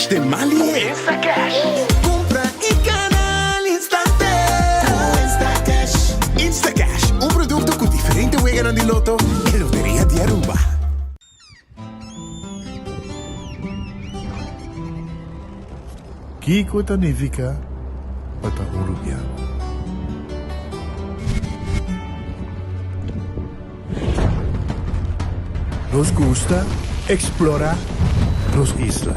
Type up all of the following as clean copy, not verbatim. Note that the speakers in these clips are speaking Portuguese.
Instacash de Mali. Instacash. Compra e canal instante. Instacash. Instacash, um produto com diferente juegan de loto e Loteria de Aruba. ¿Qué significa para un rubiano? Nos gusta explorar las islas.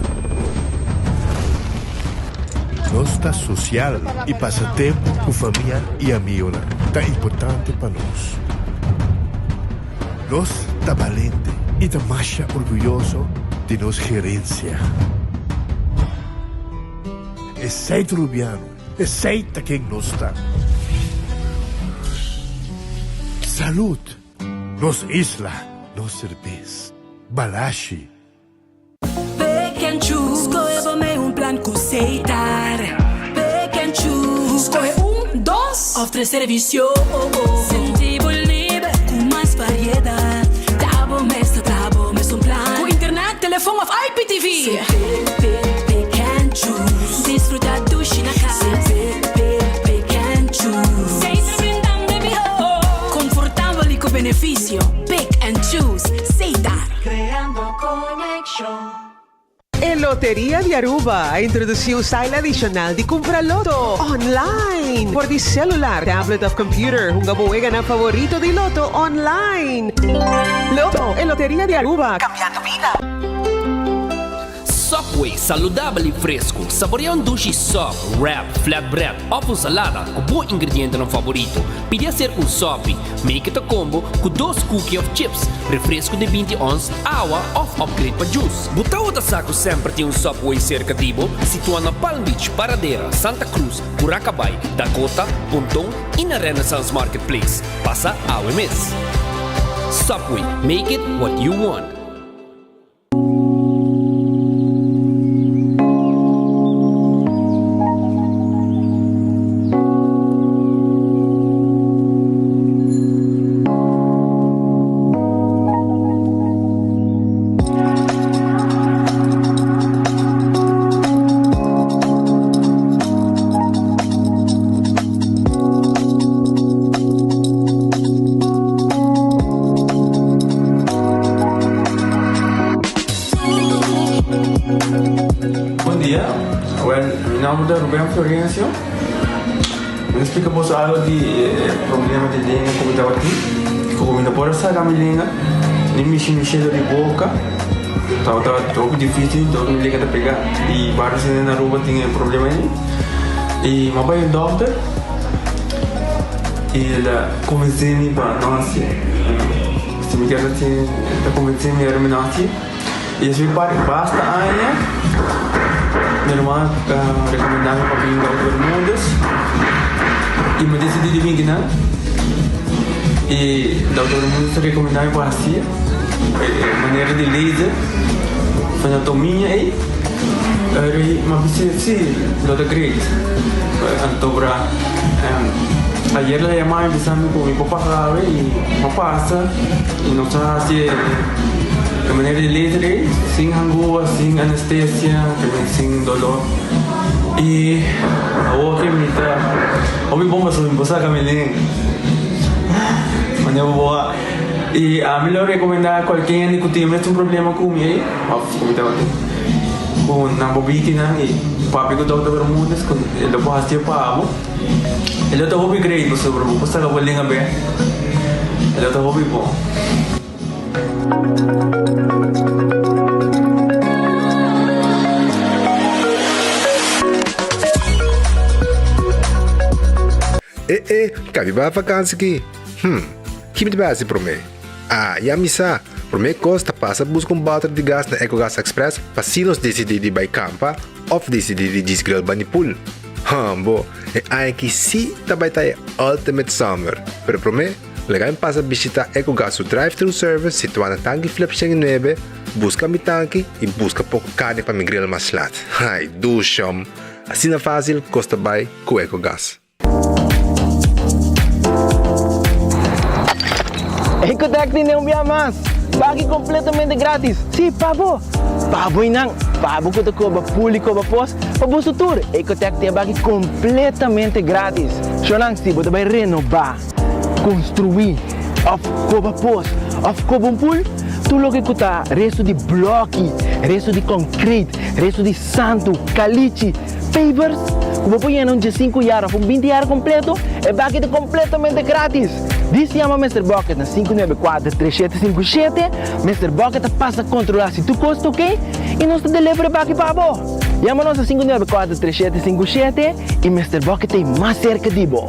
Nos está social y pasa tiempo con familia y amigos. Tan importante para nos. Nos está valiente y está más orgulloso de nos gerencia. Es ser rubiano, es ser quien nos está. Salud, nos isla. No cerveza, balashi. Pick and choose, escolhe um plano com aceitar. Pick and choose, escolhe dos ou três serviços. Sentivo livre, com mais variedade. Tá bom, mesmo um plano. Com internet, telefone ou IPTV. Pick and choose, desfrutar do China casa. Pick and choose, sem se brindar de bicho. Confortável e com benefício. And choose, Seitar. Creando conexión. En Lotería de Aruba introduziu o style adicional de comprar loto online. Por di celular, tablet of computer, un gabuega na favorito de loto online. Loto en Lotería de Aruba. Cambiando vida. Subway, saudável e fresco. Saboreia um duche soft, wrap, flatbread ou salada com bom ingrediente no favorito. Podia ser um sop, make it a combo com 2 cookies of chips, refresco de 20 ons, água ou upgrade para juice. Botão da saco sempre tem um Subway cerca de Ibo, situado na Palm Beach, Paradera, Santa Cruz, Curacabai, Dakota, Pontão e na Renaissance Marketplace. Passa ao mês. Subway, make it what you want. Bom dia, meu nome é Rubén Florencio. Eu explico para algo de problema de língua como estava aqui. Como ainda por essa língua, nem me cheiro de boca. Estava pouco difícil, então me liga a pegar. E vários na rua tinham problema aí. E meu pai é doutor. E ele convenceu-me para nós. Se me quer assim, ele convenceu-me para nós. E esse basta aia. Minha irmã recomendava para vir para todo mundo. E me decidi de vir, né? E todo mundo recomendava para assim. Maneira de laser. Fazer tomia aí. Mas se não acredito. Então para ayer la llamaba empezando con mi papá sabe y me pasa y no sabe si de manera de letra, sin angúa, sin anestesia, también sin dolor. Y ahora que me está, o mi bomba sobre mi esposa que me leen, mañana boa. Y a mí lo recomendaba a cualquier que tiene un problema con mi, con una bobina y papi con todo el mundo, con el lo puedo hacer para amo. El otro hobby great, pues sobre mi esposa lo vuelven a ver. El otro hobby bom. Cabe para vacância aqui. Que me base para mim? Já me sa. Para mim costa passa buscar balde de gás na EcoGas Express para se nós decidir de ir campa ou decidir de desgrill banipul. Bo, aqui sim também tá Ultimate Summer. Pero para mim, legal passa visitar EcoGas o drive-thru service situado na tanque Flip 9, busca mi tanque e busca pouco carne para mi grill mais lat. Ai, ducham. Assim é fácil, costa bem com EcoGas. EcoTaxi não via mais. Pague completamente grátis. Sim, pavo. Pavo inang. Pabo que te cobra público após para você tour. Ecotec te abagi completamente grátis. Solang se você vai renovar, construir, of cobra pós, of cobra pool, tu logo que tá resto de bloco, resto de concreto, resto de santo, caliche, pavers. Como põe em de 5 horas, com 20 horas completo, é bagi completamente grátis. Diz se chama Mr. Bucket na 594-3757. Mr. Bucket passa a controlar se tu custa ok e nós te delivery bagi para bo. Chama-nos a 594-3757 e Mr. Bucket é mais cerca de bo.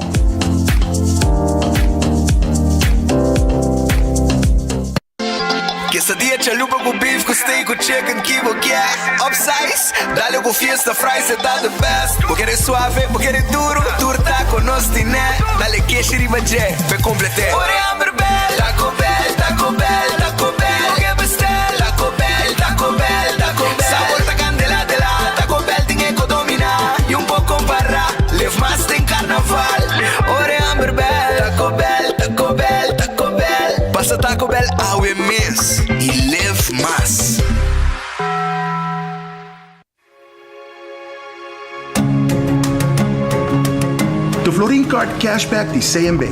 Quesadilla, chalupa com beef, com steak, com chicken, kibo, yeah. Upsize, dale com fiesta, fries, tá the best. Porque é suave, porque é duro, turta com nós tiné. Dale queijo e ribajé, vai completar. Ore Amber Bell, Taco Bell, Taco Bell, Taco Bell. Porque bestel, Taco Bell, Taco Bell, Taco Bell. Sabor ta candela de la, Taco Bell tem que dominar. E pouco para, live mais tem carnaval. Ore Amber Bell, Taco Bell, Taco Bell, Taco Bell. Passa Taco Bell, awe miss. E live mais. The Florin Card Cashback de CMB.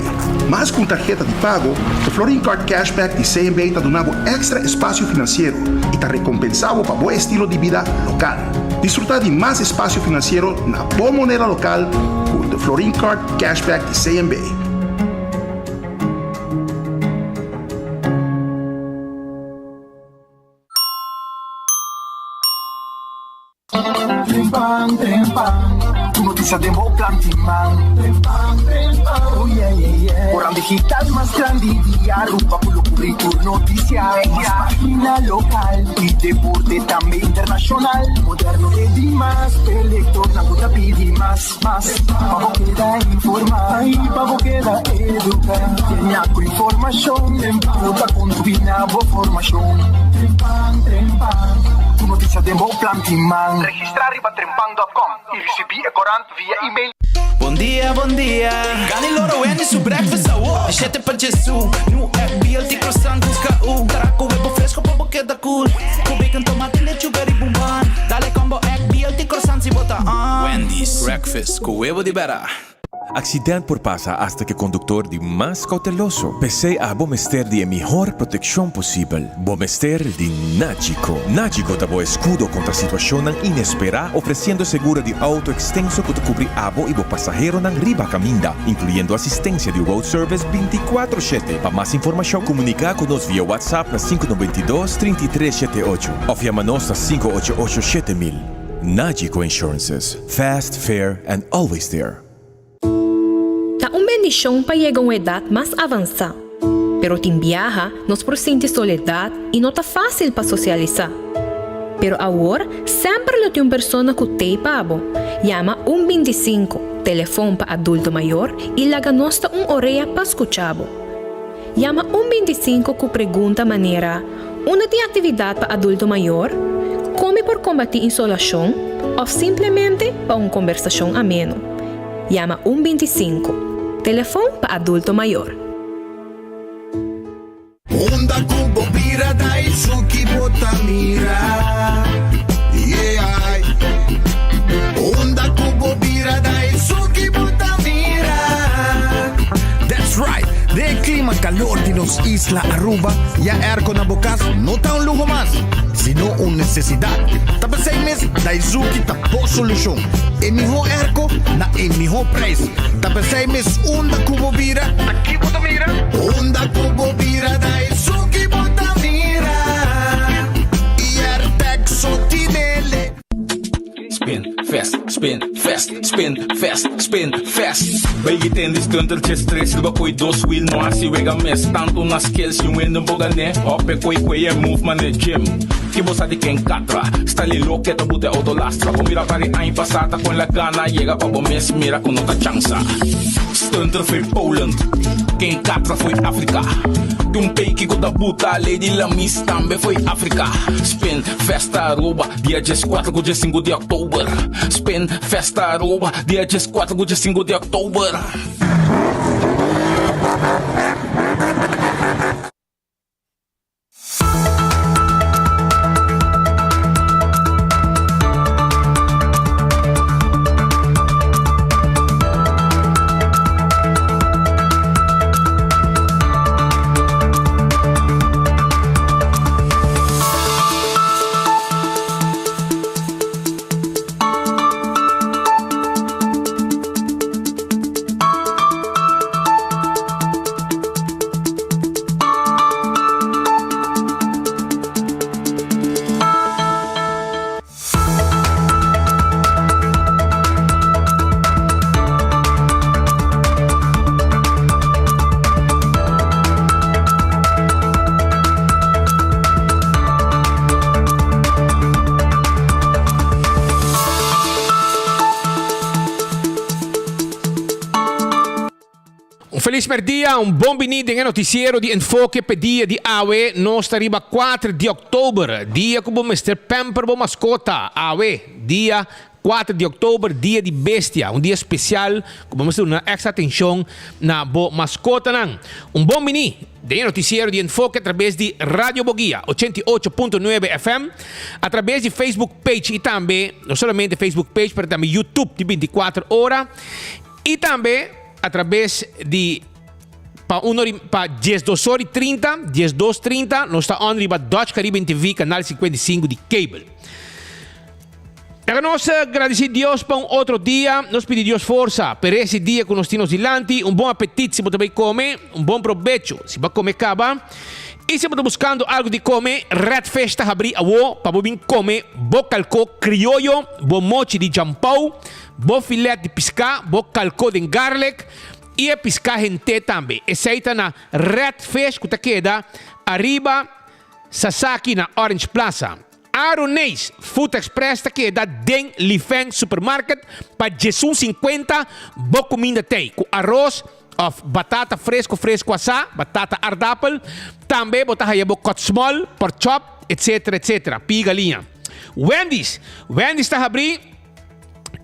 Mas com tarjeta de pago, The Florin Card Cashback de CMB está dando extra espaço financeiro e está recompensado para bom estilo de vida local. Disfrutar de mais espaço financeiro na boa moneda local com The Florin Card Cashback de CMB. Trempang, trempang, tu noticia de Moplan Timang. Trempang, trempang, oh yeah, yeah, yeah. Orang digital más grande día, rupa por lo currículo noticia. Más página local y deporte también internacional. Moderno de más, pelector, na puta pidi más. Pavo queda informar, y pavo queda educar. Tiene con información, puta combina formación. Trempang, trempang. Noticia de Moplan Timang. Registrar riba trempang.com e receber corante via e-mail. Bom dia. Gani loro en su breakfast awo. Deixete pa Jesus. New BLT croissant busca u. Taraco webo fresco pa boqueta cool. Com bacon, tomate, lechuga e bumban. Dale combo egg BLT croissant si bota on. Wendy's breakfast com huevo de vera. Accidente por pasa hasta que conductor de más cauteloso. Pese a Bomester de mejor protección posible. Bomester de Nagico. Nagico da escudo contra situación inesperada, ofreciendo seguro de auto extenso que te cubre abo y bo pasajero nan riba caminda, incluyendo asistencia de road service 24/7. Para más información, comunica con nos vía WhatsApp na 592-3378 o llamanos a 588-7000. Nagico Insurances. Fast, fair, and always there. Bendición para llegar a una edad más avanzada. Pero te viaja, nos presente soledad y no está fácil para socializar. Pero ahora, siempre lo tiene una persona que te paga. Llama 125, teléfono para adulto mayor y la ganosta una orella para escuchar. Llama 125 que pregunta manera, una de actividad para adulto mayor, come por combatir insolación o simplemente para una conversación ameno. Llama 125. Teléfono para adulto mayor. Onda cubo pira dai suki botamira. Yeah. Onda cubo pira dai suki botamira. That's right. De clima calor de los Isla Aruba, ya air con abocas no está un lujo más, sino una necesidad. Tapa 6 meses, Daisuki tapó solución. El mejor airco, na el mejor precio. Tapa 6 meses, onda cubo vira. Aquí bota mira. Onda cubo vira, Daisuki bota mira. Y Airtec sotinele. Spin fast, spin fast, spin fast, spin fast. Bij je ten die stuntertjes stress, we koi 2 wheel no asi wega mes. Tanto na skills you win no boga ne. Hoppe koi move man the gym. Que bosa di ken katra, stali lo que te bute auto lastra. Con mira pari ain pasata con la gana llega pa bo mes mira con otra chansa. Stunter foi Poland, ken katra foi Afrika. Tum peiki ko da buta lady la miss tambe foi Afrika. Spin festa Aruba, dia 14 com dia 5 de outubro. Spin festa Aruba, dia 14 com dia 5 de outubro. Un feliz merdia, un buon benvenuto nel noticiero di Enfoque per dia di Awe. Nós arriba 4 de outubro, dia como Mr. Pamper bo mascota. Awe, dia 4 de outubro, dia de bestia, um dia especial, como vamos ter uma extra atenção na bo mascota nang. Bom mini, de noticiero de Enfoque através de Radio Bogia 88.9 FM, através de Facebook page e também, não somente Facebook page, mas também YouTube de 24 horas e também através de para 12h30, 12h30, nós está on riba Dutch Caribbean TV, canal 55 de cable. Nós agradecer a Deus para outro dia, nós pedimos Deus força para esse dia que nós temos diante, bom apetite se você vai comer, bom provecho se vai comer caba, e se você está buscando algo de comer, Red Festa abrir a wo para você comer, bom calco criollo, bom mochi de jampau, bom filé de pisca, bom calco de garlic, e a pisca gente também. Essa aí está na Red Fest que queda arriba Sasaki na Orange Plaza. Aronês Food Express que da Den Lifeng Supermarket para Jesus 50 boa comida tem com arroz of batata fresco assá, batata ardapel, também botar aí bo cotsmol, pork chop, etc. Pigalinha. Wendy's está abrir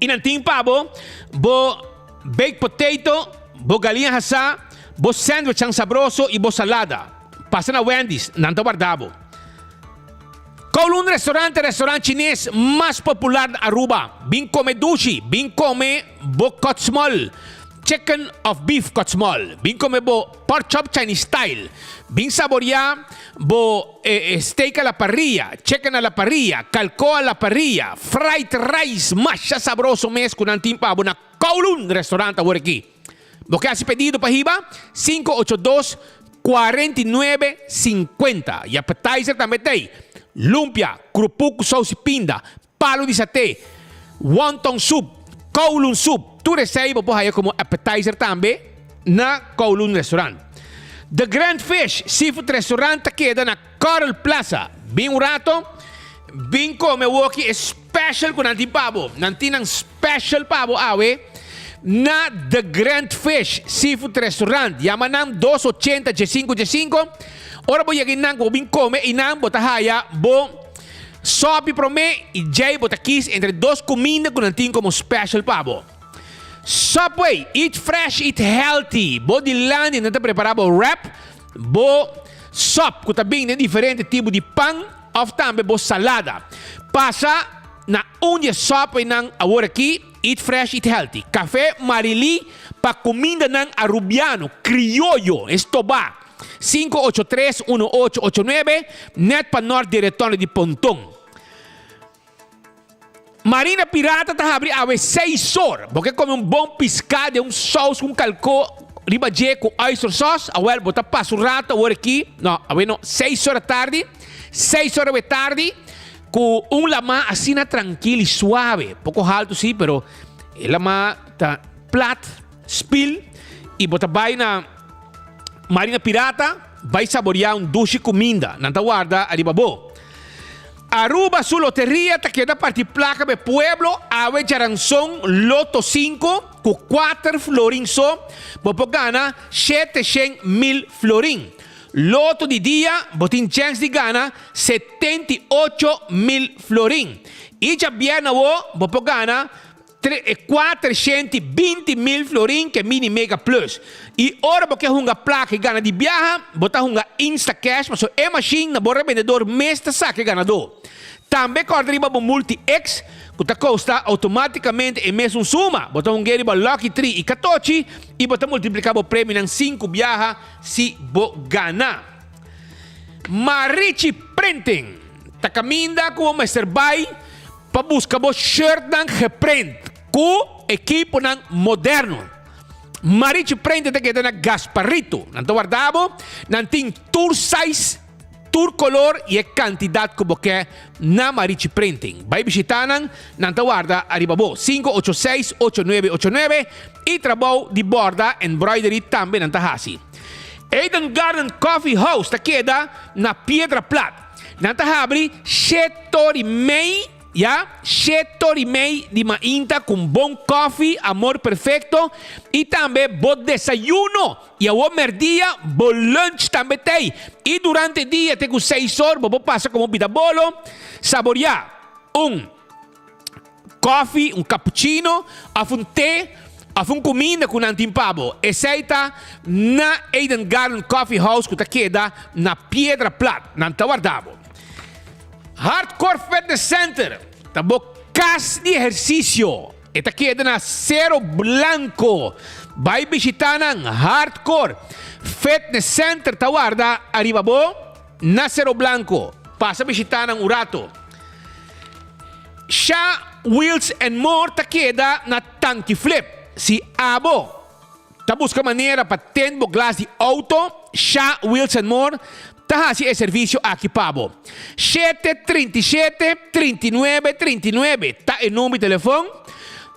e não tem pavo, bo baked potato, bo galinha assá, bo sandwich ang sabroso e bo salada. Passa na Wendy's, não tá guardado. Kowloon restaurante chinês mais popular de Aruba. Bing come dushi, bing come bo kotsmol, chicken of beef kotsmol, bing come bo pork chop Chinese style, bing saborear bo steak a la parrilla, chicken a la parrilla, calco a la parrilla, fried rice, masha sabroso mes con antimpa bo na Kowloon restaurante agora aqui. Bo que hace pedido para hiba 582-4950 e appetizer também tem. Lumpia, krupuk sauce pinda, palo de saté, wonton soup, Kowloon soup. Tu recebe po haya como appetizer também na Kowloon Restaurant. The Grand Fish Seafood Restaurant queda na Coral Plaza. Bem um rato, bem come woki special com nanti pabo. Nanti nang special pabo awe na The Grand Fish Seafood Restaurant. Yamanam 280-15. Ora voy a ginan ko bin come inang botahaya bo sopi prome e jay botakis entre dos comidas com nantin como special pabo. Subway, eat fresh, eat healthy. Bo di land nata preparado wrap bo sop ko tabing de diferente tipo de pão of tambe bo salada. Passa na unye sop inang awor aqui eat fresh, eat healthy. Café Marili pa comida nang arubiano criollo estoba. 583-1889, net para norte de retorno de Pontón. Marina Pirata está abrindo a 6 horas, porque come bom pescado, sauce com calco, ribaje com oyster sauce, a ver, botar passo rato, agora aqui, não, a ver, 6 horas tarde, 6 horas de tarde, com lama assim tranquilo e suave, pouco alto sim, pero el lama está plat, spill, e botar vai na Marina Pirata, vai saborear duche comida. Nanta guarda, alibabo. Aruba su loteria, ta queda parti placa de pueblo, ave jaranzón, loto 5, con 4 florin so, bopo gana 700,000 florin. Loto di dia, botin chance di gana 78,000 florin. E già biena wo, bopo gana 420,000 florin que mini mega plus. E ora porque hunga placa e gana de viaja, botar hunga insta cash, mas é machine na borra vendedor mesta saque ganador. Também corriba bo multi X, que custa automaticamente e mesmo suma. Botar um geriba Lucky 3 e 14 e botar multiplicar o prêmio em 5 viaja se bo gana. Marichi Printing, ta caminda com o Mr. Bay para buscar bo shirt nang geprint. Com equipo nang moderno. Marichi prende te queda na Gasparrito. Nanto guardavo, nanting tour size, tour color e quantidade como que na Marichi Printing. Vai visitar nanto guarda arribabo 586-8989 e trabalho de borda embroidery também nanta hasi. Eden Garden Coffee House ta queda na Piedra Plata. Nanta habri 7 horas e meia ya, 7 e meia de mainta com bom coffee, amor perfeito, e também bom desayuno, e ao merdia, bom lunch também tem, e durante o dia, tem com 6 horas, vou passar como vida bolo, saborear coffee, cappuccino, um té, comida com antimpabo. Aceita na Eden Garden Coffee House que queda na Piedra Plata, na Taguardabo. Hardcore Fitness Center, tabo casa de exercício. Esta queda na Cerro Blanco. Vai visitar ng Hardcore Fitness Center, Taguarda, Arribabo, na Cerro Blanco. Passa visitar ng Urato. Sha Wheels and More ta queda na Tanki Flip. Si Abo ta busca maneira para ter glass de auto, Sha Wheels and More ta hasi e serviço aqui pabo. 737-3939 ta e nome de telefone.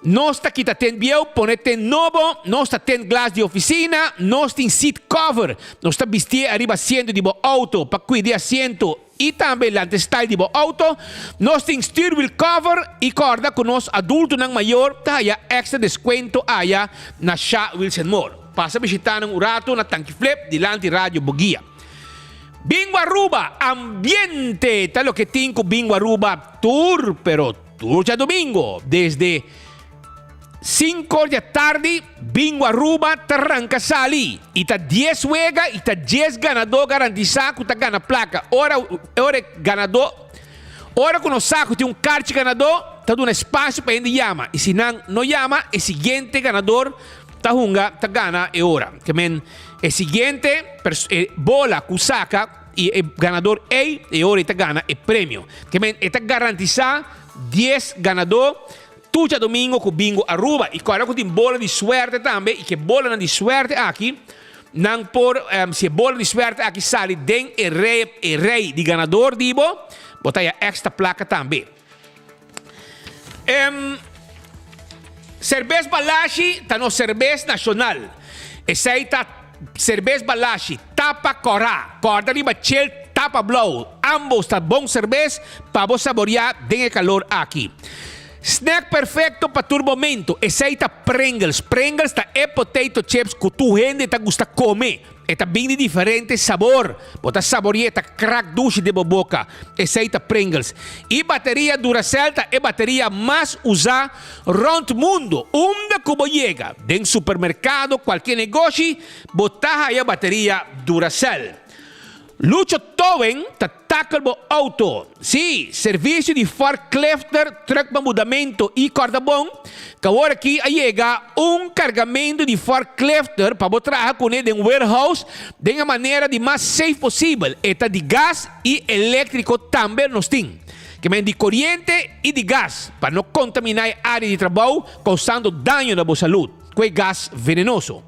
Nós tá aqui tá tem biel, pone tem novo, nós tá tem glass de oficina, nós tem seat cover, nós tá vestir arriba assento de bo auto para cuidar assento e também style de bo auto, nós tem steering wheel cover e corda com nós adulto nang maior, tá há extra desconto aya na Sha Wheels and More. Passa visitar ng Urato na Tanki Flip dilante Radio Bugia. Bingo Aruba, ambiente, tal lo que tengo Bingo Aruba tour, pero tour ya domingo, desde 5 da tarde, Bingo Aruba, arranca sali. Ita 10 wega, ita 10 ganador garantizado, ita gana placa. Ora ganador, ora com o saco tem kart ganador, tá dando espaço para ele chama. E se não chama, o seguinte ganador, tá hunga, tá gana e ora. Que men, o seguinte bola com saca e ganador e ora ita gana e prêmio. Que men, ita garantizado 10 ganador. Tudo domingo com Bingo Aruba. E agora com tem bola de suerte também. E que bola de suerte aqui. Não por, se bola de suerte aqui sale den e rei de ganador, dibo. Botar a extra placa também. Cerveza Balashi tá no cerveza nacional. Essa aí tá cerveza Balashi. Tapa corá. Corda riba chel tapa blow. Ambos tá bom cerveza para você saborear den calor aqui. Snack perfecto para tu momento. Aceita Pringles. Pringles tá potato chips que tu gente tá gusta comer. Eta bem de diferente sabor. Bota saborear, tá crack duche de boca. Aceita Pringles. E bateria Duracell tá bateria mais usada round mundo. Onde como chega. Den supermercado, qualquer negócio, botar aí a bateria Duracell. Lucho Towen ta tackle auto. Sim, serviço de forklifter, truck de mudamento e corda bom. Que agora aqui chega carregamento de forklifter para botar com ele em warehouse de uma maneira de mais safe possível. Eta de gás e elétrico também nós temos. Que vem de corrente e de gás para não contaminar a área de trabalho, causando dano na boa saúde. Com gás venenoso.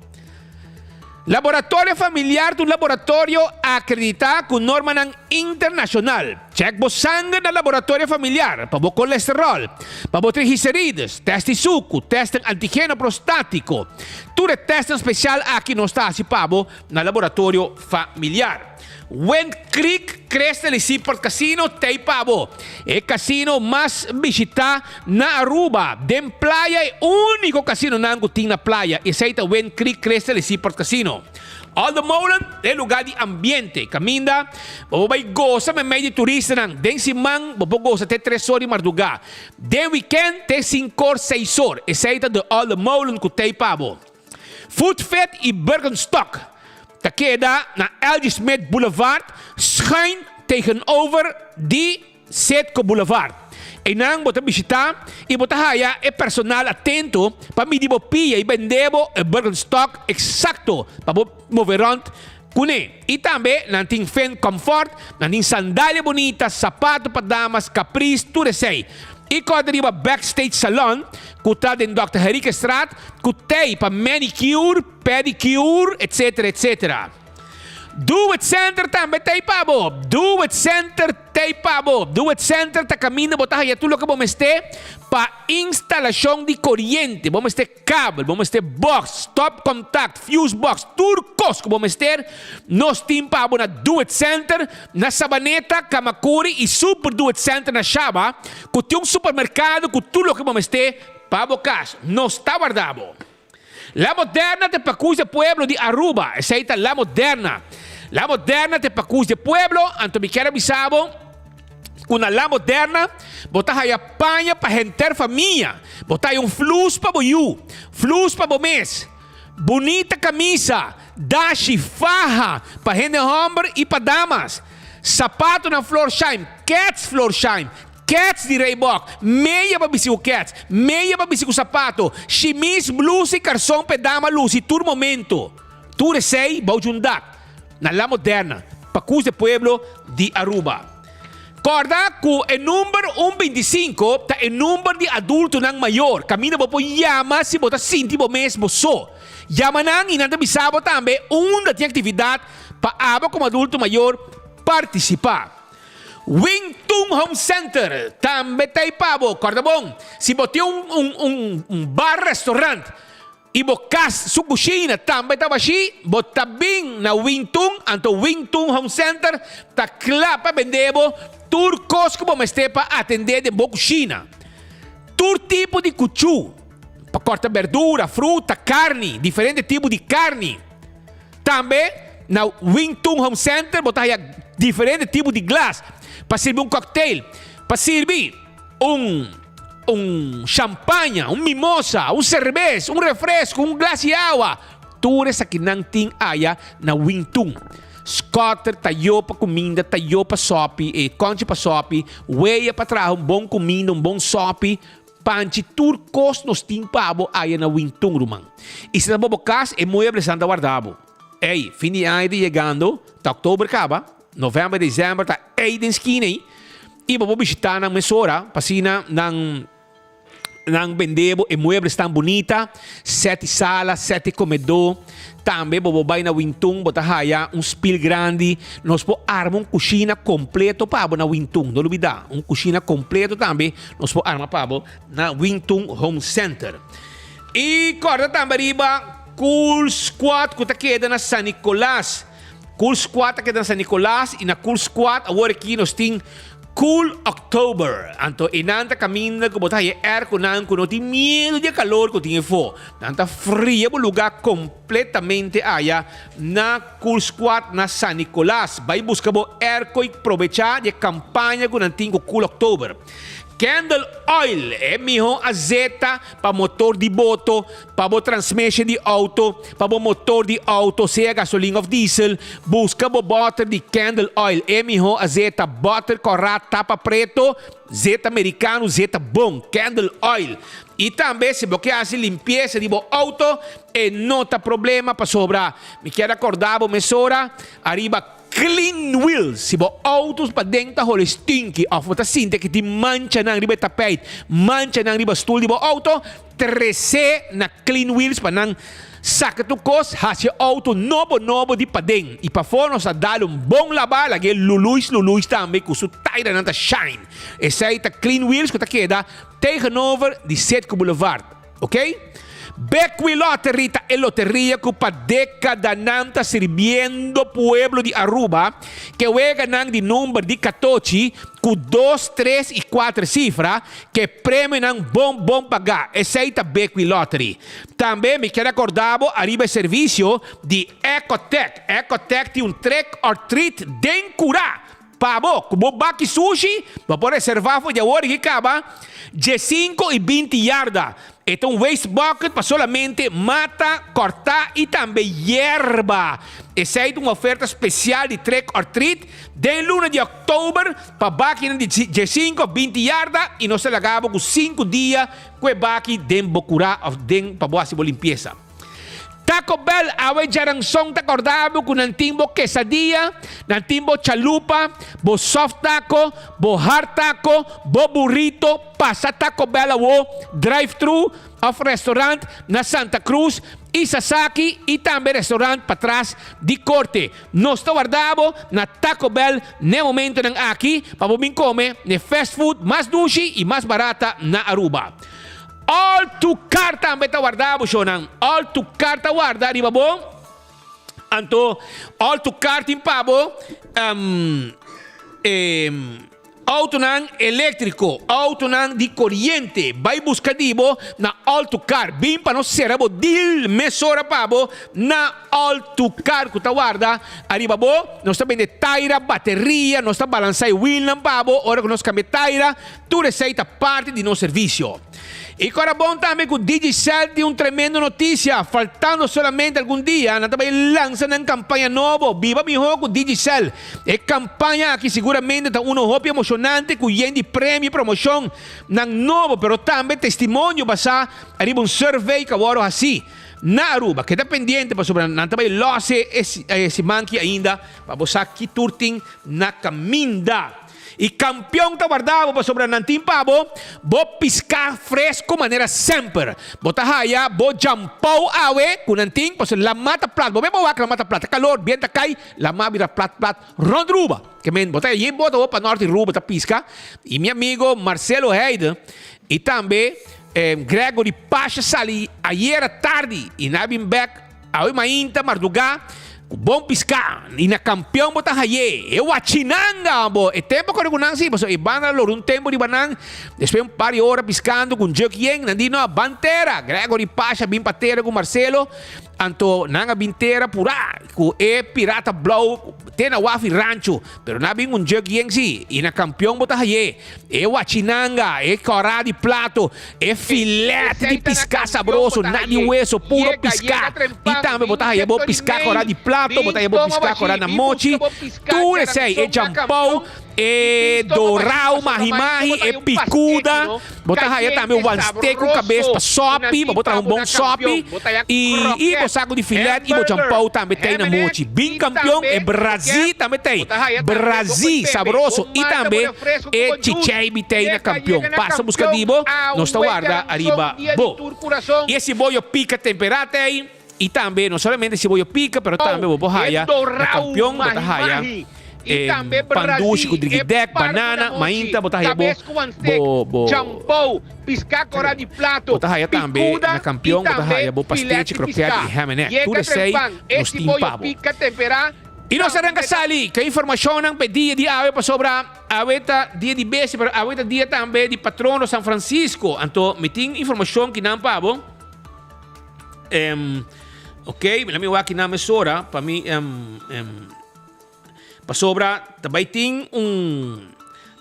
Laboratório familiar do laboratório acreditado com norma internacional. Check bo sangue no laboratório familiar, para bo colesterol, para bo triglicérides, teste suco, teste antígeno prostático. Tudo é teste especial aqui no está assim pabo no laboratório familiar. When Creek Cresta Seaport Casino tem pabo. É casino mais visitado na Aruba. Den playa é o único casino na tem na playa. E aceita When Creek Cresta Seaport Casino. All the Molan é lugar de ambiente. Caminda, você vai gostar de meio de turista. Den simang, você gosta até 3 horas de madrugada. Den weekend, até 5 horas, 6 horas. E aceita de All the Molan que tem pabo. Food Fit e Bergenstock. Ta queda na L.G. Smith Boulevard, schuin tegenover die Setco Boulevard. E nang bota bisita, e bota haya e personal atento para mi dibo pia e bendebo e Bergenstock exacto para moveront kune. E também nanting Fen Comfort, nanting sandália bonita, sapato para damas, caprice, tudo sei. E quando arriba Backstage Salon, kuta den Dr. Henrique Straat, kutei para manicure, pedicure, etc, etc. Do It Center também tem pabo. Do It Center tem pabo. Do It Center tá caminho botar aí tudo que vamos ter para instalação de corrente. Vamos ter cabo, vamos ter box, stop contact, fuse box, turcos que vamos ter. Nós temos pabo na Do It Center, na Sabaneta, Kamakuri e Super Do It Center na Shaba. Que tem supermercado com tudo que vamos ter pabo cash. Não está guardado. La Moderna te Pacus de Pueblo de Aruba. Esa es La Moderna. La Moderna te Pacus de Pueblo. Anto me quiera bisabo. Una La Moderna. Botas aí a panha para renter família. Botas aí flus para boiú. Flus para bomês. Bonita camisa. Dashi, faja. Para gente homem e para damas. Sapato na Florsheim. Cats Florsheim. Cats de Reebok, meia para biciclo Cats, meia para biciclo sapato, chemise, blusa e calção pedama luz e tur momento. Tu recei, baujundak, na La Moderna, Pacus de Pueblo de Aruba. Corda que o número 125 tá o número de adulto nang maior. Camina po yama se bota sinti bo mesmo so. Yama nang inanda bisabo também da tem atividade para aba como adulto maior participar. Wingtung Home Center também tem pabo, corda bom. Se bote bar-restaurante e bocas sua cozinha também tá baixi, bota bem na Wingtung, anto Wingtung Home Center tá claro para vender turcos que vamos ter para atender de boa cozinha. Tur tipo de cuchu, para cortar verdura, fruta, carne, diferente tipo de carne. Também na Wingtung Home Center botar aí diferente tipo de glass. Para servir cocktail, para servir champanhe, mimosa, cerveja, refresco, glass de água. Tudo isso aqui não tem aí na Wingtung. Scotter, tayo para comida, tayo para sopi, conche para sopi, weia para trazer bom comida, bom sopi, panchi, turcos nos tem pabo aí na Wingtung, rumang. E se na bobocas, é muito interessante guardado. Ei, fim de ano chegando, tá outubro acaba. Novembro, dezembro, tá aí na esquina aí. E vou visitar na mesora, passina nang vendebo e muebles tão bonita, 7 salas, 7 comedor. Também vou vai na Wingtung, botar aí spil grande. Nós vamos armar cozinha completo para na Wingtung, não olvidar. Cozinha completo também, nós vamos armar para na Wingtung Home Center. E corda também riba, Cool Squad que tá queda na San Nicolás. Cool Squad aqui na San Nicolás e na Cool Squad agora aqui nós temos Cool October. Anto inanta caminho que botar aí air com não tem medo de calor que tem fo. Nanta frio o lugar completamente aí na Cool Squad na San Nicolás. Vai buscar bo air com aproveitar de campanha que não tem Cool October. Candle Oil é melhor azeta para motor de moto, para transmissão de auto, para motor de auto, seja gasolina ou diesel. Busca o butter de Candle Oil. É melhor azeta, butter corrado, tapa preto, zeta americano, zeta bom, Candle Oil. E também, se você faz limpeza de auto, não tem problema para sobrar. Me quero acordar, a mesora, arriba Clean Wheels. Se você autos para dentro, você stinky. Ou você sente que te mancha na riba tapete, mancha na riba stool de auto, trece na Clean Wheels para não saca tu cos, haja auto novo de padeng. E para fora, nós dá bom lavar, lagi lulus também, com o taira nanta shine. Essa aí tá Clean Wheels, que tá queda, tegenover de Setco Boulevard. Ok? Becqui Lottery ta e loteria que pa década nanta sirviendo pueblo de Aruba que juega nang di número de 14 com 2, 3 e 4 cifras que prêmio nang bom pagar. Essa aí ta Becqui Lottery. Também me quero acordar arriba serviço de Ecotech. Ecotech tem trick or treat den curá. Pabo, como baki sushi, va por reservar de agora que acaba de 5 e 20 yardas. Este é waste bucket para solamente mata, cortar e também hierba. Essa é uma oferta especial de trick or treat de luna de outubro para baki de 5 a 20 yardas e nós acabamos com 5 dias com baki de bocura ou de para boa limpeza. Taco Bell, awe jarang song takordado kung nantimbo quesadilla, nantimbo chalupa, bo soft taco, bo hard taco, bo burrito, pasa Taco Bell awo, drive-thru of restaurant na Santa Cruz, e Sasaki, e também restaurant patras di Corte. Nós guardamos na Taco Bell no momento ng aqui, para buming come, ne fast food, mais dushi e mais barata na Aruba. All to car também tá guardado, Shonang. All to car tá guardado, di ba bom? Anto, all to car timpabo, auto nang elétrico, auto nang di corriente, vai buscadibo na all to car. Bim pa no serabo dil mesora pabo na all to car kuta guarda. Arriba bo, non sta bene taira, batteria, non sta balançai wheel ng pabo, ora que nós cambia taira, tu receita parte di no servicio. E agora bom também com o Digicel de tremendo notícia, faltando solamente algum dia, na também lança na campanha nova, viva mijo com o Digicel. É campanha aqui seguramente está hopi emocionante, com de prêmio e promoção ng novo, pero também testemunho basa, arriba survey que agora assim. Na Aruba, que está pendiente para sobre não também lose esse manque ainda, para você aqui turting na caminda. E campeão tá guardado para sobre nantim pabo, bo piscar fresco maneira sempre. Bota haya, bo jampau awe, com nantim, para la mata plat, bo bebo wak la mata plat, calor, bien ta cai, la mabira plat rondruba. Que men, bota aí, bota para norte ruba ta pisca. E meu amigo Marcelo Heide, e também Gregory Pacha sali ayer à tarde, e na bim back, awe mainta marduga. Bom piscar, e na campeão bota haye, eu achinanga, bo, e tempo que eu não sei, mas e banda lor tempo de banang, depois par de hora piscando com Jock Yang, nandino a bantera, Gregory Pacha bim patera com Marcelo, anto nanga bintera pura, com e pirata blow, tena wafi rancho, pero na bing Jock Yang si, e na campeão bota haye, eu achinanga, e corá de plato, e filete de piscar sabroso, nada de hueso, puro piscar, e também bota haye, bo piscar corá de plato, botar aí piscar corá na mochi, tu sei, e jampau, e dorau, mahi-mahi, e picuda, botar aí também o steak com cabeça para sope, botar bom sope, e o saco de filete, e o jampau também tem na mochi. Bem campeão, e Brasil também tem, Brasil sabroso, e também e chichei tem na campeão. Passa busca dibo, nós está guarda arriba, bo. E esse boio pica temperado aí, e também, não somente esse boio pica, pero também o bohaya, na campeão, bota haya, pandushi com drigidec, banana, mainta, bota haya, bo, jampau, piscar corá de plato, bota haya também, na campeão, bota haya, bo pastete, croquete e hamené. Tudo sei, nos timpabo. E nós arranca sali, que a informação não pedia de ave para sobra, aveta dia de base, pero aveta dia também de patrono São Francisco. Então, me tem informação que não pabo. Ok, me lembro aqui na mesora, para mim, para sobra, também tem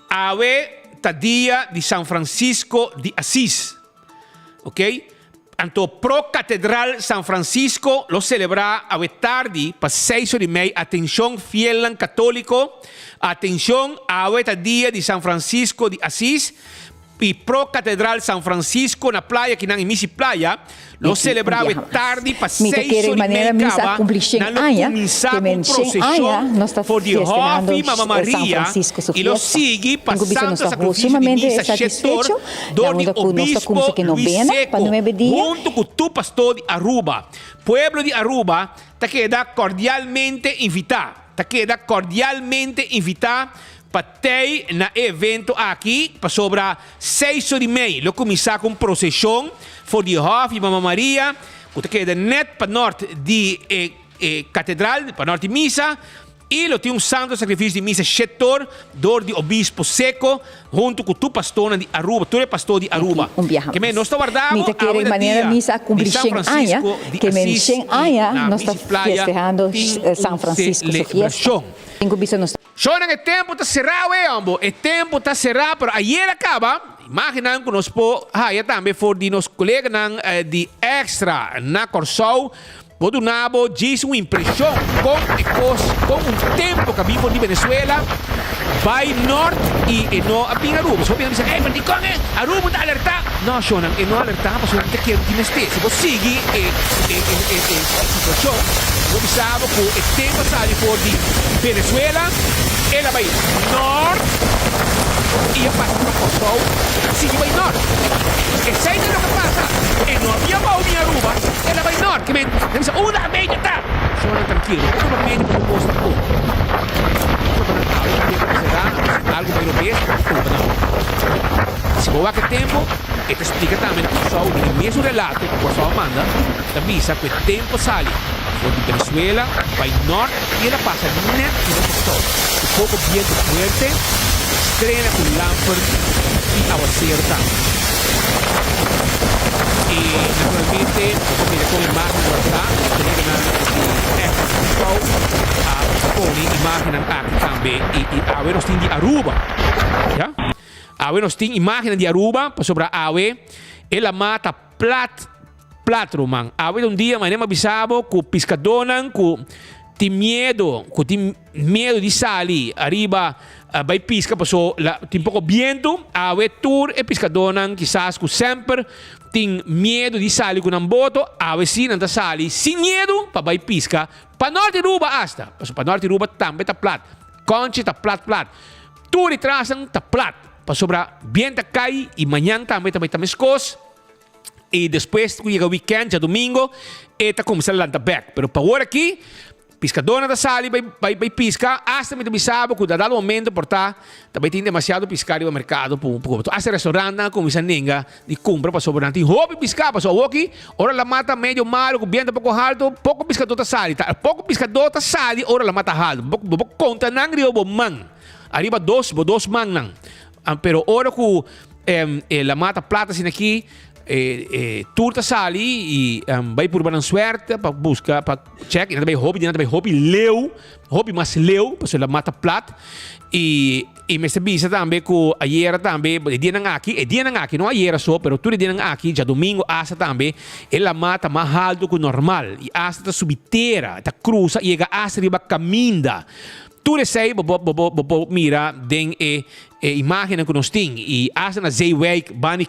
ave ta dia de São Francisco de Assis. Ok? Anto pro Catedral San Francisco lo celebra a tarde para 6:30. Atención fiel católico. Atención a día de San Francisco de Asís. E pro Catedral San Francisco na playa, que não é Misi Playa, lo celebra a tarde para 6:30 acaba. Na começar com procissão for de Hofi, Mama Maria, e lo sigue passando a sacrifício de missa Shetor, dor de obispo Luis Seco, junto com tu pastor de Aruba. Pueblo de Aruba, te queda cordialmente invitado. Te queda cordialmente invitado patei na evento aqui para sobra 6:30. Lo começar com procissão for de Hof e Mama Maria, que queda net para norte de catedral, para norte de missa. E lo tem santo sacrifício de missa Shetor, dor de obispo Seco, junto com tu pastor de Aruba. Tu é pastor de Aruba. Que me nós guardamos a maneira missa cumprir Shen-Aya, que me Shen-Aya nós está festejando São Francisco sua fiesta. Shona, o tempo está cerrado, ambo. O tempo está cerrado, pero ayer acaba. Imaginam que nós também for de nos colegas de extra na Corsol. vou do nabo diz uma impressão com um tempo que vivo de Venezuela vai norte e não a pinga Aruba. Só pinga diz, mas de como Aruba está alertar? Não, Shonan, e não alertar, mas não te quero que me esteja. Se você seguir a situação, você sabe que o tempo sai por de Venezuela, ela vai norte e passa para Kosovo, sigue vai norte. E sai do que passa, e não havia mal em Aruba, ela vai norte. Que me diz, uma meia tá. Shonan, tranquilo, uma meia para o posto todo. Algo europeu, se for aquele tempo, ele explica também que só o mesmo relato que o pessoal manda, avisa que o tempo sai de Venezuela, vai norte e ela passa net e no Kosovo. Um pouco viento fuerte, estrena com Lampert e aguacero também. E naturalmente, como imagen imaginan aqui também e awe nós tem de Aruba, já? Awe nós tem imaginan de Aruba sobre a awe, ela mata platro man. Awe dia mas nem avisava que pescadonan que tem medo de sair arriba vai pisca passou tem pouco vento, awe tour e pescadonan quizás que sempre tem medo de sair com um boto, awe sim anda sair sem medo para vai pisca. Para norte Aruba hasta, para norte Aruba também está plat, conche está plat. Tudo de trás está plat, para sobra viento cai e manhã também está mescos. E depois que chega o weekend, já domingo, está começa a lançar back. Pero para agora aqui, pescadora da sali vai piscar, hasta me sabe que dado momento portar, também tem demasiado pescar no mercado, hasta restaurante começa a ninga de compra para sobrar, tem hobby pescar, para só aqui, ora la mata medio malo, com viento pouco alto, pouco pescador da sali, pouco pescador da sali, ora la mata alto, pouco conta nang rio bo man, arriba dos man nang, pero ora que la mata plata sin aqui turta sali e vai por uma suerte para buscar para check e também hobby leu hobby mas leu para ela mata plat e me sabia também que ayer também dia nang aqui não ayer só pero tudo dia nang aqui já domingo asa também ela mata mais alto que normal e asa tá subiteira tá cruza e chega asa riba caminda tudo sei mira den imagem que nós tem e asa na Zeewijk bani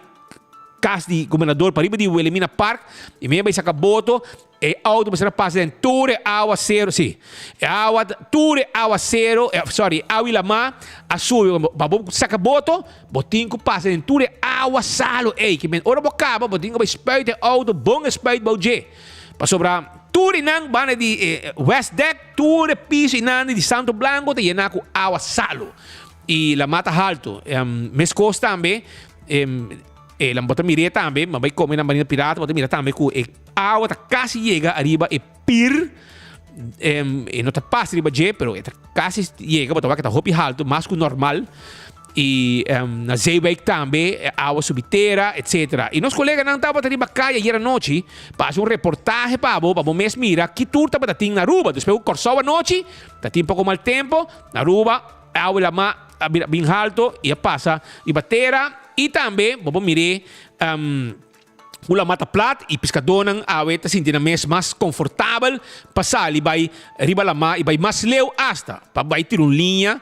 cas di governador para riba di Wilhelmina Park e meia vai sacar boto e auto para passar em ture água zero sim ture água zero água lama a sua babo saca boto botinho passa em ture água salo que men ora bocaba botinho vai spuiten auto bom spuit boje para sobra ture nang bana di West Deck ture piso inani di Santo Blanco te llena com água salo e la mata alto mescos também la bota mire também, mas vai comer na marina pirata, bota mire também que a água tá quase chega arriba e pir e não tá passa arriba je, pero tá quase chega, bota vai que tá hopi alto, mais que o normal e na Zeewijk também água subiteira, etc. E nosso colega não tava arriba caia ayer à noite, passa reportagem para o mês mira que turta para ting na Aruba, depois o Kosovo à noite, tá tem pouco mal tempo, na Aruba água lá bem alto e passa e batera. E também, vamos mirar, ula mata plat e pescador awe ta sinti na mes mais confortável passar ali vai riba lama e vai mais leu hasta para vai ter uma linha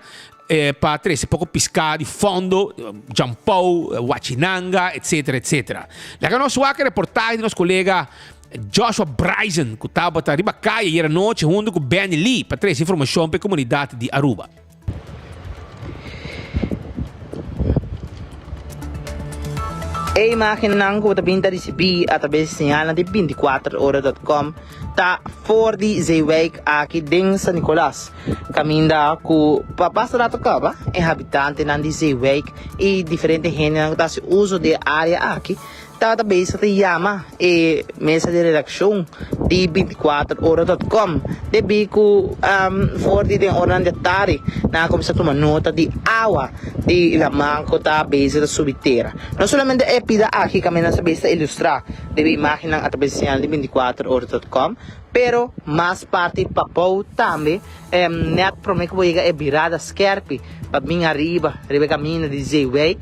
para trazer pouco pescar de fundo, jampou, huachinanga, etc, etc. Lá nós vamos reportagem de nosso colega Joshua Bryson, que estava para riba caia e era noite junto com Ben Lee para trazer informação para a comunidade de Aruba. A imagen ng kutabinta di CB at abis sinyalan di 24horas.com ta for di Zeewijk aqui din San Nicolas. Caminda ku papasa dato ka ba? Habitante ng di Zeewijk e diferente gente ng ta si uso de área aqui. Database sa Tiyama mesa de redaksyon di 24horas.com debi ku for di den oran de tari na começar a tomar nota de água de la manco tá base da subiteira. Não somente é pida aqui que a saber ilustrar deve imaginar através do sinal de 24horas.com, pero mais parte papel também net para mim que vou é virada skerpi para mim arriba caminho de Z-Wake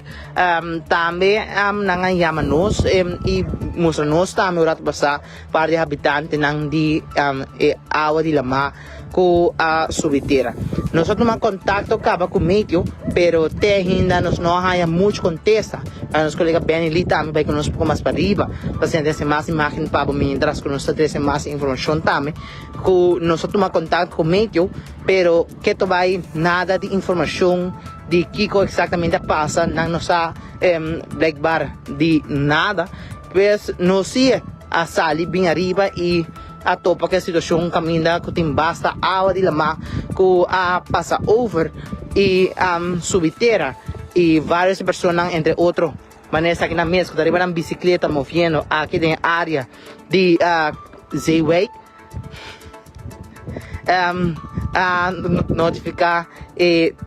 também nangan yamanos e mostra nos também o rato passar para habitante nang di água de lama com a subiteira. Nós tomamos contato com o meio, pero até ainda nós não há muito contesta. Nosso colega Ben ali também vai conosco um pouco mais para arriba, para ter mais imagem para o mientras que nós temos mais informação também. Nós tomamos contato com o meio, pero que tu vai nada de informação de Kiko exatamente passa na nossa black bar de nada, pois nós ia a sair bem arriba e a topa que a situação caminha que tem basta água de lama que a passa over e subiteira e várias pessoas entre outros maneira aqui na mesa que arriba na bicicleta movendo aqui na área de Z-Wake notificar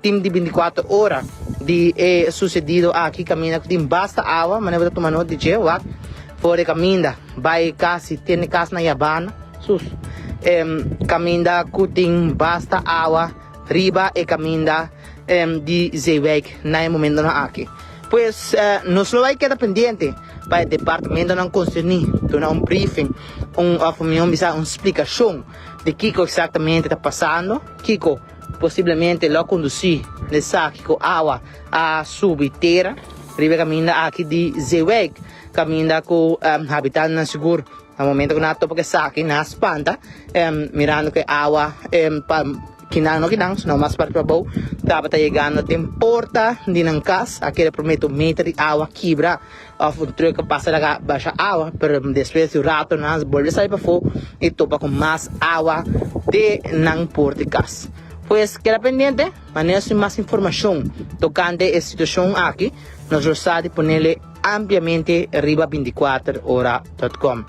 time de 24 horas de sucedido aqui caminha que tem basta água maneira de tomar nota de jeito fora caminha vai quase tem casa na Yabana caminha que tem basta água riba e caminha de Z-Wake na momento não aqui pues nós não vai quedar pendente para o departamento não conseguir dar briefing uma explicação de Kiko exatamente está passando Kiko possivelmente lo conduzir nessa Kiko água a subiteira riba caminha aqui de Z-Wake caminha com habitante não seguro no momento que nato porque aqui na espanta mirando que água kinang não mais para babaw dapat chegando tem porta de nang casa aquele prometo meter de água quebra of um truque passa da baixa água pero depois o rato nas bolhas sai para fora e topa com mais água de nang porta de casa pues queda pendente maneira mais informação tocante a situação aqui nós gostamos de ponerle ampliamente arriba 24horas.com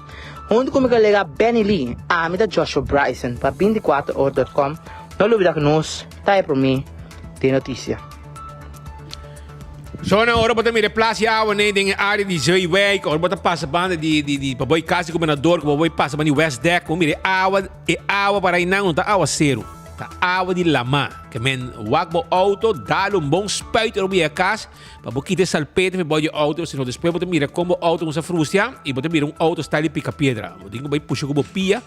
junto com meu colega Benny Lee a mim da Joshua Bryson para 24horas.com. Não olvida que nós, tá para mim, tem notícia. So na ora bota mi replace água nem em área de Z-Wake, ora bota passa banda de papai casa governador, que papai passa banda de West Deck, mire água para aí não tá água zero, tá água de lama, que men wakbo auto, dá bom spuit op je casa, para boquite salpete me boje auto, senão depois bota mira como auto usa frustia e bota mira auto está ali pica pedra, botinho vai puxa como pia,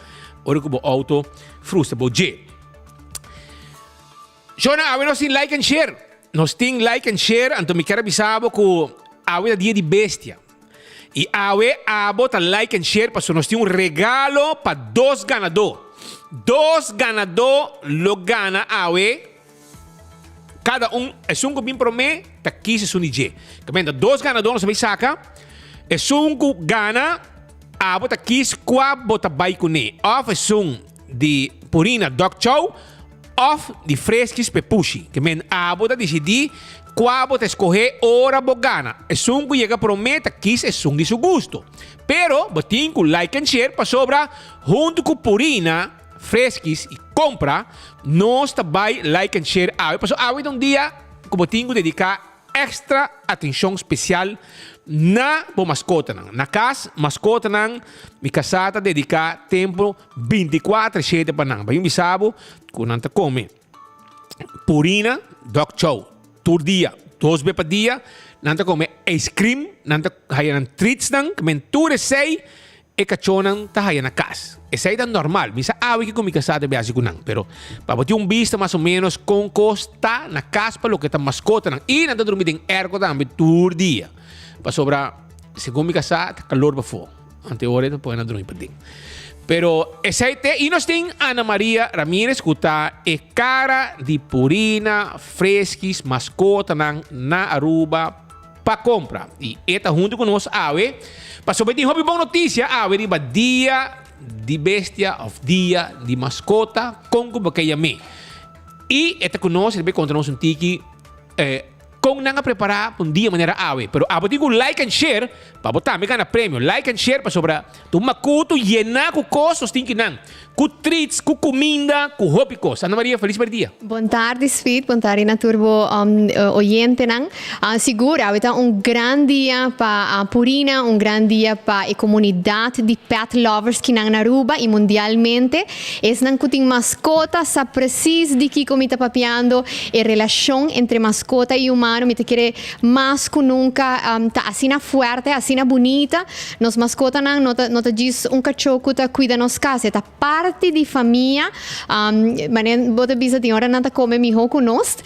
ora como auto frustia boje. Jona, awe nos tin like and share. Nos tin like and share. Anto me quero avisar que awe é dia de bestia. E awe abo ta like and share para nós tem regalo para 2 ganadores. 2 ganadores lo gana awe. Cada é que bem promete tá 15 sunije. Comenta 2 ganadores nós vai saca. É que gana abo ta 15 qua bota baikune. Of é de Purina Dog Chow. Of de fresquis pepushi, que men abo da decidir qual bota escolher hora bogana. É que chega prometa que é de seu gosto. Pero botin com like and share para sobra junto com Purina fresquis e compra nós também like and share awe. Passo awe um dia que botin dedicar extra atenção especial na bo mascota na casa mascota nang mi casata dedicar tempo 24/7 para nang bayong bisabo kung nanta come Purina Dog Chow tur dia 2 vezes por dia nanta come ice cream nanta hayan treats nang menture sei e cachonan ta hayan na casa essa é normal misa awi que com mi casata beasi kunang pero para botar vista mais ou menos com costa na casa para lo que tá mascota nang e nanta dormir em ergo também tur dia para sobra segundo mi casa calor para fora ante hora depois dormir para dentro pero essa é e nós tem Ana Maria Ramírez que está e cara de Purina fresquis mascota na Aruba para compra e está junto com nós awe para sobre tem hobby bom notícia awe riba dia de bestia of dia de mascota com como que chame e está conosco ele vai contar-nos tiki kung nanga preparar un dia manera awe. Pero abot ko like and share, pabotar, may ka na premyo. Like and share pa sobra. Tumakuto, yena ko kos, ostinkin nang. Ku treats, ku comida, ku hopicos. Ana Maria, feliz dia. Boa tarde, Sweet. Boa tarde na turbo oyente nang. Siguro, avete un gran dia pa Purina, un gran dia pa a comunidade de pet lovers que nang Aruba e mundialmente. Es nang kuting mascota sa precis di que comita papiando e relação entre mascota e humano. Me te quiere más que nunca ta asina fuerte, asina bonita. Nos mascota nang nota diz cachorro que ta cuida nos casa, ta parte di família. Manen bota bisa di hora nanta come miho conosco,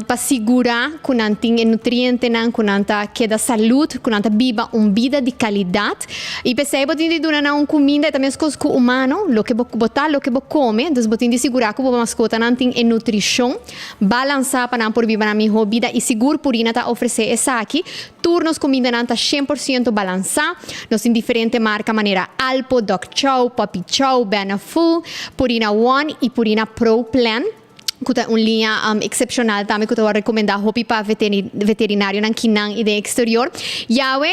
pa segurar que nanting nutriente nang que nanta queda saúde, que nanta biba vida de qualidade. E pensei botin di duna na comida e também as coisas com humano, lo que botar, lo que bo come, dus botin di segurar que bo mascota nanting nutrição, balançar para não por biba na miho vida e seguro Purina ta oferecer essa aqui. Turnos comida nanta 100% balançar. Nós tem diferente marca maneira Alpo, Dog Chow, Puppy Chow, Beneful, Purina One e Purina Pro Plan. Kuta linha excepcional também que eu recomendar hopi para veterinário nan kinang ide exterior. Yawe,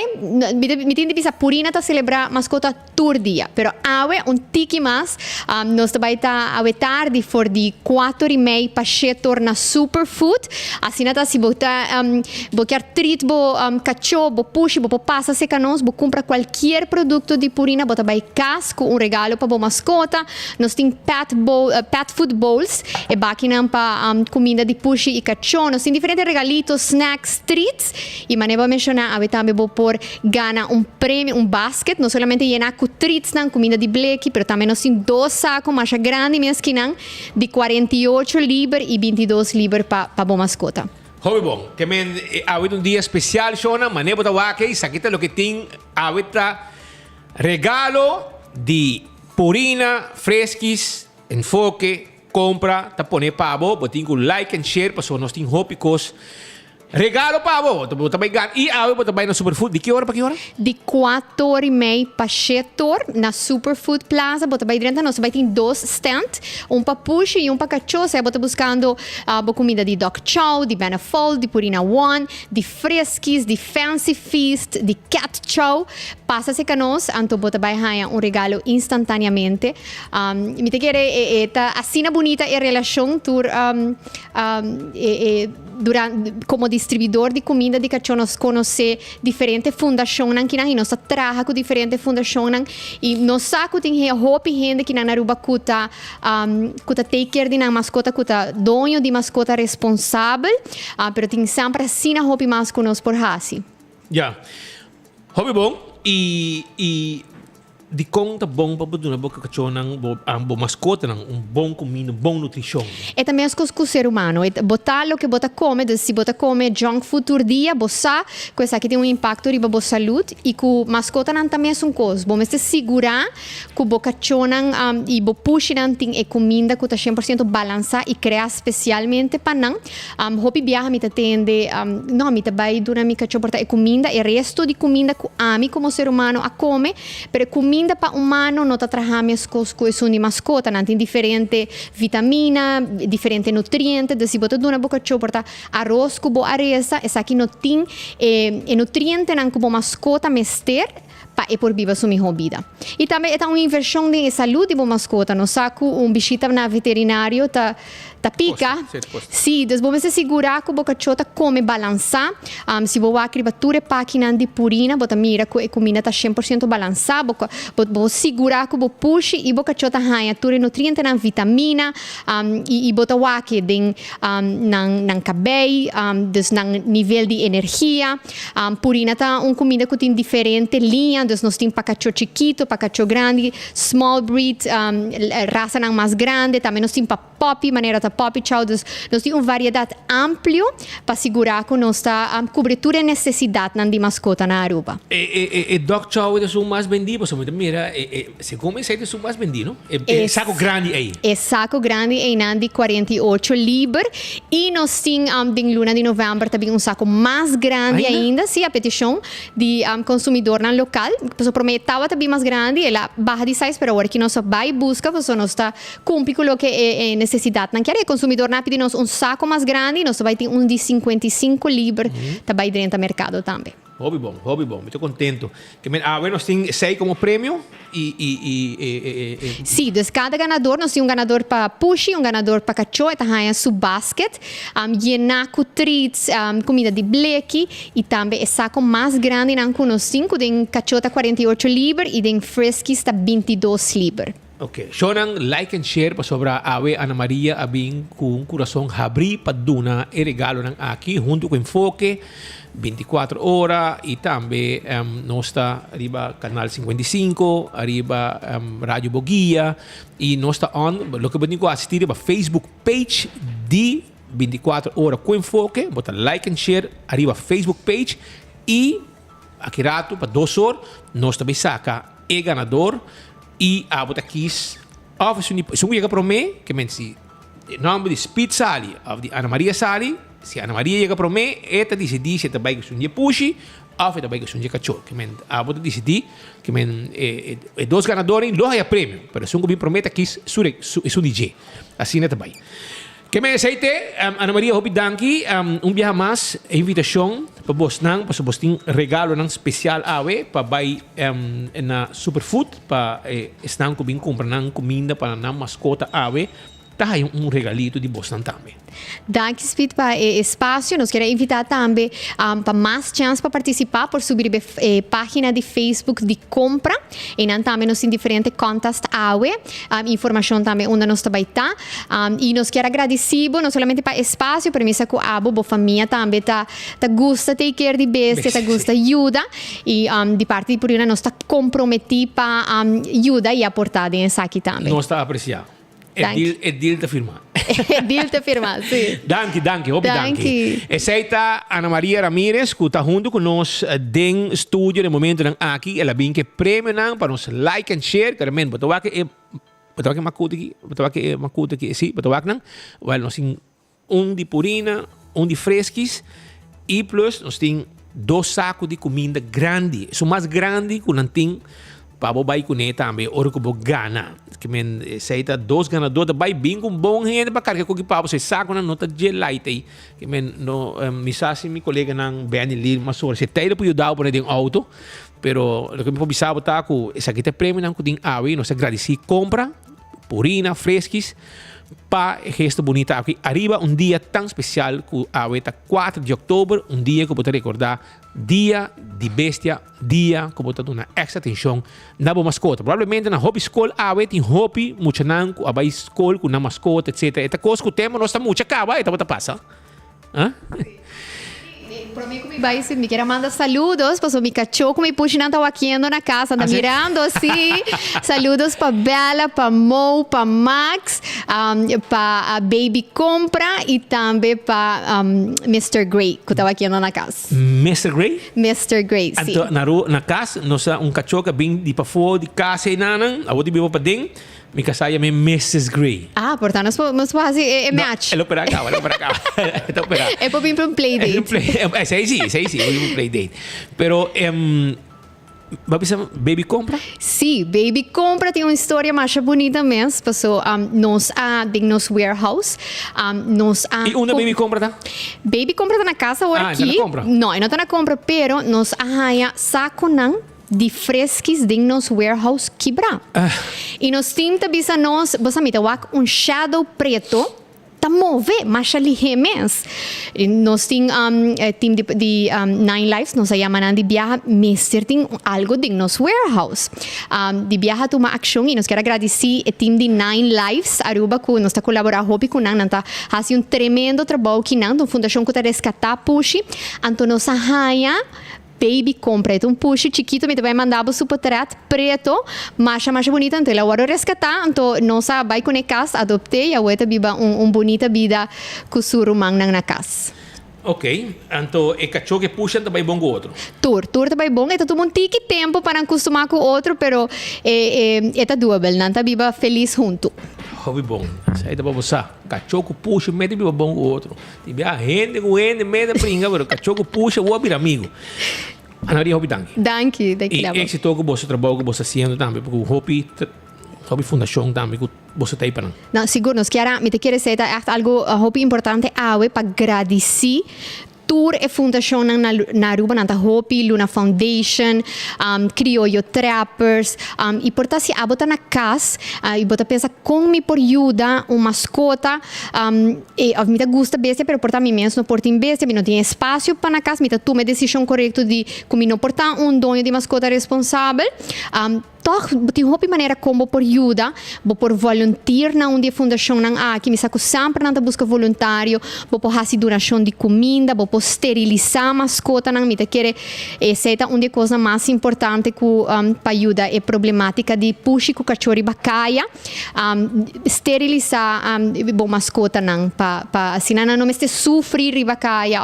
me tem de bisa Purina ta celebrar mascota tour dia, pero awe tiki mais, nós também tá awe tarde for de 4:30 para torna superfood. Assim nata se botar quer treat bo cachorro, bo push, bo passa seca nós, bo compra qualquer produto de Purina, bota by casco regalo para bo mascota. Nós tem pet food bowls e baki pa comida de push e cachorro. Nós tem diferentes regalitos, snacks, treats. E maneira mencionar, a também vou por gana prêmio, basket, não somente llenar com treats na comida de bleque, pero também nós tem 2 sacos mais grande minhas que de 48 libras e 22 libras para boa mascota. Hobby bom, também há dia especial, Shona, maneira botar wake, isso aqui lo que tem, há regalo de Purina, Fresquis, Enfoque, compra, ta pone pavo, botin ko like and share, paso nos ting hopicos. Regalo pavo, também gan. E awe também na Superfood. De que hora para que hora? De 4:30 para 7 na Superfood Plaza. Bota bem dentro, nós tem 2 stands, para push e para cachorro. Você bota buscando comida de Dog Chow, de Benefol, de Purina One, de Fresquis, de Fancy Feast, de Cat Chow. Passa-se com nós, então bota bem regalo instantaneamente. Me te quer assim bonita a relação tur como distribuidor de comida de cachorro, nós conhecemos diferentes fundações e nós trabalhamos com diferentes fundações e nós sabemos que tem gente que na Aruba que take care de mascota, que é dono de mascota responsável, mas tem sempre assim a mais que nós por hasi. Já. Hobby bom e de conta bom para poder boca cachorro bom mascota bom comida, bom nutrição. É também as coisas com o ser humano. Botar o que bota come, se bota come junk food todo dia, bossa, coisa que tem impacto riba boa saúde e com mascota não também é coisa. Bom, mas se segurar que o cachorro e bo push não tem comida que está 100% balança e criar especialmente para não. Hopi viaja me atende, não me vai durar mi cachorro portar comida e resto de comida que ami como ser humano a come, pero comida para humano não trabalhamos com isso de mascota, não tem diferente vitamina, diferente nutriente, se botar duna boca cachorro porta arroz com boa areza, essa aqui não tem nutriente não com mascota mester para por viva sua vida. E também é uma inversão de saúde de mascota, não saco bichita na veterinário tá pica. Sim, desde você segurar que o boca chota come balançar, se você acribatura página de Purina, bota mira que a comida tá 100% balançar, você segurar que o push e boca chota ganha tudo nutriente na vitamina, e bota wake den nang cabelo, des nang nível de energia. Purina tá comida que tem diferente linha, des nós tem para cachorro chiquito, para cachorro grande, small breed, raça nang mais grande, também nós tem para puppy, maneira tá puppy chow, nós temos uma variedade ampla para segurar que nós está cobertura e necessidade de mascota na Aruba. E Dog Chow é o mais vendido, você mira, se come é o mais vendido, é saco grande aí. É saco grande aí de 48 libras e nós temos em luna de novembro também saco mais grande ainda, sim, a petição de consumidor na local, Pues prometava também mais grande, ela barra de size, pero agora que nós vai e busca, pues nós está cumpre com o que é necessidade. Não quer o consumidor não pedir um saco mais grande, nós vai ter um de 55 libras, também dentro do mercado também. Hobby bom, muito contento. Nós temos 6 como prêmio Sim, dus cada ganador, nós temos ganador para pushi, ganador para cachorro, e também su basket, llenaco treats, comida de bleque, e também o saco mais grande não com nós temos, tem cachorro 48 libras e tem fresquis 22 libras. Ok, shonan like and share para sobre Ave Ana Maria abing com coração abrir para duna e regalo nang aqui junto com enfoque 24 horas e também nós está arriba canal 55, arriba Radio Boguia e nós está on, lo que podem assistir para Facebook page de 24 horas com enfoque, bota like and share arriba Facebook page e aqui rato para 2 horas nós também saca e ganador e a bota quis of se chega para mim que men si nome de Speed Sali of de Ana Maria Sali se Ana Maria chega para mim eta decidi também que sunje pushi of também que sunje cachorro que men a bota decidi que men e 2 ganadores lo haya prêmio pero se bem prometa quis su DJ assim é também que me aceite Ana Maria hopi danki viaje mais invitação para vos nang para vos ting regalo nang especial awe para vai na superfood para estão com bem comprar nang comida para na mascota awe tá aí regalito de vos também. Danke Speed para espaço, nós queremos invitar também para mais chance para participar por subir a página de Facebook de compra e também nós temos diferentes contas AWE, informação também onde nós também está e nós queremos agradecer não somente para espaço, para mim que a boa família também tá gosta de take care de bestia, tá gosta ajuda e de parte de Purina nós está comprometido para ajuda e aportar nessa aqui também. Nós está apreciado. É deal te firmar. É deal te firmar, sim. Danke, hopi danke. Essa está Ana Maria Ramirez, que está junto com nós dentro do estúdio no momento aqui. Ela vem que prêmio para nos like and share. Carmen, botava que makuta aqui, sim, botava que não. Well, nós temos de purina, de fresquis e plus nós temos 2 sacos de comida grande. São mais grande que não tem para bobai com ele também, ora que vou ganhar. Que men seita 2 ganadores vai bem com bom gente para carregar com que para você saco na nota de light aí. Que men no misasi mi colega nang Benny Lee mas ora se teira para ajudar para dentro auto, pero lo que me pobisava tá com essa aqui te prêmio nang com awi, nós agradeci compra purina fresquis para gesto bonita aqui arriba dia tão especial que awe tá 4 de outubro, dia que vou te recordar dia de bestia, dia que vou te dar uma extra atenção na boa mascota. Provavelmente na hobby school awe tem hobby muito nan com a vai school com na mascota etc. Esta coisa que o tema nós está muito acaba, então bota passa. Para mim, como vai me quer mandar saludos, para o meu cachorro me puxa não estava aqui na casa, anda mirando assim. Saludos para Bella, para Mo, para Max, para a Baby Compra e também para Mr. Gray, que estava aqui na casa. Mr. Gray? Mr. Gray, sim. Na casa, nós cachorro que vem de para fora de casa e nanang, a outra vive para dentro. Mi kasaya may Mrs. Gray. Portanto, nós fazemos match. Ela opera cá. É para vir para um play date. Sim, um play date. Pero, Baby Compra? Sim, Baby Compra tem uma história mais bonita mesmo. Passou nós dentro nosso warehouse. E onde Baby Compra tá? Baby Compra está na casa agora aqui. Não está na compra, pero nós arranha saco não de fresquis dentro nosso warehouse quebrar. E nós temos também você me dá shadow preto, tá move, mas ali remes. Nós temos time de Nine Lives, nós chamamos de viaja, mas tem algo dentro nosso warehouse. De viaja toma ação e nós quero agradecer o time de Nine Lives, Aruba, que nós está colaborando com nós, nós está fazendo tremendo trabalho aqui, nós, a fundação que está resgatar push, então nós arranha Baby Compra, um push chiquito, me vai mandar o supertrato preto, mais bonita, então ela vai resgatar, então nós vai com a casa, adoptei, e agora vive bonita vida com o surumang na casa. Ok, então o cachorro que puxa também bom com o outro. Tour também bom, então tu um tique tempo para acostumar com o outro, pero é doable, não tá viva feliz junto. Hobby bom, sai da você. Cachorro puxa, mete viva bom com o outro. Tiver gente com ele, mete brinca, pero cachorro puxa, vou abrir amigo. Ana Maria, hopi danki. Danke. E éxito com você trabalho que você fazendo também, porque hopi fundação também que você tem para. Não, seguro, nos quer, me te quer dizer echt algo hopi importante para agradecer tour e fundação na Aruba, na Hopi, Luna Foundation, Criollo Trappers, e porta se abota na casa, e bota pensa como me por ajuda uma mascota, e a mim gusta bestia, pero porta mim mesmo não porta em bestia, me não tem espaço para na casa, me toma a decisão correta de como não portar dono de mascota responsável, toch tem hopi maneira como por ajuda, por volunteer na onde a fundação aqui me saco sempre na busca voluntário, por fazer donação de comida, por esterilizar a mascota na me quer essa é uma coisa mais importante que para ajudar é problemática de puxi com cachorro e bacaia, esterilizar a mascota não para assim não me sofrer e bacaia,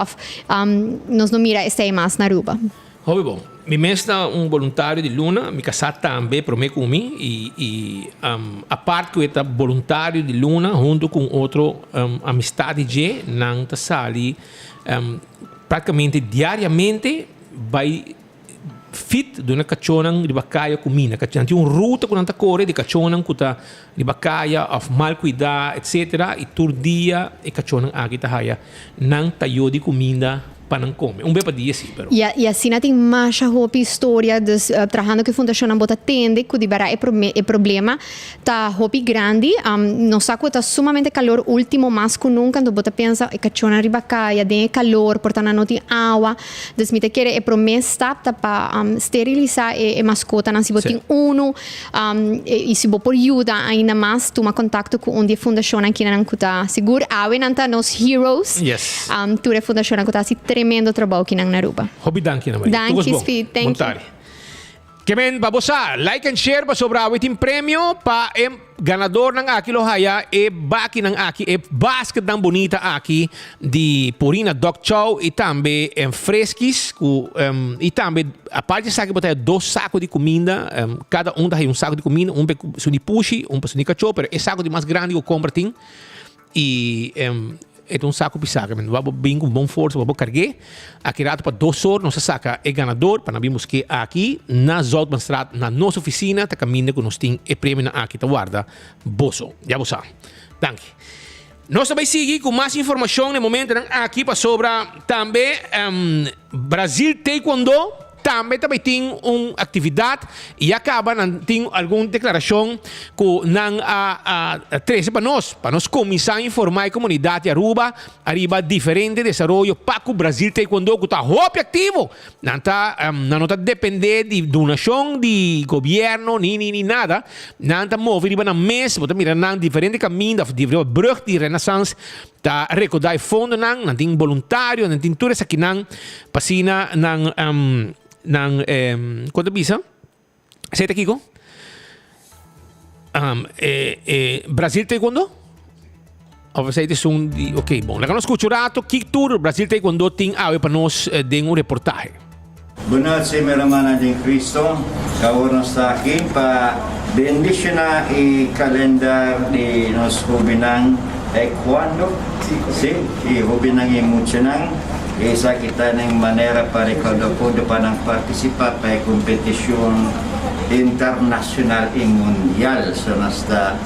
nós não mira essa é mais na Aruba. Hopi bom. Mi mestra voluntário de Luna, mi casata também para mim comigo e a parte que é voluntário de Luna junto com outro amistade de não tá sali praticamente diariamente vai fit de uma cachorra de bacaia comida, tem ruta com tanta corre de cachorra que tá de bacaia of mal cuidar etc e todo dia e cachorra aqui tá haya não tá de comida para não comer. Bem para dia sim, pero. E assim tem mais hopi história dos trabalhando que a fundação não bota tende que de é problema tá hopi grande não saco tá sumamente calor último mais que nunca então bota pensa e cachorra ribacaia tem calor portanto não tem água des me te quer é promessa tá para esterilizar e mascota não se botem e se bo por ajuda ainda mais toma contato com onde a fundação aqui não tá seguro nanta nos heroes yes tu a fundação não tá tremendo trabalho aqui na Aruba. Hobi danki na Maria. Danke, Speed. Thank you. Kemen babosa, like and share pa sobra awiting premyo pa ganador ng Aki Lohaya baki ng Aki basket ng bonita Aki di Purina Dog Chow e tambe fresquis e tambe a parte sa akin botaya 2 sacos de comida cada tem saco de comida pe su di pushi pe su di cachorro pero saco de mais grande que compra ting e é saco pisaca, vamos bem com bom força, vamos carregar. Aqui rato para 2 horas, nossa saca é ganador, para nós vimos que aqui na Zoutmanstraat, na nossa oficina, tá caminhando que nós temos o prêmio na aqui, tá guarda, boso, já você. Danke. Nós também seguimos com mais informação no momento aqui para sobre também Brasil Taekwondo. Também tem uma atividade e acaba tem alguma declaração que não a 13 para nós começar a informar a comunidade Aruba arriba diferente desenvolvimento para o Brasil Taekwondo que está hopi ativo não está depender de donação de governo nem nada não está mover na mesa você mira não diferente caminho de brug de renaissance tá recordar fundo não tem voluntário não tem tudo isso aqui não passina não quanto bisa? Sete Kiko? Brasil Taekwondo? Oversight is ok, bom. Nagano escuturato, Kick Tour, Brasil Taekwondo ting awe para nós de um reportaje. Bunot si Meramana din Cristo, kaurang sa akin pa bendisyon na i-kalendar di nos hubinang Taekwondo, si hubinang imuchanang, isa kita ng manera para ikaw-dapudo pa ng partisipar pa kompetisyon internasyonal e mundial. So nasa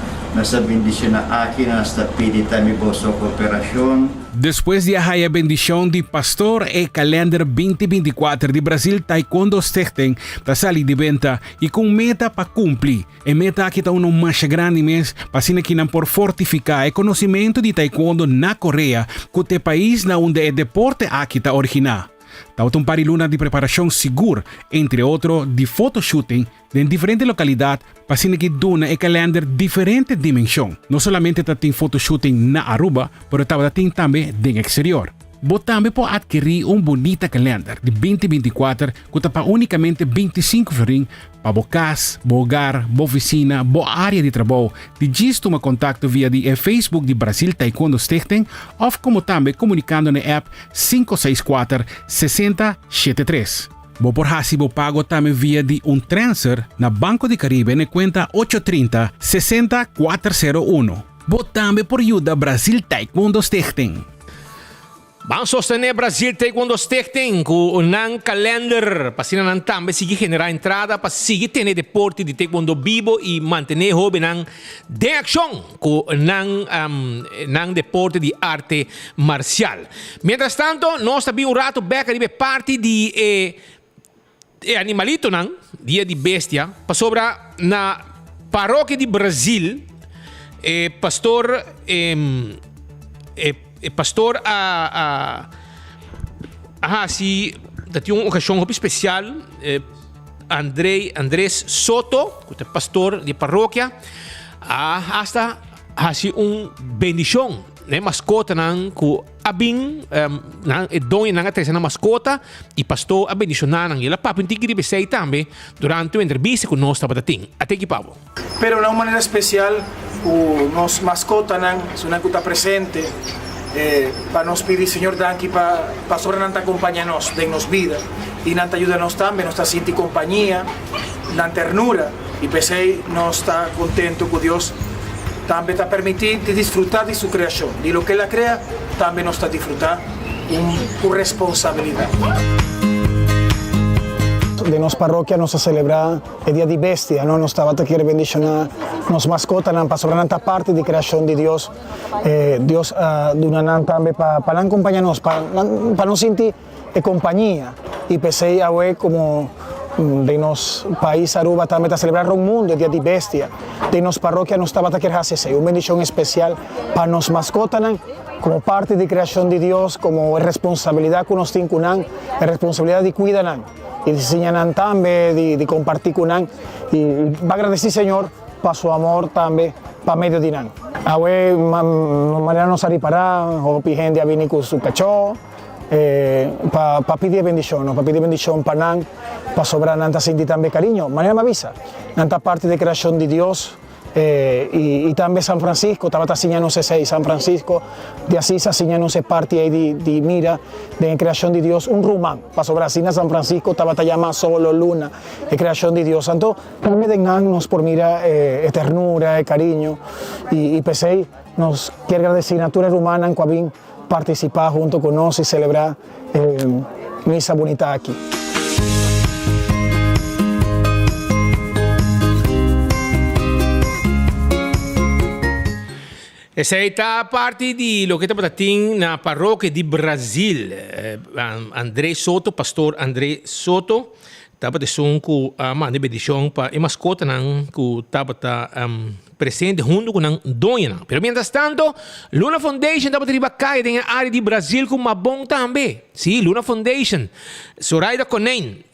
bendisyon na akin, nasa pidita mi boso kooperasyon. Después de a bendición de pastor e calendar 2024 de Brasil Taekwondo Stichting para salir de venta e com meta para cumprir. E meta aqui está mais grande mês para sina que não por fortificar o conhecimento de Taekwondo na Coreia, que é o país na onde é deporte aqui está original. Está um pariluna de preparação segura, entre outros de photoshooting em diferentes localidades para sina que duna e calendar diferente dimensão. Não somente tem photoshooting na Aruba, mas tem também no exterior. Você também pode adquirir bonita calendar de 2024 que está unicamente 25 florin para sua casa, seu hogar, sua oficina, sua área de trabalho. De gisto uma contato via de Facebook de Brasil Taekwondo Stichting ou como também comunicando na app 564-6073. Você pode fazer o pago também via de transfer na Banco de Caribe na conta 830-60401. Você também pode ajudar Brasil Taekwondo Stichting. Vamos sostener Brasil Taekwondo Stichting com um calendar para se não também seguir generar entrada para seguir ter deporte de taekwondo vivo e manter hobby nang de ação com nang deporte de arte marcial. Mientras tanto, nós também um rato beca de parte de animalito nang dia de bestia para sobra na paróquia de Brasil pastor pastor si dat yung ocasión especial Andrés Soto, que é pastor de parroquia, hasta hasi un bendición, né, mascota nang ku abing nang edon nang atresa na mascota e pastor a bendicionar nang ila papo intigi de besei tambe durante uma entrevista com nós tabatating. Até que pavo. Pero de una manera especial nos mascota nang sunan ku ta presente para nos pedir Señor danki para sobre nanta acompañarnos, dennos vida y nanta ayudarnos también, nos está sinti compañía, nan ternura y pesei nos está contento con Dios también está permitir disfrutar de su creación y lo que Él crea también nos está disfrutar con responsabilidad. De nos parroquia nos celebra el día de bestia, no nos estaba te quiere bendicionar, nos mascota nan pa sobre nanta parte de creación de Dios, Dios dunanan también para acompañarnos, para nos sentir compañía y pesei a como de nos país Aruba también está celebrar un mundo el día de bestia, de nos parroquia nos estaba te quiere hacer una bendición especial para nos mascota como parte de creación de Dios, como responsabilidad que nos tienen, responsabilidad de cuidar y de enseñar también, de compartir con él. Y va a agradecer, Señor, para su amor también, para medio de él. Ahora, mañana nos aripará, o gente a venir con su pecho, para pedir bendición para él, para sobrar nanta sentir también cariño. Mañana me avisa, nanta parte de creación de Dios. Y también San Francisco, estaba enseñándose San Francisco de Asís, enseñándose parte de mira de creación de Dios, un rumán, para sobre Asís San Francisco, estaba llamado solo luna, de creación de Dios. Santo, también dengannos por mira ternura, cariño, y pesei, nos quiere agradecer natura rumana en Coabín, participar junto con nosotros y celebrar misa bonita aquí. Essa aí tá a parte de lo que está patatim na paróquia de Brasil. André Soto, pastor André Soto, estava de som com a mãe de bendição para a mascota que estava presente junto com a dona. Pero mientras tanto, Luna Foundation estava de Bacai na área de Brasil com uma bom também. Sim, Luna Foundation. Zoraida Conen,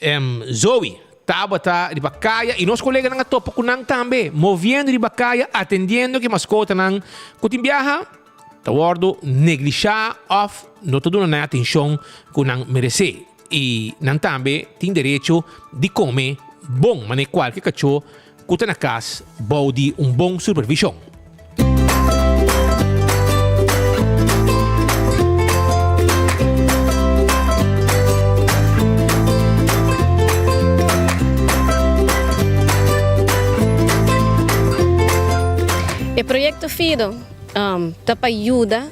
Zoe. Tabata de Bacaia e nós colegas na topa com nang também, movendo de Bacaia, atendendo que mascota nang kutimbiaha, tawardo neglijar of não todo na atenção que nang merece e nang também tem direito de comer bom, mas qualquer cachorro que tá na casa, bom de bom supervisão. O projeto FIDO tá para ajudar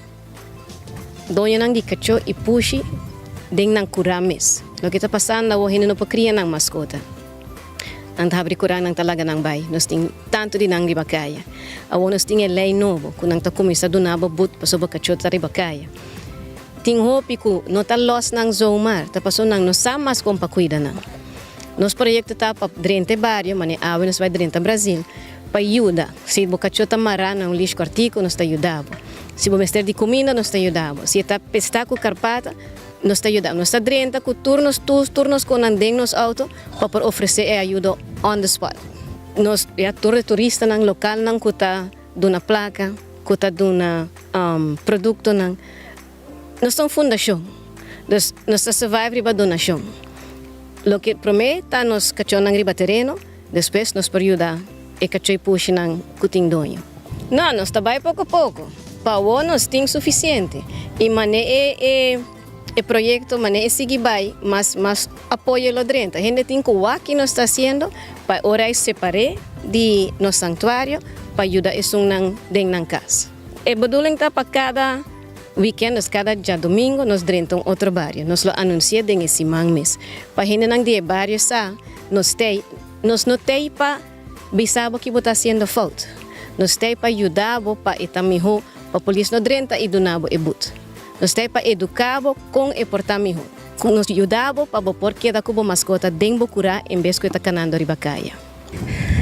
doña nang di cacho e pushi ding nang kuramis. Lo que está passando hoje não pode criar nang mascota. Nang habri kurang nang talaga nang bay. Nós ting tanto di nang di Bacaya. Awo nós ting lei novo kun nang ta kumisa dunabo but paso ba cacho ta ri Bacaya. Ting hopi ku no ta los nang zomar ta paso nang no samas com pa cuida nang. Nos projeto tá para drente barrio, mane awe nos vai drente Brasil. Para ajuda, se o cachorro está marrando um lixo cortico, nós está ajudando. Se o mestre de comida, nós está ajudando. Se está pescar com carpata, nós está ajudando. Nós está drenta com turnos com andem nos auto para oferecer ajuda on the spot. Nós é torre turista nang local nang kuta duna placa, kuta duna produto nang. Nós estamos fundação. Nós está survive para donação. Lo que promete nos cachorro nang riba terreno, depois nós para ajudar. E cachoi puxa ng kuting donyo. Não, nós trabalhamos pouco a pouco. Para o nós temos suficiente. E mane e projeto, mane e seguir vai, mas apoio lá dentro. A gente tem que o que nós está fazendo para orar separar de nosso santuário para ajudar isso nang deng nang casa. E bedoeling tá para cada weekend, cada dia domingo, nós drentamos outro barrio. Nós lo anunciamos em esse mês. Para gente não de barrio nós não tem para bisabo que está sendo falta. Nós tem para ajudar para itamiho, para a polícia não drenta e donabo e but. Nós tem para educar com e portamiho. Nos ayudamos para porque da cubo mascota den bocura en vez que está canando ribacaya.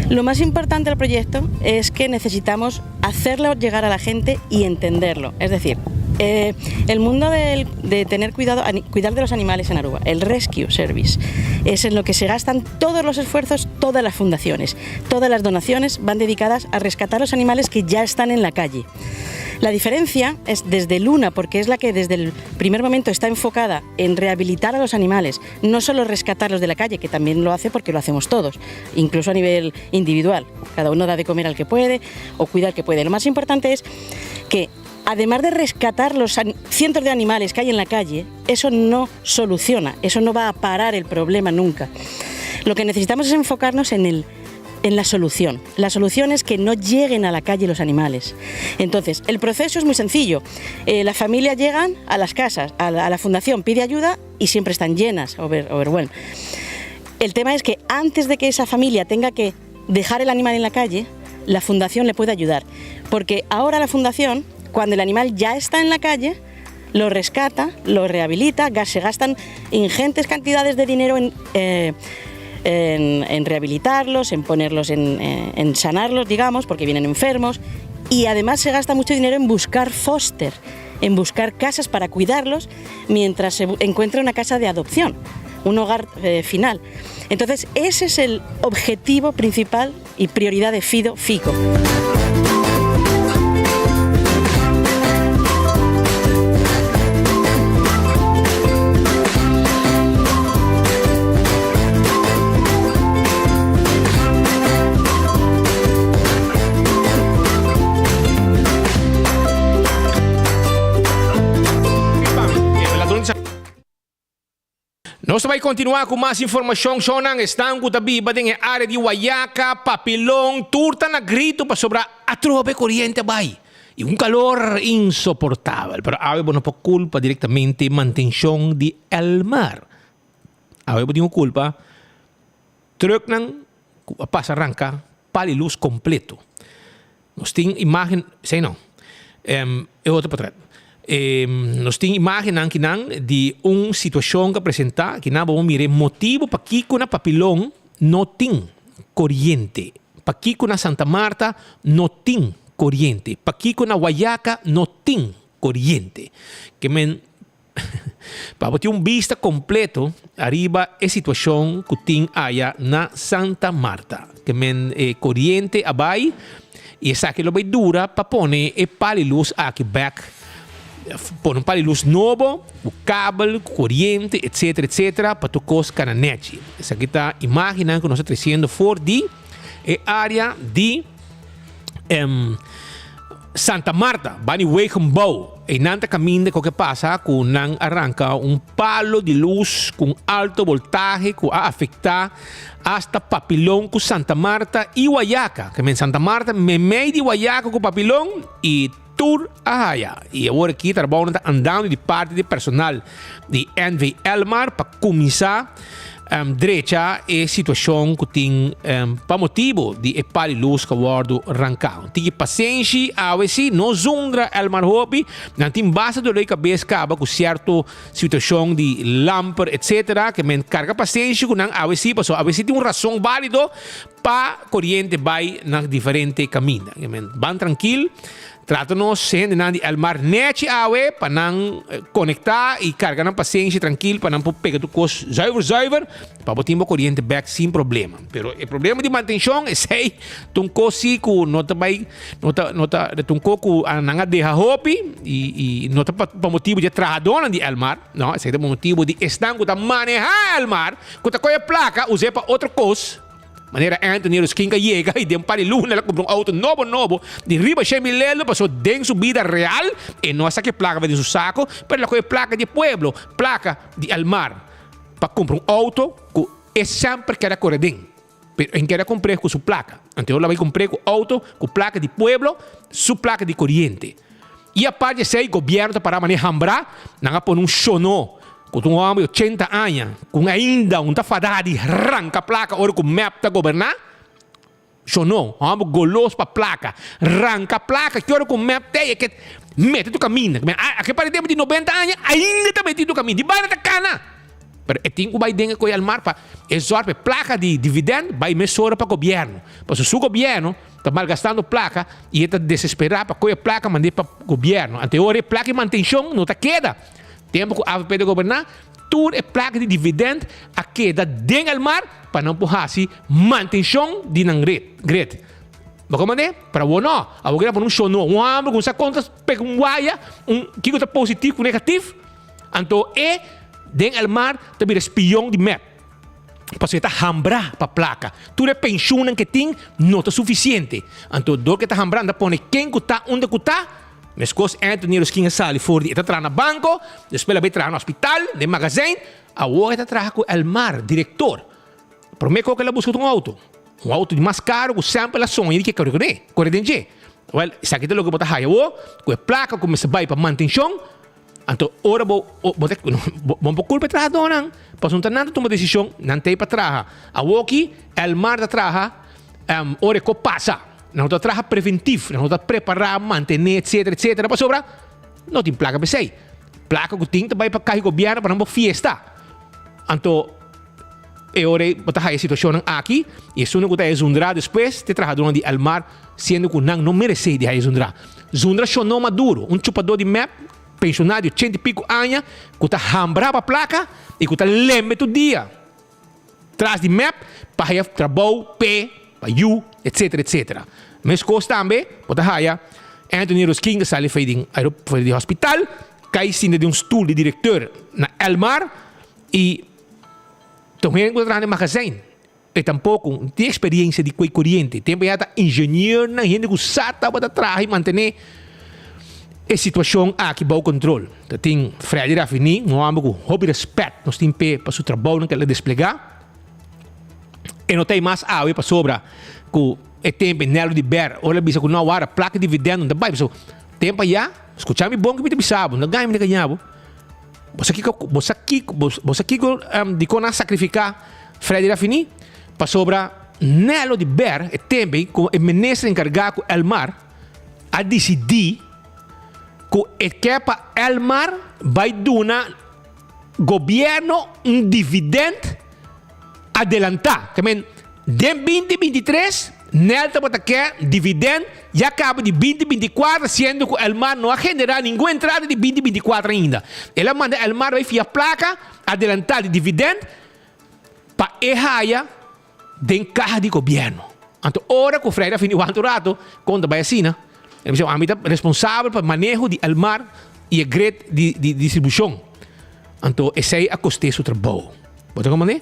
Lo más importante del proyecto es que necesitamos hacerlo llegar a la gente y entenderlo. Es decir, el mundo de tener cuidar de los animales en Aruba, el Rescue Service, es en lo que se gastan todos los esfuerzos, todas las fundaciones, todas las donaciones van dedicadas a rescatar los animales que ya están en la calle. La diferencia es desde Luna, porque es la que desde el primer momento está enfocada en rehabilitar a los animales, no solo rescatarlos de la calle, que también lo hace porque lo hacemos todos, incluso a nivel individual. Cada uno da de comer al que puede o cuida al que puede. Lo más importante es que, además de rescatar los cientos de animales que hay en la calle, eso no soluciona, eso no va a parar el problema nunca. Lo que necesitamos es enfocarnos en la solución. La solución es que no lleguen a la calle los animales. Entonces, el proceso es muy sencillo. Las familias llegan a las casas, a la fundación, pide ayuda y siempre están llenas, overwhelmed. El tema es que antes de que esa familia tenga que dejar el animal en la calle, la fundación le puede ayudar. Porque ahora la fundación, cuando el animal ya está en la calle, lo rescata, lo rehabilita, se gastan ingentes cantidades de dinero en rehabilitarlos, en ponerlos, en sanarlos, digamos, porque vienen enfermos, y además se gasta mucho dinero en buscar foster, en buscar casas para cuidarlos mientras se encuentra una casa de adopción, un hogar final. Entonces, ese es el objetivo principal y prioridad de FICO. Nós vamos continuar com mais informação. Sonang estão com tabi badeng a área de Guayaca, Papilón, turta na grito para sobrar a tropa corriente vai. E calor insoportável. Pero há não por culpa diretamente manutenção de el mar. Há não culpa. Truck nang passa arranca pali luz completo. Nós tem imagem, sei não. É outro portrait. Nós temos imagem aqui de uma situação que apresenta que nós vamos mirar motivo para que na Papilón não tem corriente, para que na Santa Marta não tem corriente, para que na Guayaca não tem corriente. Que para ter vista completo arriba a situação que tem aí na Santa Marta, que corriente abai e essa que lo vai dura para pôr e pali luz aqui back. Pôr pali luz novo, o cabo, corrente, etc, para tu costa na net. Essa aqui está imagem que nós estamos trazendo fora de área de Santa Marta, Bani Wegenbouw. E nanta caminho que passa com não arranca palo de luz com alto voltaje que a afetar hasta Papilón com Santa Marta e Guayaca. Que Santa Marta me meio de Guayaca com Papilón e Tour Ahaya. E agora aqui trabalhando andando de parte de personal de NV Elmar para começar direita a situação que tem para motivo de pali luz que guardo arrancado. Tem paciência, a vezes não zungra Elmar Hopi, não tem base de lei cabeça acaba com certa situação de lâmpada, etc. Que me carga paciência, que a vezes tem uma razão válida para corrente vai na diferente caminho. Van tranquilo. Trata-nos de Elmar net awe para não conectar e carregar na paciência tranquilo para não pegar tu coisa zuiver para botar a corrente back sem problema. Pero o problema de manutenção é sei tum cosi ku nota tum coco não deixa hopi e nota para motivo de trajadona de Elmar, não, esse é o motivo de estanco da manejar Elmar, que tá com a placa usei para outra coisa. Maneira Anthony os quem chega e de pari luna ela comprou auto novo de riba chemilelo passou dentro subida real e não essa que placa vai de seu saco para ela com placa de pueblo placa de Elmar para comprar auto que é sempre que era corredem em que era comprar com sua placa então ela vai comprar com auto com placa de pueblo sua placa de corriente E a parte sei governo para manejar nanga pon um sono com um homem de 80 anos com ainda um tafadade arranca placa ora com map ta governar sono homem golos para placa arranca placa que ora com map te que mete tu caminho que para tempo de 90 anos ainda tá metido caminho de baixo da cana pero é tem que vai denga com almar para exorbe placa de dividendo vai mesora para governo para o governo está malgastando placa e está desesperado para coger placa mandar para o governo. Ante hora placa de manutenção não está queda. Tempo que a AVP de governar, tudo é placa de dividendo a queda dentro do mar para não porrar se manutenção de não gret. Mas como é? Para o não, a governo para um show não, um homem com essa conta pega um guaia, que está positivo, negativo. Então é dentro do mar também espião de map. Para você hambrar para placa. Tudo é pensão que tem não está suficiente. Então, do que está hambrando, põe quem que está, onde que está. Mas coisas Anthony os quem sali for de está no banco, depois vai entrar no hospital, no magazine, a hora está com o mar, diretor. Prometo que ela busca um auto de mais caro, com sempre a sonha que corre dentro. Well, isso aqui é o que botar raio, com a placa começa a vai para manutenção. Então, ora vou culpa trás dona, para não ter nada tomar decisão, não tem para trás. A aqui, o mar da trás, ora que passa, não está trás preventivo, não está preparar, manter, etc. Para sobra, não tem placa para sei. Placa que tem vai para carro governo para não fiesta. Então, ora botar a situação aqui, e se não está exundrar depois, te traz dona de o mar, sendo que não merece de exundrar. Zundra não maduro, chupador de map. Pensionado de 80 e pico anos, que está hambrando a placa e que está lembra todo dia. Traz de map, para trabalho, P, para U, etc. Mas coisa também, para a Anthony Roskin, que saiu do hospital, cai sim de um stool de diretor na Elmar e também encontrar no magazine. E tampouco tem experiência de corrente. Tem para engenheiro, na gente que sata para trás e manter a situação aqui bom controle. Tem Fred Raffini, um homem com hobby respeito, nós temos para o seu trabalho que ele desplegar. E não tem mais água para sobra com o tempo nelo de ber, olha bisa com não hora placa de dividendo, não vai, pessoal. Tempo já, escutar-me bom que me bisabo, não ganha me ganhava. Você aqui de quando sacrificar Fred Raffini para sobra nelo de ber, e tempo com o ministro encarregado com o mar a decidir que para o mar vai dar governo dividendo adelantar. Também, de 2023, Nelta para que dividendo já acaba de 2024, sendo que o mar não vai generar nenhuma entrada de 2024 ainda. Ela manda o mar vai fiar placa adelantar de dividendo para errar de carro de governo. Então, hora que o Freire finiu o rato, quando vai assim, ele é o âmbito responsável para o manejo de mar e a grade de distribuição. Então, esse é a custeio do trabalho. Pode como é?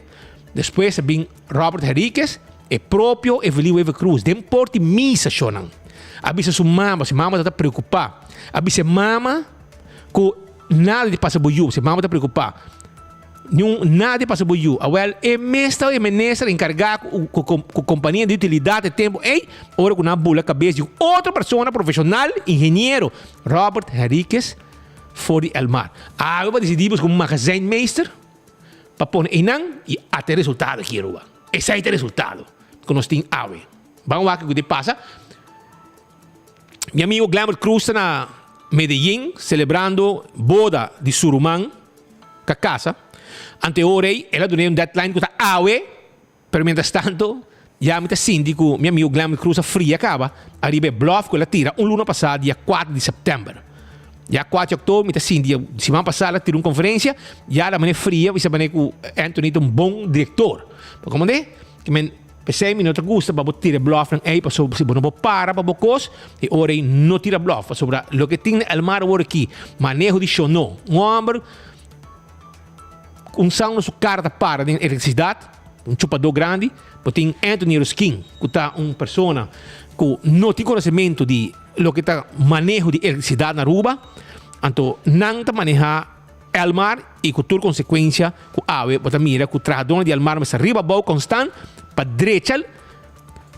Depois vem Robert Henriquez, e próprio Evelio Eva Cruz, de porte missa chonan. Abisa sua mama, se mama está preocupada. Abisa mama com nada de passa boiú, se mama está preocupada. Nada de passa boiú. Well, é mestre e ministro encarregado com companhia de utilidade de tempo. Ei, ora com uma bula cabeça de outra pessoa profissional, engenheiro, Robert Henriquez, for de Elmar. Agora decidimos como magazine meester para pôr inang e até resultado aqui, Ruba. Esse é o resultado que nós temos ave. Vamos lá o que passa. Meu amigo Glamour Cruz está na Medellín celebrando boda de Surumán com a casa. Anteorei, ela deu um deadline que está ave, pero mientras tanto, já me está síndico, meu amigo Glamour Cruz a fria acaba, arriba bluff que ela tira luna passada, dia 4 de setembro. Dia 4 de outubro, me está síndico, semana passada ela tira uma conferência, já da maneira fria, você vai que o Anthony é um bom diretor. Como é? Que men pensei me não gusta para tirar bluff aí para sobre se não para para bocos e ora não tira bluff sobre o que tem o mar agora aqui manejo de sono um homem são sua carta para de eletricidade chupador grande tem Anthony Roskin que está uma pessoa que não tem conhecimento de lo que está manejo de eletricidade na Aruba então não está manejar el mar e com toda consequência com a água para mira com o trabalhador de mar mas arriba bom constante para direita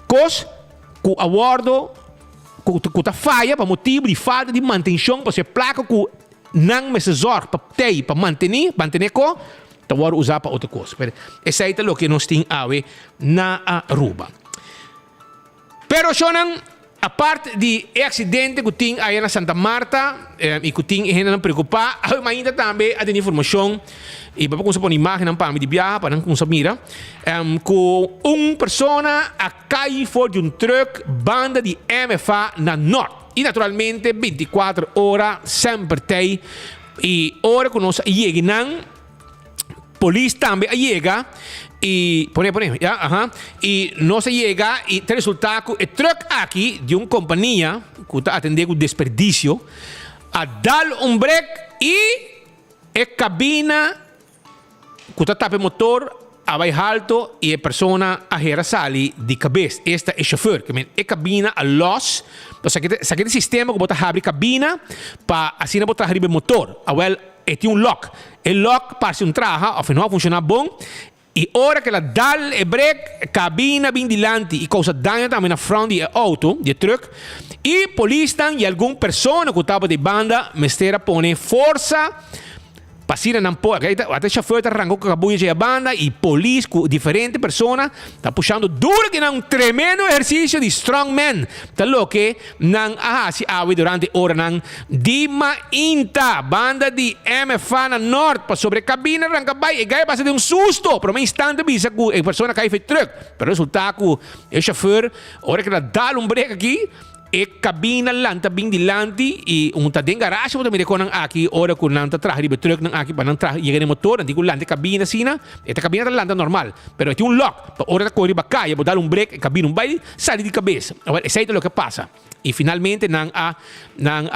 cos com abordo kuta falha para motivo de falta de manutenção, para ser placa que não me se zorg para manter co, então vou usar para outra coisa. Esse é o que nós temos na Aruba. Pero shonan a parte de acidente que tem aí na Santa Marta e que tem gente não preocupar, mas ainda também a tem informação e para você pôr imagem para mim de viagem para não mira que persona a cai fora de truck banda de MFA na norte e naturalmente 24 horas sempre tem e hora que nós chegamos polícia também chega e pone ya, e nós chega e tem resultado o truck aqui de uma companhia que está atendendo o desperdício a dar break e a cabina que está tapando o motor a vai alto e a persona a gera sali de cabeça. Este é o chauffeur, que a cabina a los. Então, aquele sistema que bota abre cabina para assim botar abrir o motor. Well, tem lock. O lock passa traja, ou não funciona bom. E hora que ela dá o break, cabina bem dilante e causa dano também na frente do auto, do truck. E polícia e alguma pessoa que estava de banda, mestera põe força. Passira não pode, até chauffeur está arrancando com a buia de banda e polícia com diferentes pessoas está puxando duro que não tremendo exercício de strongman. Tá louco que não se abre durante hora não Dima Inta, banda de MFA na norte para sobre cabina arranca vai e gai passa de susto, por um instante bisa que a pessoa cai foi truck, pero resultado que o chauffeur hora que ela dá break aqui e cabina lanta bem dilante e tá dentro garagem também reconam aqui hora que lanta traz ribe truck não aqui para não traz chegar no motor digo lanta cabina sina esta cabina lanta normal pero tem lock para hora correr para cá e dar break cabina vai sair de cabeça agora esse é o que passa e finalmente não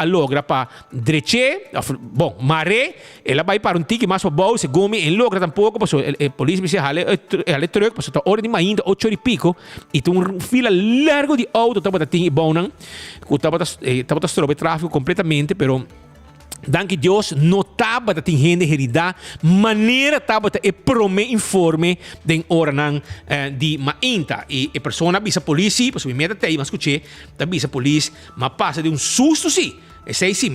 logra para dreche bom maré ela vai para tique mais para baixo segundo e logra tampouco porque a polícia me diz ale truck porque tá hora de manhã 8 e pico e tem fila largo de auto tá para ting bom não estava strobe tráfego completamente, pero danke Deus notava que tem gente herida maneira estava e prome informe den hora nan di mainta e persona avisa polícia, pois me meta aí mas escutei, avisa polícia, mas passa de susto sim. Esse aí sim,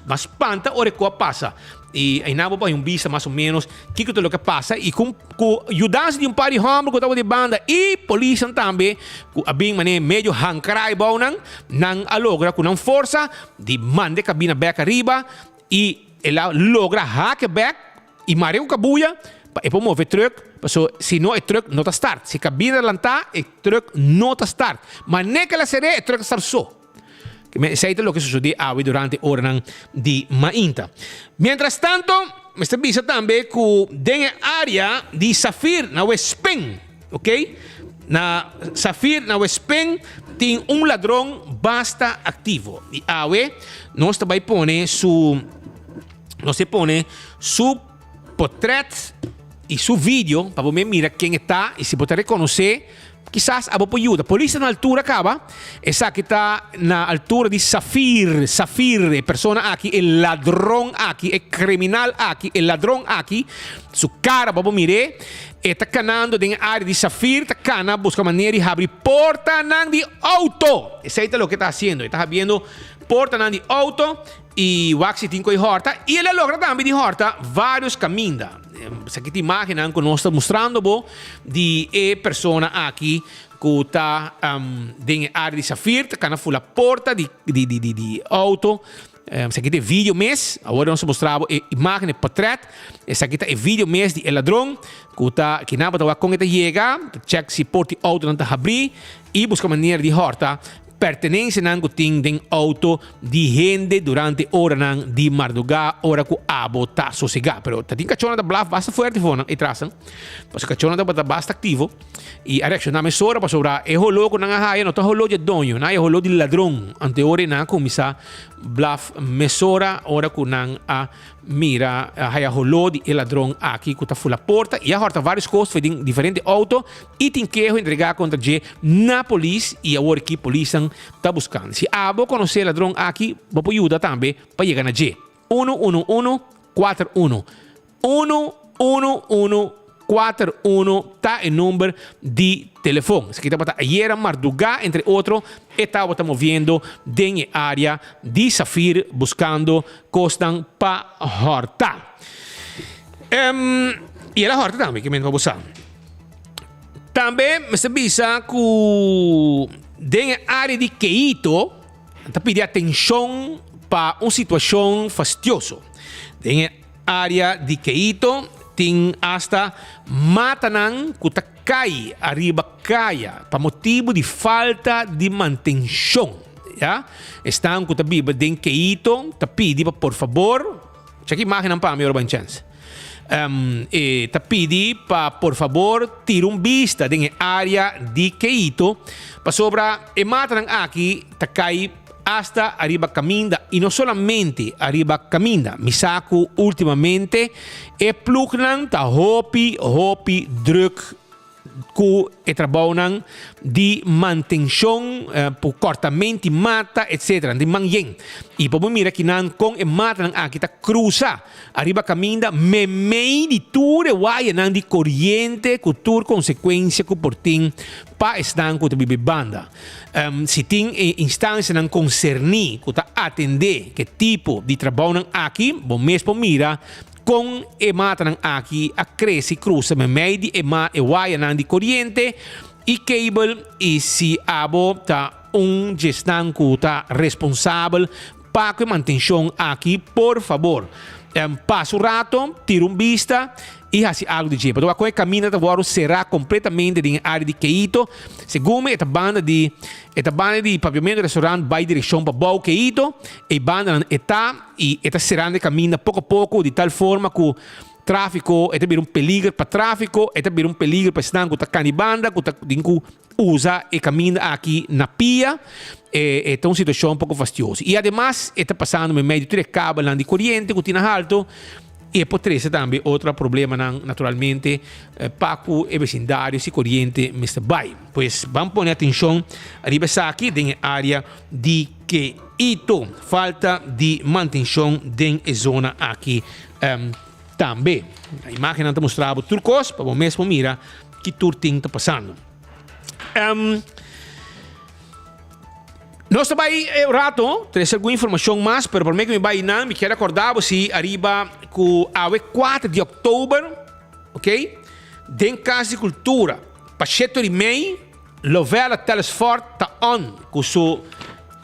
mas espanta ora que passa. E aí não vai visa mais ou menos que é o que passa e com ajudança de par de homens que estava de banda e polícia também a bem maneira meio hancrai bom não logra com uma força de mande cabina back arriba e ela logra hack back e mareu cabuia e para mover truck se não é truck não está start se cabina lantar é truck não está start mas nem que ela seria é truck start só. Ese es lo que sucedió hoy durante horas de Mainta. Mientras tanto, me está diciendo también que en el área de Safir, na Westpen, ¿ok? Na Safir, na Westpen, tiene un ladrón bastante activo. Y hoy no se pone su portrait y su video para poder mirar quién está y se puede reconocer. Quizás a poco ayuda. Polícia na altura acaba. Essa que está na altura de Safir. Safir, persona aqui, el ladrão aqui, el criminal aqui, el ladrão aqui. Su cara, vamos mirar. Está canando na área de Safir. Está cana, busca maneira de abrir porta de auto. Esse é o que está fazendo. Está abrindo porta de auto. E o Waxi tem que horta. E ele logra também de horta vários caminhos. Essa aqui imagem que nós estamos mostrando de pessoa aqui que está na área de Safir, está na fula porta de auto. Essa aqui é vídeo mês, agora nós mostramos a imagem de portrait. Essa aqui é vídeo mês de ladrão que não vai com ele chega, check se porta auto não está abrir e busca maneira de horta. Pertenece a ting den auto de gente durante hora de madrugada, hora que abo tá sossegado. Pero tem cachorro da blaf basta forte fona e traçam. Pois cachorro da basta ativo e a reação na mesora para sobrar é rolou com na haia, não tá rolou de dono, não é rolou de ladrão. Ante hora na comisa blaf mesora hora que não a mira haia rolou de ladrão aqui que tá fula porta e a horta vários costos de diferente auto e tem que entregar contra G na polícia e a hora que polícia está buscando. Se abo conhecer ladrão aqui, vou ajuda também para chegar na G. 11141. 11141. 41 tá el número de teléfono. Se kita bota ayer madrugada, entre otros, estamos moviendo en área de Zafir buscando costan pa horta. E ela horta também, que me vou buscar. Também me sabia que dentro da área de Quito, está pedindo atenção para uma situação fastidiosa. Dentro da área de Quito, tem hasta matanan que está cai, arriba caia, para motivo de falta de manutenção. Ja? Estão que está viva dentro de Quito, está pedindo, por favor, check imagem para mim, Urban Chance. Te pedi para, por favor, tirar vista en área de Quito para sobra e matan aquí te cae hasta arriba caminda y no solamente arriba caminda mi saco últimamente e plugnan ta hopi druk ku e trabalham de manutenção por cortamento mata etc de manhã e para mira que não com e mata aqui tá cruza arriba caminda me meio de tudo vai não de corrente com tur consequência que portim pa estar com a banda se tem instância não concernir que tá atender que tipo de trabalho aqui bom mesmo mira com e matan aqui a cresce cruza me meio e vai não de corrente e cable e se abo tá gestão que tá responsável para a manutenção aqui por favor passa o rato tira vista e assim algo de jeito. Então, a caminho agora será completamente na área de Quito. Segundo esta banda de pavimento restaurante vai direção para Bau Quito. E banda está e está será caminho pouco a pouco de tal forma que o tráfico é também peligro para tráfico, é também peligro para estar com a canibanda, que usa e caminha aqui na pia. É uma situação um pouco fastidiosa. E además está passando no meio de três cabos de corrente que tem alto. E pode ser também outro problema, naturalmente, para o vecindário se corrente Mr. Bay. Pois vamos pôr atenção arriba aqui na área de Quito. Falta de manutenção na zona aqui também. A imagem está mostrando turcos, para o mesmo mira que tudo está passando. Nós também é rato, temos alguma informação mais, mas por mim que me vai não, me quero acordar se arriba com a 4 de outubro, ok? Dentro Casa de Cultura, para 7h30, Lovella Telesfort está on com seu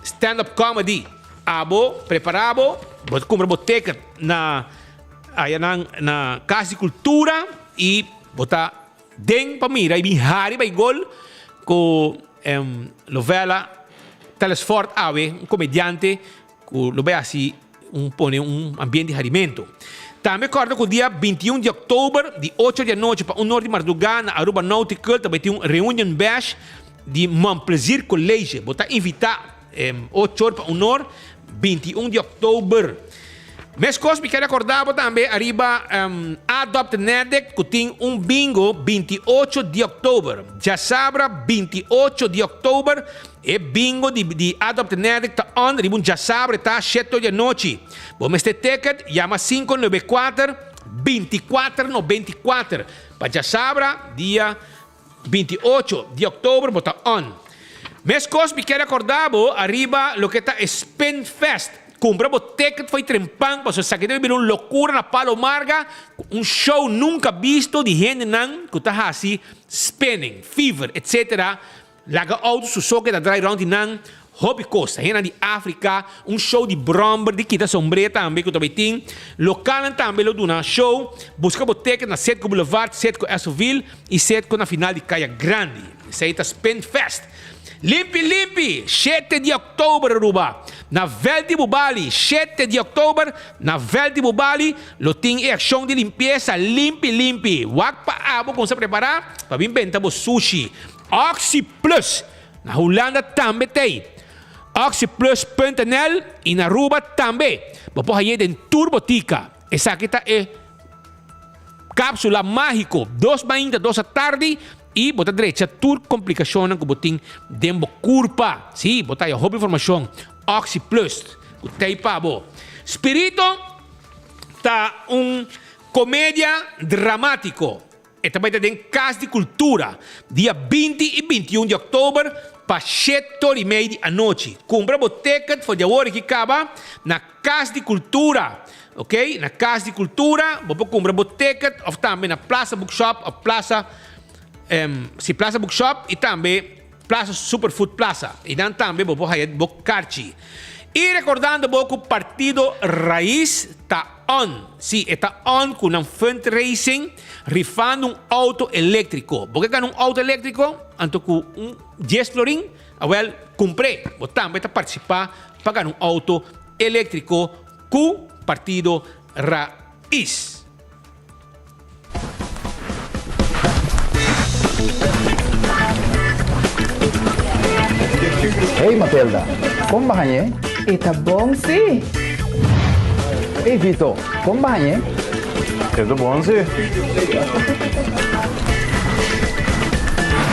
stand-up comedy. Abo, preparado, vou comprar boteca na Casa de Cultura e botar dentro para mira e bihari vai gol com Lovella Telesfort Ave, um comediante que lo ve assim, pone ambiente de alimento. Também recordo que o dia 21 de outubro, de 8 da noite para 1 hora de madrugada, na Aruba Nautical, também tem uma reunião bash de Montplaisir College. Vou invitar 8 horas para 1 hora, 21 de outubro. Mas coisa que quero acordar também, arriba Adopt Nedec, que tem bingo 28 de outubro. Já sabe, 28 de outubro, é bingo de Adopt Nedec, tá on, já sabe, tá 7 da noite. Vamos ter ticket, chama 594-2494. Para já sabe, dia 28 de outubro, tá on. Mas coisa que quero acordar, arriba, lo que está Spin Fest. Compramos ticket, foi trempão, passou isso aqui deve vir uma loucura na Palomarga, show nunca visto de gente que está assim, spinning, fever, etc. Laga auto susoke da dry round nan, hobby costa, gente de África, show de bromber, de kita sombreta, também que também tem, local também lo duna show, buscamos ticket na Setco Boulevard, Setco Essoville e Setco na final de Caia Grande. Isso aí tá Spin Fest. Limpi, 7 de outubro, Ruba. Na Vel de Bubali, 7 de outubro, na Vel de Bubali, lo tem ação de limpeza, limpi. Wag pa abo kung sa preparar, pabimbenta mo sushi. Oxy Plus, na Holanda também tem. Oxyplus.nl e na Aruba também. Vou aí em Turbotica. Essa aqui é cápsula mágico, 2:20, 2 da tarde. E botar direita, tur complicação que botin dembo curpa. Sim, botar aí a roupa informação. Oxy Plus, o teipa bo. Spirito tá comédia dramático. e também tem Casa de Cultura, dia 20 e 21 de outubro, para 7h30 da noite. Compra o ticket, foi de hora que acaba, na Casa de Cultura. Ok? Na Casa de Cultura, você compra o ticket, ou também na Plaza Bookshop, ou Plaza Bookshop, e também Plaza Superfood Plaza. E também você pode ir Carchi. E recordando que o Partido Raiz está on. Sim, está on com um fundraising, rifando um auto elétrico. Você quer um auto elétrico? Então, com 10 florin, comprei. Você também está participando para ganhar um auto elétrico com Partido Raiz. Hey Matilda, como vai, hein? Está bom, sim. Hey Vito, como vai, hein? Está bom, sim.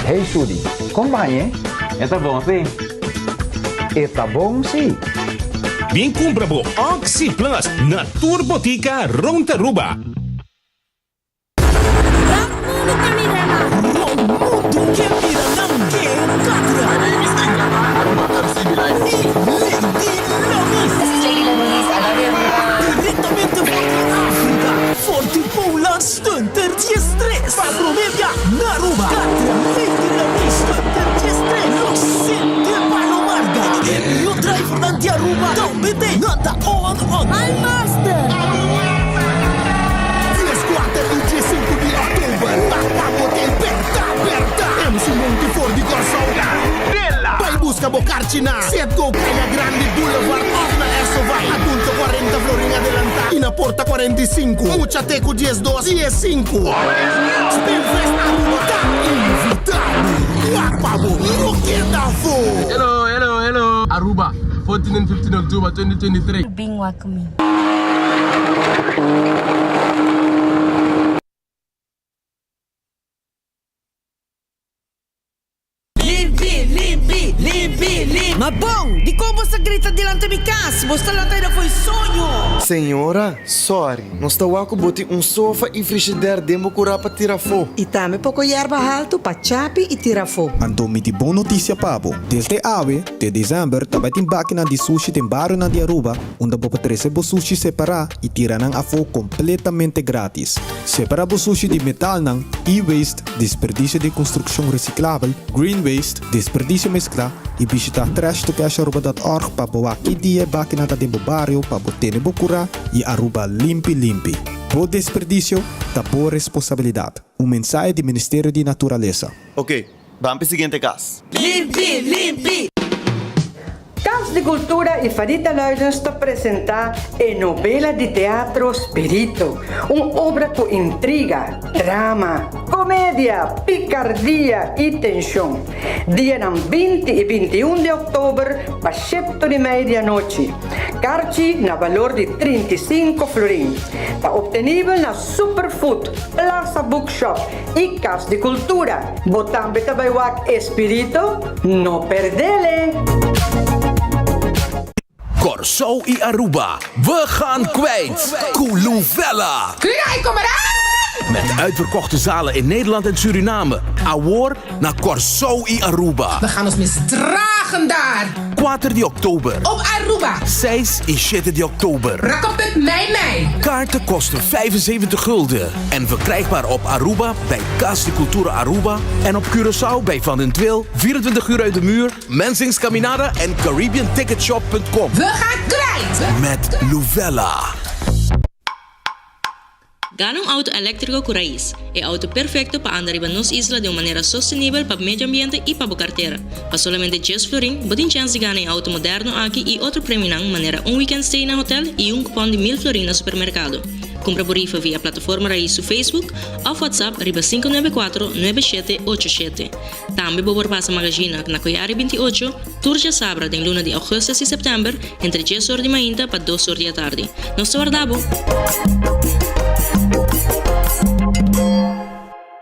Hey Sudi, como vai, hein? Está bom, sim. Está bom, sim. Vem compra o Oxy Plus na Turbotica Rontaruba. Forte Polar Stunter G3 Pablo Media Naruba Stunter G3 Lo sente Palo Marga El new drive nanti Aruba Tambete Nata on Master Squatter il G5 di ottobre Papago del Berta MC Monti for di Corsa Vai busca Bocarcina Set go Caia Grande Boulevard Off na Esova Adulto 40 florin adelantado E na porta 45 Muchateco GS2 GS5 Spinfest Aruba Tá invitado Guapabo Roquetafo Hello Aruba 14 and 15 October 2023 Being welcoming. Ma bom, di como sa grita dilante mi casa, basta lá tayo foi sonho. Senhora, sorry, nós estamos a botar sofá e frigideira dentro para tirar fogo. E também pouco erva alto para chapi e tirar fogo. Antomi di boa notícia, Pabo. Desde ave, de dezembro, também tem máquina de sushi tem barro na de Aruba, onde você pode receber sushi separar e tirar a fogo completamente grátis. Separar o sushi de metal não, e-waste, desperdício de construção reciclável, green waste, desperdício mesclar e visitar trashtocasharuba.org para boa que dia máquina da dentro do barrio para botar bocura e Aruba limpi. Bo desperdício, da boa responsabilidade. Mensagem do Ministério de Natureza. Ok, vamos para o seguinte caso. Limpi! Casa de Cultura e Farita Luijens te apresentar a novela de teatro Spirito, uma obra com intriga, drama, comédia, picardia e tensão. Dia 20 e 21 de outubro, para 7h30 da noite. Carchi na valor de 35 florin. Está obtenível na Superfood, Plaza Bookshop e Casa de Cultura. Botambe tabaiwak Espírito, não perdele! Corso e Aruba, we gaan kwijt. Kuluvella. Krijg, kom eraan! Met uitverkochte zalen in Nederland en Suriname. Awor naar Corso e Aruba. We gaan ons misdragen daar. 4 de oktober. Op Aruba. 6 en 7 de oktober. Rak op met mij. Kaarten kosten 75 gulden. En verkrijgbaar op Aruba bij Casa de Cultura Aruba. En op Curaçao bij Van den Twil, 24 uur uit de muur, Menzings Caminada en CaribbeanTicketShop.com. We gaan kwijt. Met Luvella. Gana un auto eléctrico con raíz. El auto perfecto para andar en nos isla de una manera sostenible para el medio ambiente y para la cartera. Para solamente 10 florin, botin chance de ganar un auto moderno aquí y otro premio de manera un weekend stay en el hotel y un cupón de 1000 florin en el supermercado. Compra por rifa via plataforma Raiz su Facebook o WhatsApp riba 594-9787. También por pasar magazine na Coyari 28, Turja Sabra de luna de agosto y septiembre, entre 10 horas de mañana para 2 horas de tarde. Nos guardamos.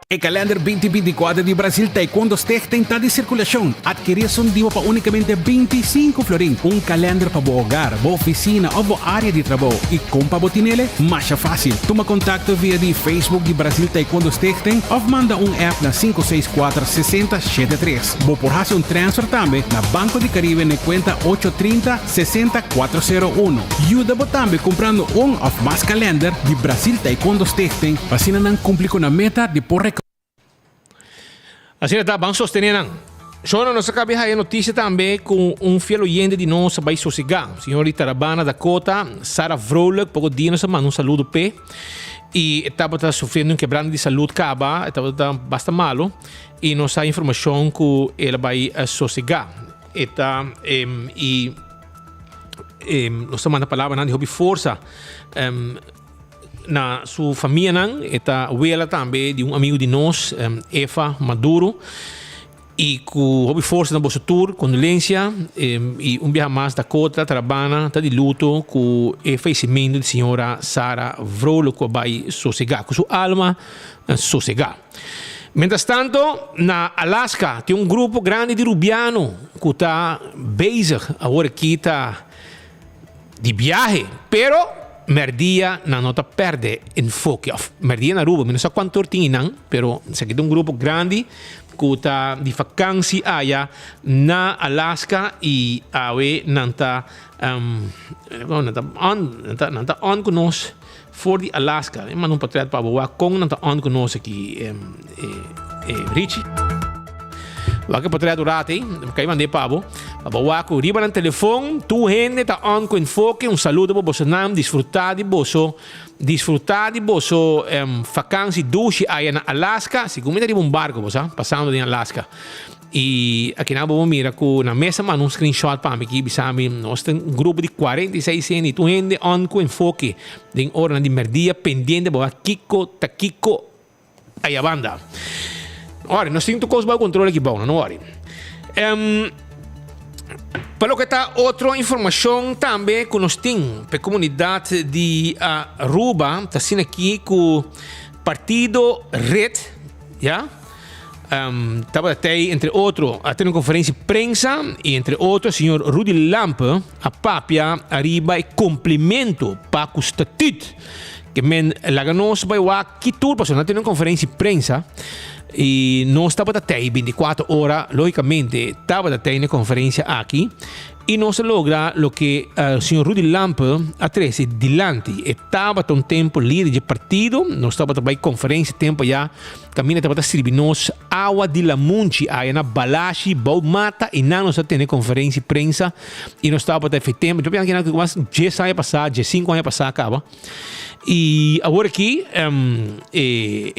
E Calendar 2024 de Brasil Taekwondo Stichting está de circulação. Adquirir son diwa pa unicamente 25 florin. Um calendar para o hogar, boa oficina ou boa área de trabalho. E como para botinele, mais fácil. Toma contato via de Facebook de Brasil Taekwondo Stichting ou manda app na 564-6073. Vou por fazer transfer também na Banco de Caribe na conta 830-60401. Ajuda bo também comprando ou mais calendar de Brasil Taekwondo Stichting para assim não cumprir com a meta de por assim está, vamos sostener. Só nós acabamos de notícia também com fiel oyente de nós vai sossegar. Senhorita Rabana Dakota, Sarah Vrolijk, pouco dia nós mandamos saludo P. E estava sofrendo quebrando de saúde caba, estava bastante malo. E nós a informação que ela vai sossegar. Nós manda a palavra de hobby força. Na sua família não, eta ela também de amigo de nós, Eva Maduro, e com hobby força na bolsa tour, condolência, e dia mais da Dakota Trabana, está de luto com o falecimento da senhora Sarah Vrolijk, que vai sossegar, com sua alma sossegar. Mientras tanto, na Alaska, tem grupo grande de rubiano que está bezig, agora aqui está de viagem, pero merdia na nota perde enfoque. Merdia na Aruba, não sei quanto tinham, pero se aqui um grupo grande que está de vacância aí na Alaska e aí não está on conosco for de Alaska. Mas não pode para boa com não está on conosco aqui Richie. Waka pode durar aí, cai mandei pavo. Babawaco, riba no telefone, tu gente tá on com enfoque, saludo para você nam, desfrutar de boso vacância duche aí na Alaska, se comida de barco, você passando em Alaska. E aqui na boa mira com na mesa mas um screenshot para mim aqui, bisami, nós tem grupo de 46 anos, tu gente on com enfoque, de hora de merdia pendente, boa Kiko, Takiko, aí a banda. Ora, nós temos coisa para controle aqui bom, não ore. Para o que está outra informação também que nós temos para a comunidade de Aruba, está sendo aqui com o partido Red, já? Estava até entre outros a ter uma conferência de prensa e entre outros o senhor Rudy Lampe a papia arriba e cumprimento para o estatuto que men laganos vai lá que tudo passou, ter uma conferência de prensa. E nós estávamos até 24 horas, logicamente, estava até na conferência aqui e nós logra o que o senhor Rudy Lampe atrás dilante estava um tempo líder de partido, nós estávamos também conferência tempo já, caminha estava servindo água de la munchi aí na Balashi, Baumata e não nós temos conferência de prensa e nós estávamos até tempo, eu penso que umas 10 anos passar, 5 anos passar acaba. E agora aqui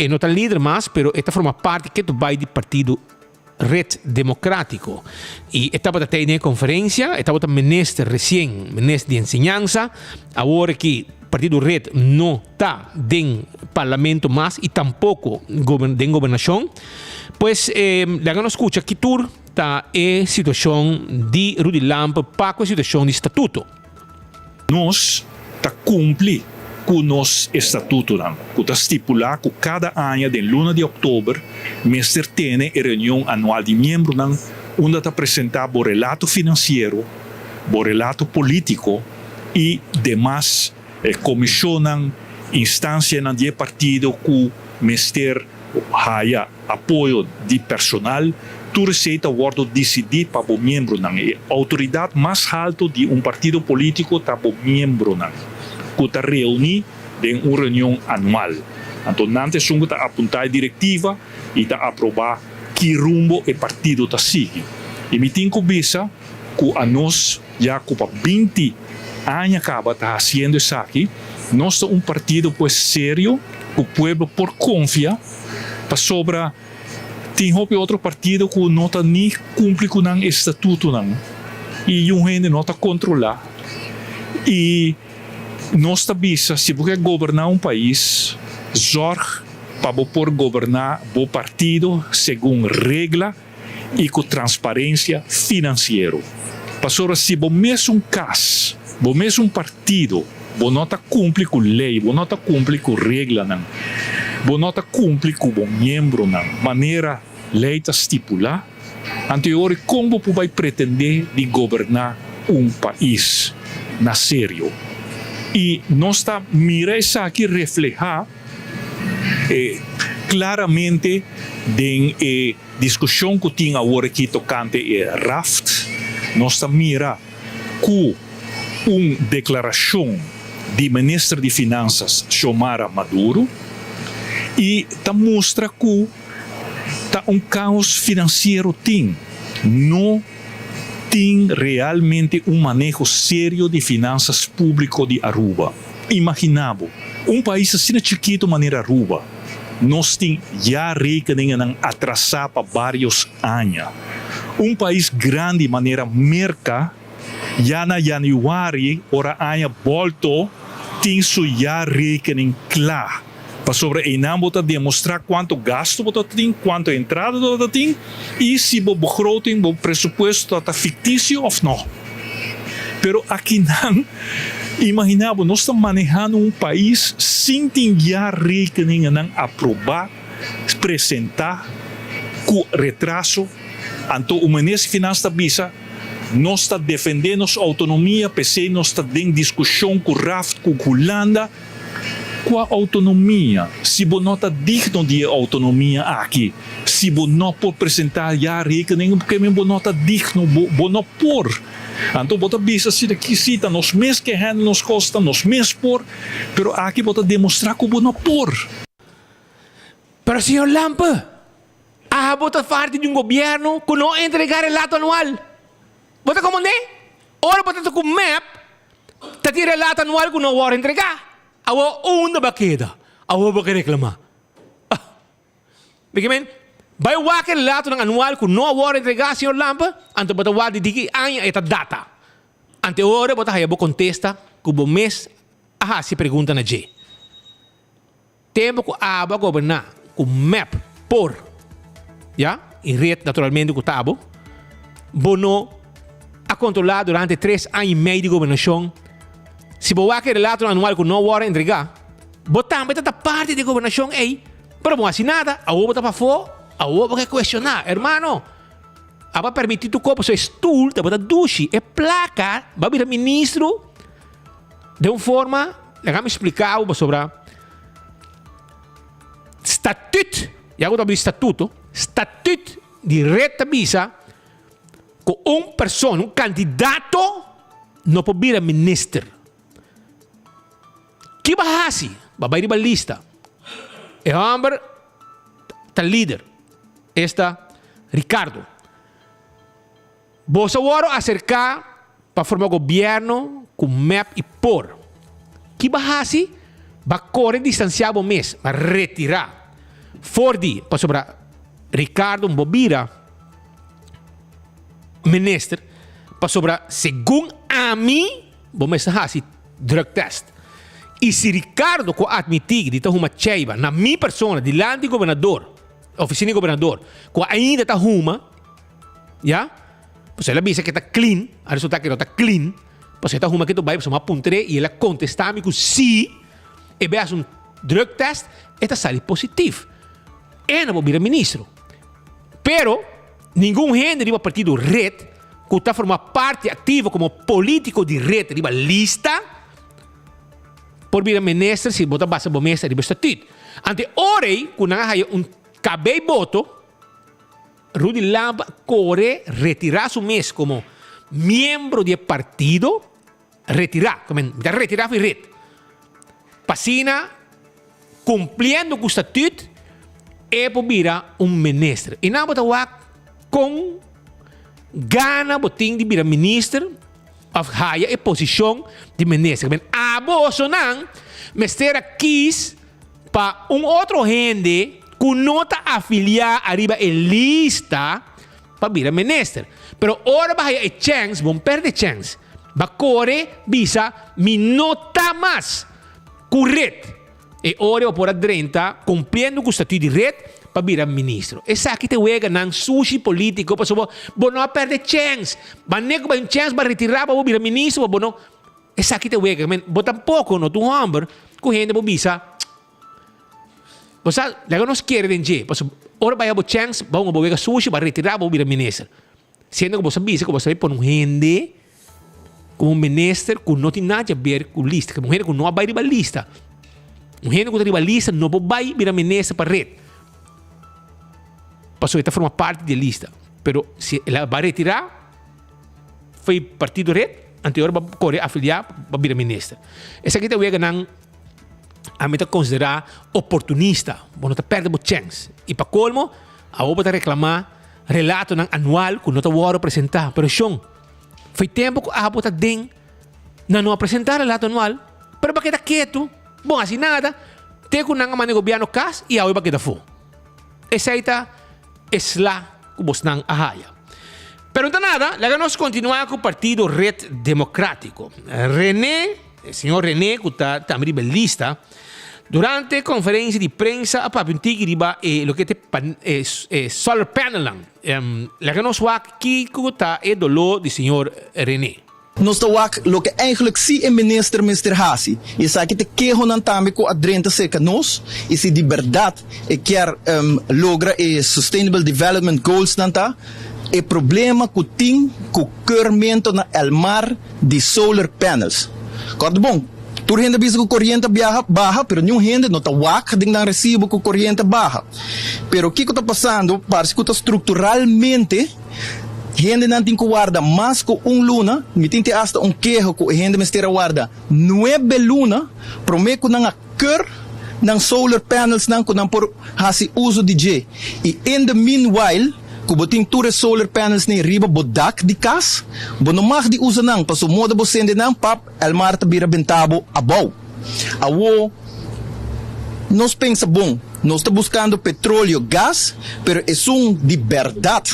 não está líder mais, mas esta forma parte que vai do partido Red Democrático. E estava até na conferência, estava também ministro de ensinança. Agora que o partido Red não está no parlamento mais e tampouco em governação. Pois, lá não escuta que tur está a situação de Rudy Lampe para a situação de estatuto. Nós está cumprir com o nosso estatuto, que está estipulado que cada ano, de luna de outubro, o Mister tem a reunião anual de membros, onde está apresentado o relato financeiro, o relato político e demais comissões, instâncias de partido que o Mister haya apoio de personal, tu receita wordt decidido para o membro. A autoridade mais alta de partido político está para o membro. Que está reunido em uma reunião anual. Então, antes está apontar a diretiva e está aprovar que rumbo o partido está seguindo. E me tenho visa que a nós, já com 20 anos acaba está fazendo isso aqui, nós somos partido pues sério, que o povo por confia, para sobre tem outro partido que não está nem cumpre com o estatuto e um gente não está controlar. E nós visa, se você governar país, zorg para por governar o partido segundo regra e com transparência financeira. Para se você mesmo caso, você mesmo partido, você não cumpre com lei, você não cumpre com regra, bonota cumpre como membro na maneira lei ta stipula anteriore como vai pretender de governar país na sério. E nós está mira isso aqui reflejar claramente em discussão que tinha agora aqui tocante RAFT, nós está mira com declaração de ministro de Finanças Xiomara Maduro e está mostra que está caos financeiro não tem realmente manejo sério de finanças públicas de Aruba. Imaginamos, país assim chiquito maneira Aruba, nós temos já rekening atrasar para vários anos. País grande maneira Merca, já na januário, ora ano voltou, tem já rekening claro. Para sobre Enam bota demonstrar quanto gasto bota tem, quanto entrada bota tem e se o begroting, o presupuesto está fictício ou não. Pero aqui não, imaginamos, nós estamos manejando país sem ter já rekening não aprovar, apresentar com retraso, então o ministro de Finanças visa nós está defendendo nossa autonomia, PC nós está em discussão com o RAFT, com a Holanda. Com a autonomia, se você não está digno de autonomia aqui, se você não pode apresentar já rekening, porque você não está digno, você não pode. Então, você bisa se aqui cita, nós mesmos que nos custa, nós mesmos por, pero aqui você demonstrar que você não pode. Pero, senhor Lampa, você parte de governo que não entregar o relato anual. Você como é? Ora, você está com o MAP, está tirando o relato anual que não vai entregar. Awa una ba queda? Awa ba reclamar? Bagaimana? Vai wakil lato ng anual kung no award entregar, senhor Lampa, anto bata wadi diki anya esta data. Ante ora bata hayabo contesta kubo mes si pergunta na J. Tempo ko aba gobernar com map por em rede naturalmente com tabo bono a controlar durante 3 anos e meio de governação. Se você quer relato anual que não vai entregar, você também está parte da governação aí. Pero não assim nada, a você está para fora, a você vai questionar. Hermano, a vai permitir tu corpo, seu stool, te bota duche, é placa, vai virar ministro. De uma forma, deixa-me explicar sobre estatuto, e agora abrir estatuto de reta visa, com pessoa, candidato, não pode virar ministro. Que bahasi, babay di balista. E hombre, ta líder, esta Ricardo. Vos agora acercar para formar governo com MEP e por. Que bahasi, va correr distanciado mês, va retirar. Fordi, para sobra Ricardo Bobira, ministro, para sobra, segundo a mim, vou me hasi drug test. E se Ricardo ko admitir dito uma cheiba na minha persona diante do governador, oficina do governador, ko ainda está uma, você ela diz que está clean, a resulta que não está clean, você está uma que tu vai para uma puntre e ela contestar-me que sim, e veas drug test, está sale positivo. E não vou virar ministro. Pero nenhum gente do partido Red que está formando parte ativa como político de Red, de lista por vir a ministro, se bota base para ministro de estatuto. Ante orei, quando há cabei voto, Rudy Lampa corre retirar su mês como membro do partido, retirar foi red. Passina, cumpriendo com o estatuto, é para virar ministro. E não bota com gana botin de virar ministro, of haya e posição de ministro. A bolso não, mestera quis para outro gente que não está afiliado arriba a lista para virar ministro. Pero ora vai a chance, vão perder chance. Vai correr, visa, me nota mais correto. E ora eu por 30, cumprindo com o estatuto de rede, para virar ministro. Essa aqui te wega ng sushi político, para saber, não perder chance. Banego ba yung chance para retirar para virar ministro, bono. Essa aqui te wega, men, bo tampouco no tu hombre, com gente bo bisa. Basta, laga nos quiere denje. Basta, ora vai abo chance, ba um boega sushi, ba retirar, ba vira minister. Sendo que você bisa, que você põe um rende, como minister, que não tem nada a ver com lista, que mulher que não vai riba lista. Mulher que riba lista, não vai vira minister para rede. Passou a formar parte da lista. Pero se ela vai retirar, foi partido rede, anterior vai correr afiliar, vai virar minister. Essa aqui é ganhar a meta considerar oportunista, bom, não perde a chance. E para colmo, a outra reclamar relato ng anual kung não está waro apresentar. Pero siyong, foi tempo que a bota din na não apresentar relato anual, pero bakit quieto? Bom, assim nada, tem que nang mani gobyerno kas e awi bakit fo. Essa ita esla kubos nang ahaya. Pero não nada, laga nós continuar com o Partido Red Democrático. El señor René, que está também lista, durante a conferência de prensa, a papintig riba lo que é solar panel lang. Laga nós aqui que está é dolo do senhor René. Nós estamos lo que eigenlijk zie in minister Hassi. E sabe que te quejo nan tame ko adrenta seca nós e se de verdade quer logra sustainable development goals nanta. O problema que tem com o curmento na el mar de solar panels. Cordo bom, tu rende bisa com corrente baja, pero nenhum rende não está wak ding nang recibo com corrente baja. Pero o que está passando, parece que está estruturalmente rende não tem que guarda mais que luna, me tem hasta quejo que rende mestera guarda 9 luna, promete que não a cur ng solar panels nang kunang por hasi uso DJ. E in the meanwhile, kubuting ture solar panels ni riba bodak di kas, bonomag di usa nang pasumoda bo sende nang pap el marta bira bentabo abaw. Awo, nos pensa bom, nos está buscando petróleo, gas, pero es de verdade.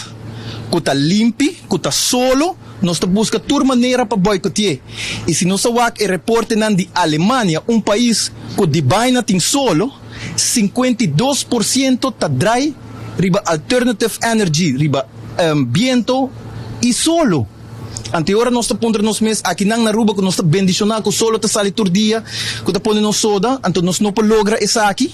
Kuta limpi, kuta solo, nós está buscando toda maneira para boicotear. E se nós awak e reporte nan de Alemanha, país que de baina tem solo, 52% tá dry, riba alternative energy, riba viento e solo. Anteora nós está pondo nos mês aqui nang naruba que nós está bendicionar com solo tá sali tur dia, que tá pondo nos soda, anto nós não pode logra essa aqui.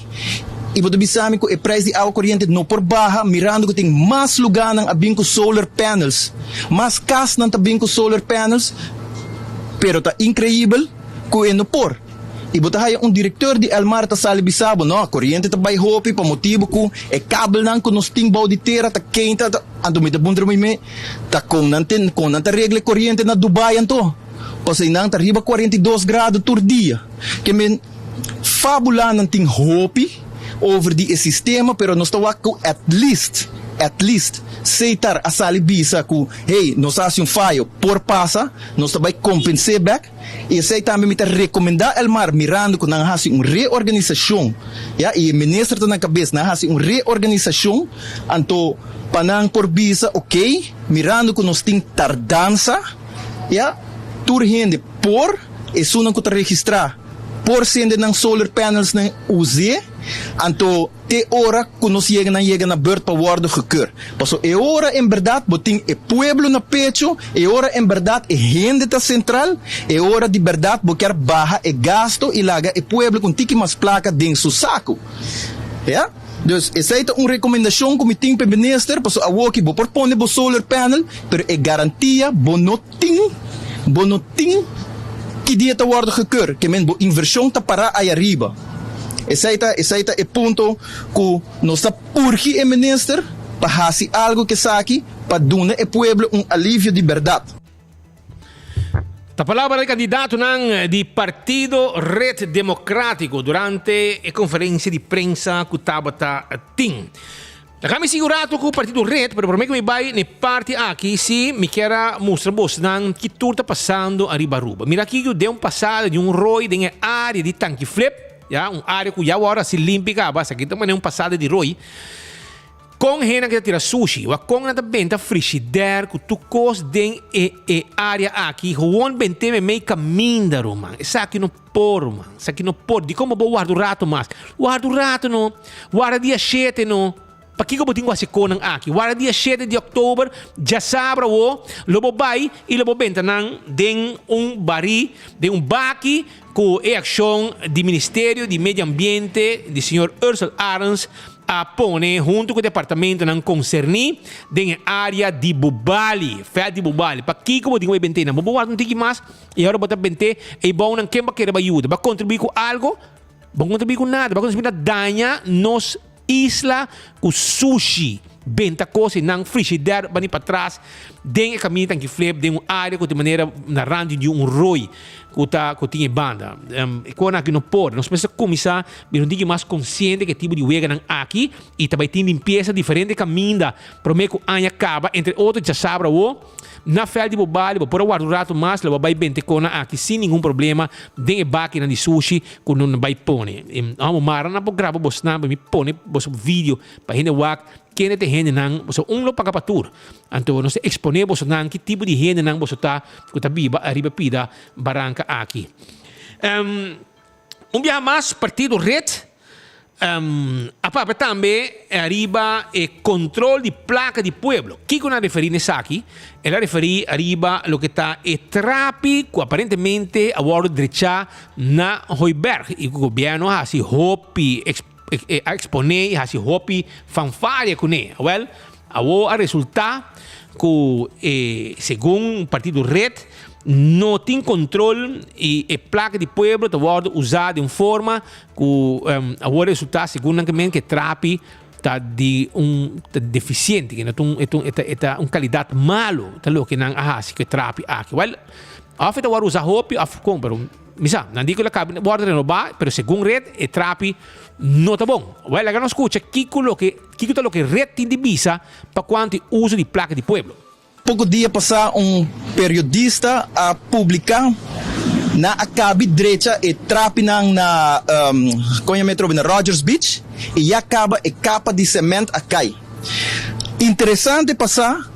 E você sabe que o preço de água corrente não por baixo, mirando que tem mais lugar nang abing com solar panels, mais casa nang tabing com solar panels, pero tá incrível que não por. E você hay diretor de El Mar tá sali bisabo, no, a corrente tá vai hopi pa motivo que é cabo nang que nós tem bau de terra tá quente, ando me da bundra me tá com nanta regle corrente na Dubai anto. Pasay nang tá riba 42 graus por dia. Que men fabula nang ting hopi over die sistema, pero nós estamos aqui at least aceitar a sali bisa que hey, nós hacemos falho por passa, nós também compensar back e aceitar também me recomendar el mar mirando que nós hacemos reorganização, ja, e o ministro está na cabeça, nós hacemos reorganização, anto panang por bisa, ok, mirando que nós tem tardança, ja, tur rende por e sunang que está registrar por sende ng solar panels na UZ, anto te ora que nos chega na beurt para worden gekeurd. Paso e ora em verdade boting e pueblo na pecho, e ora em verdade e gente ta central, e ora de verdade bo quer barra e gasto e laga e pueblo com tiki mas placa dentro su saco. Ja? Dus essa é uma recomendação que me tem para minister, paso a woki bo propone bo solar panel, pero e garantia bo noting que dia te worden gekeurd, que men bo inversão ta para aí arriba. Esse é o ponto que nós está urge o minister para fazer algo que saque para dar ao pueblo alívio de verdade. A palavra del candidato di Partido Red Democrático durante a conferência de prensa que Tabata Ting. Kami sigurado que o Partido Red, pero por me que me vai ne parte aqui, se me quer mostrar bosnan que tudo está passando a Ribaruba. Mira aqui que deu passado de roi de área de tanque flip, ja, área que já agora se limpa, basta aqui também passada de roi. Com gente que tira sushi, ou com a venda frigideira que tu cos den e área aqui, gewoon bente me meio caminho, man. Essa aqui não por, man. Essa aqui não por. De como vou guardar o rato mais? Guarda o rato não, guarda dia 7 não. Pakiko boting wasi konang aki. Wala dia 7 de Oktober, já sabra wo, lobo bay, e lobo benta nang den bari, de baki, com a ação do Ministério de Medio Ambiente, do Sr. Ursula Arens, a pone junto com o departamento não concerni na área de Bubali, fé de Bubali. Para que como digo bente na bobo não tem mais e agora botar bente e bom não quem vai querer ajuda, vai contribuir com algo, vai contribuir com nada, vai contribuir danha nos isla com sushi. Benta coisa não frigideira bani para trás den caminho que flip den área com de maneira na rande de roi que tinha banda quando aqui não pode nós precisamos começar a dizer mais consciente que tipo de wega não aqui e também tem limpeza diferente caminho prometo que anya acaba entre outros já sabe na fé de Bobali por o rato mais leva vai bente com aqui sem nenhum problema den máquina de sushi com não vai pone amo mara na grava bosna me pone bos vídeo para gente wak quem te gente nang so lo pagapatur anto no se exponemos nang que tipo de gente nang bosota kuta biba arriba pida barranca aqui dia mais partido red a papa também arriba controle de placa de pueblo que com a referir nessa aqui ela referir arriba lo que está trapi que aparentemente a bordo derecha na Hoiberg e o governo ha si hopi a exponer hasi hopi fanfaria com ele. Well, a resultar que segundo o partido Red não tem controle e placa de pueblo está usada de uma forma que a resultar segundo que trapi tá de deficiente que não é uma qualidade malo tá lo que não hasi que trapi aqui. Well, afeta a usar hopi afcom pero misa não digo que cabe guarda renovar pero segundo Red e trapi não tá bom. Well, agora não escuta que lo que Red tem de visa para quanto uso de placa de pueblo. Pouco dia passar periodista a publicar na acabe direita e trapinang na Conha Metro na Rogers Beach e acaba e capa de cimento a cai. Interessante passar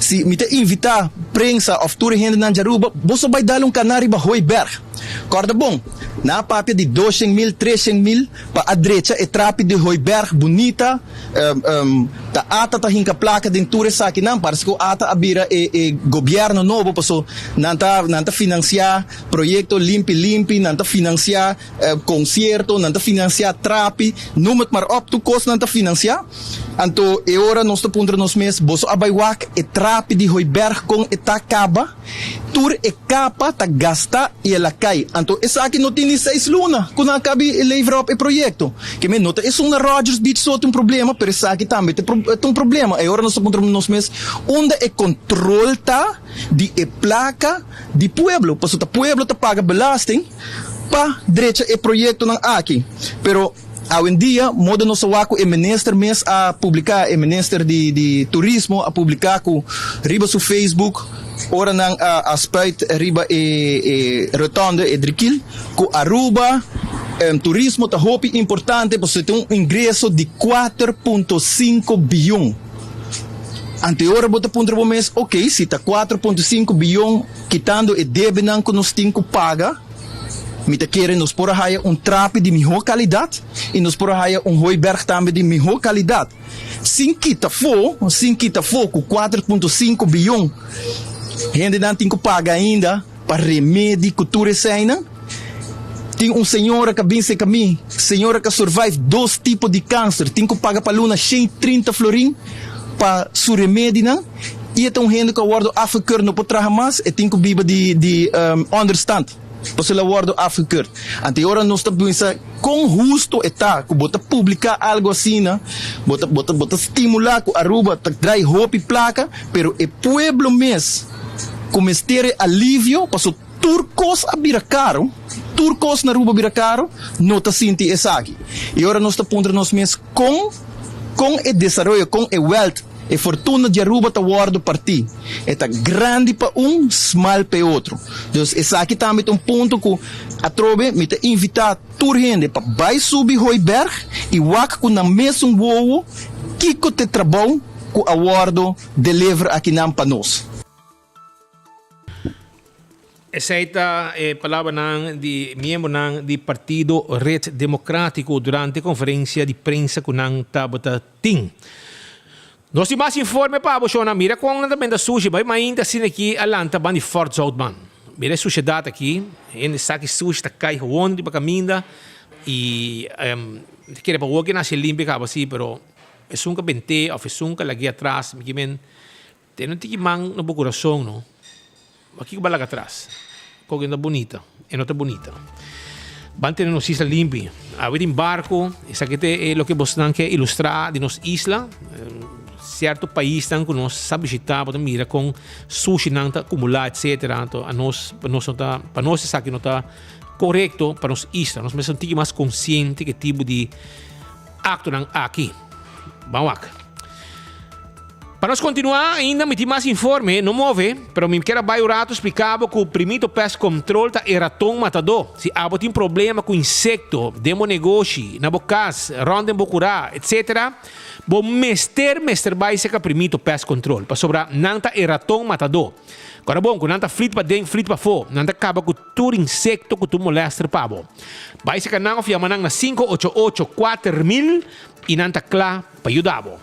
se me te invitar prensa of tour gente na Jaruba, você vai dar canari ba Hoiberg. Corda bom. Na papia de 200.000, 300.000 para a direita e trape de Hoiberg bonita ta ata ta hinka placa de tour sa aqui não parece que ata abira e governo novo passou nanta financiar projeto limpi nanta financiar concerto nanta financiar trape número mar op to cost nanta financiar anto e ora nós to puntra nos mês boso abaiwak e trape de Hoiberg com etacaba tour e capa ta gasta e ela cai anto essa aqui não tem 6 luna quando acabe levar o projeto que me nota isso na Rogers Beach só tem problema pero essa aqui também tem problema e agora nós encontramos nos meses onde é controle tá de placa de pueblo porque o pueblo tá paga belasting para direita e projeto não aqui pero hoje em dia moda nosso waco e minister mês a publicar e minister de turismo a publicar com riba no Facebook ora nang aspect riba e rotonda e drikil com Aruba turismo tá hopi importante porque tem ingresso de 4.5 bilhão anterior bota ponto por mês ok se tá 4.5 bilhão quitando e deve não que nos tem que paga me te querem nos por aí trape de melhor qualidade e nos por aí Hoiberg também de melhor qualidade sem quita for com 4.5 bilhão gente não tem que pagar ainda para remédio cultura cena tem senhora que vem se caminho senhora que survive 2 tipos de câncer tem que pagar para luna 130 florim para su remédio não e então gente que guarda afeker não pode trabalhar mais e tem que viver de understand porque ela guarda afeker anterior nós estamos pensando com justo está que bota publicar algo assim né bota estimular que Aruba trai hopi placa pero o pueblo mês como ter alívio para turcos a vira caro turcos na Aruba vira caro não está sinti essa aqui e agora nós estamos pondo nos mês com o desenvolvimento com o wealth e fortuna de Aruba está guardado para ti está grande para small para outro então essa aqui também é ponto que a trobe me te invitar tour gente para vai subir Hoiberg e wak com na mesmo voo que te trabalho com a guardo deliver aqui não para nós. essa palavra di membro di Partido Red Democrático durante a conferência de prensa com nang tabata ting. Nós temos mais informe para você na mira com a também da sushi, mas ainda assim aqui alanta bandi Fort Zoutman. Mira sushi data aqui, ainda saque sushi tá cai onde para caminda e queria para o que nasce limpo acaba assim, pero é sunca bente ou é sunca lagi atrás, me men tem não tem mang no coração, no. Aqui que balaga atrás. Coisa não bonita, é nota bonita. Banten nos isla limpi. Haver em barco, isso aqui é o que você não quer ilustrar de nos isla. Certo país que nós sabe visitar, pode mirar com sushi não está acumulado, etc. Então, para nós isso aqui não está correto para nos isla. Nós somos mais conscientes que tipo de acto não aqui. Vamos lá. Para nós continuar, ainda me tem mais informe, não move, pero me quero vai o rato explicava que o primeiro pest control tá ratão matador. Se há tem problema com insecto, demo negócio, na bocas, ronda em bocurá, etc. Bom mester vai ser que primeiro pest control, para sobrar não tá ratão matador. Agora bom, quando não tá frito para dentro, frito para fora, não tá acaba com todo insecto que tu molesta para bom. Vai ser que não fiama na 588-4000 e não tá claro para ajudar bom.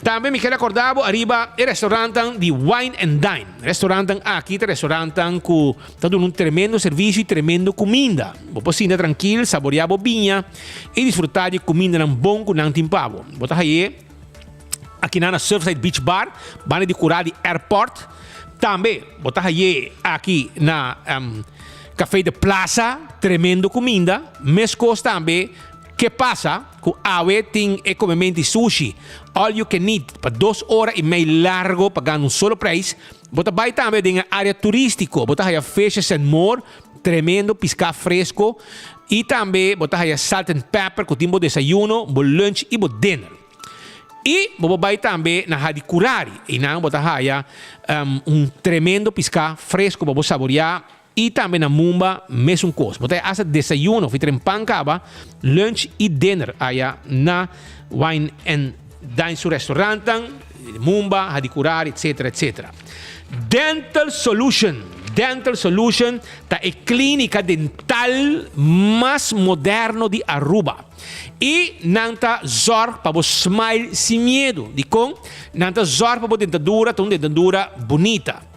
Também me quero acordar, arriba o restaurante de Wine and Dine. Restaurante aqui, restaurante que está dando um tremendo serviço e tremendo comida. Você pode ir tranquilo, saborear a vinha e desfrutar de comida bom com não timpavo. Você aí, aqui na Surfside Beach Bar, banda de curar de airport. Também, você aí, aqui na Café de Plaza, tremendo comida. Mescos também. Que passa? Que awe tem comimento sushi. All you can eat. Para 2 horas e meia largo, pagando um solo preço. Bota vai também em área turística. Bota aí fishes and more. Tremendo, pescar fresco. E também bota aí salt and pepper. Que tem desayuno, lunch e dinner. E bota vai também na Hadicurari. E não bota aí tremendo pescar fresco para saborear. E também na Mumba, mesmo coisa. Você asa desayuno, fica em pancaba, lunch e dinner aí na Wine and Dine su restaurante, Mumba, Hadicurari, etc, etc. Dental Solution é a clínica dental mais moderna de Aruba. E não está zorg para você smile sem medo. Não está zorg para você dentadura bonita.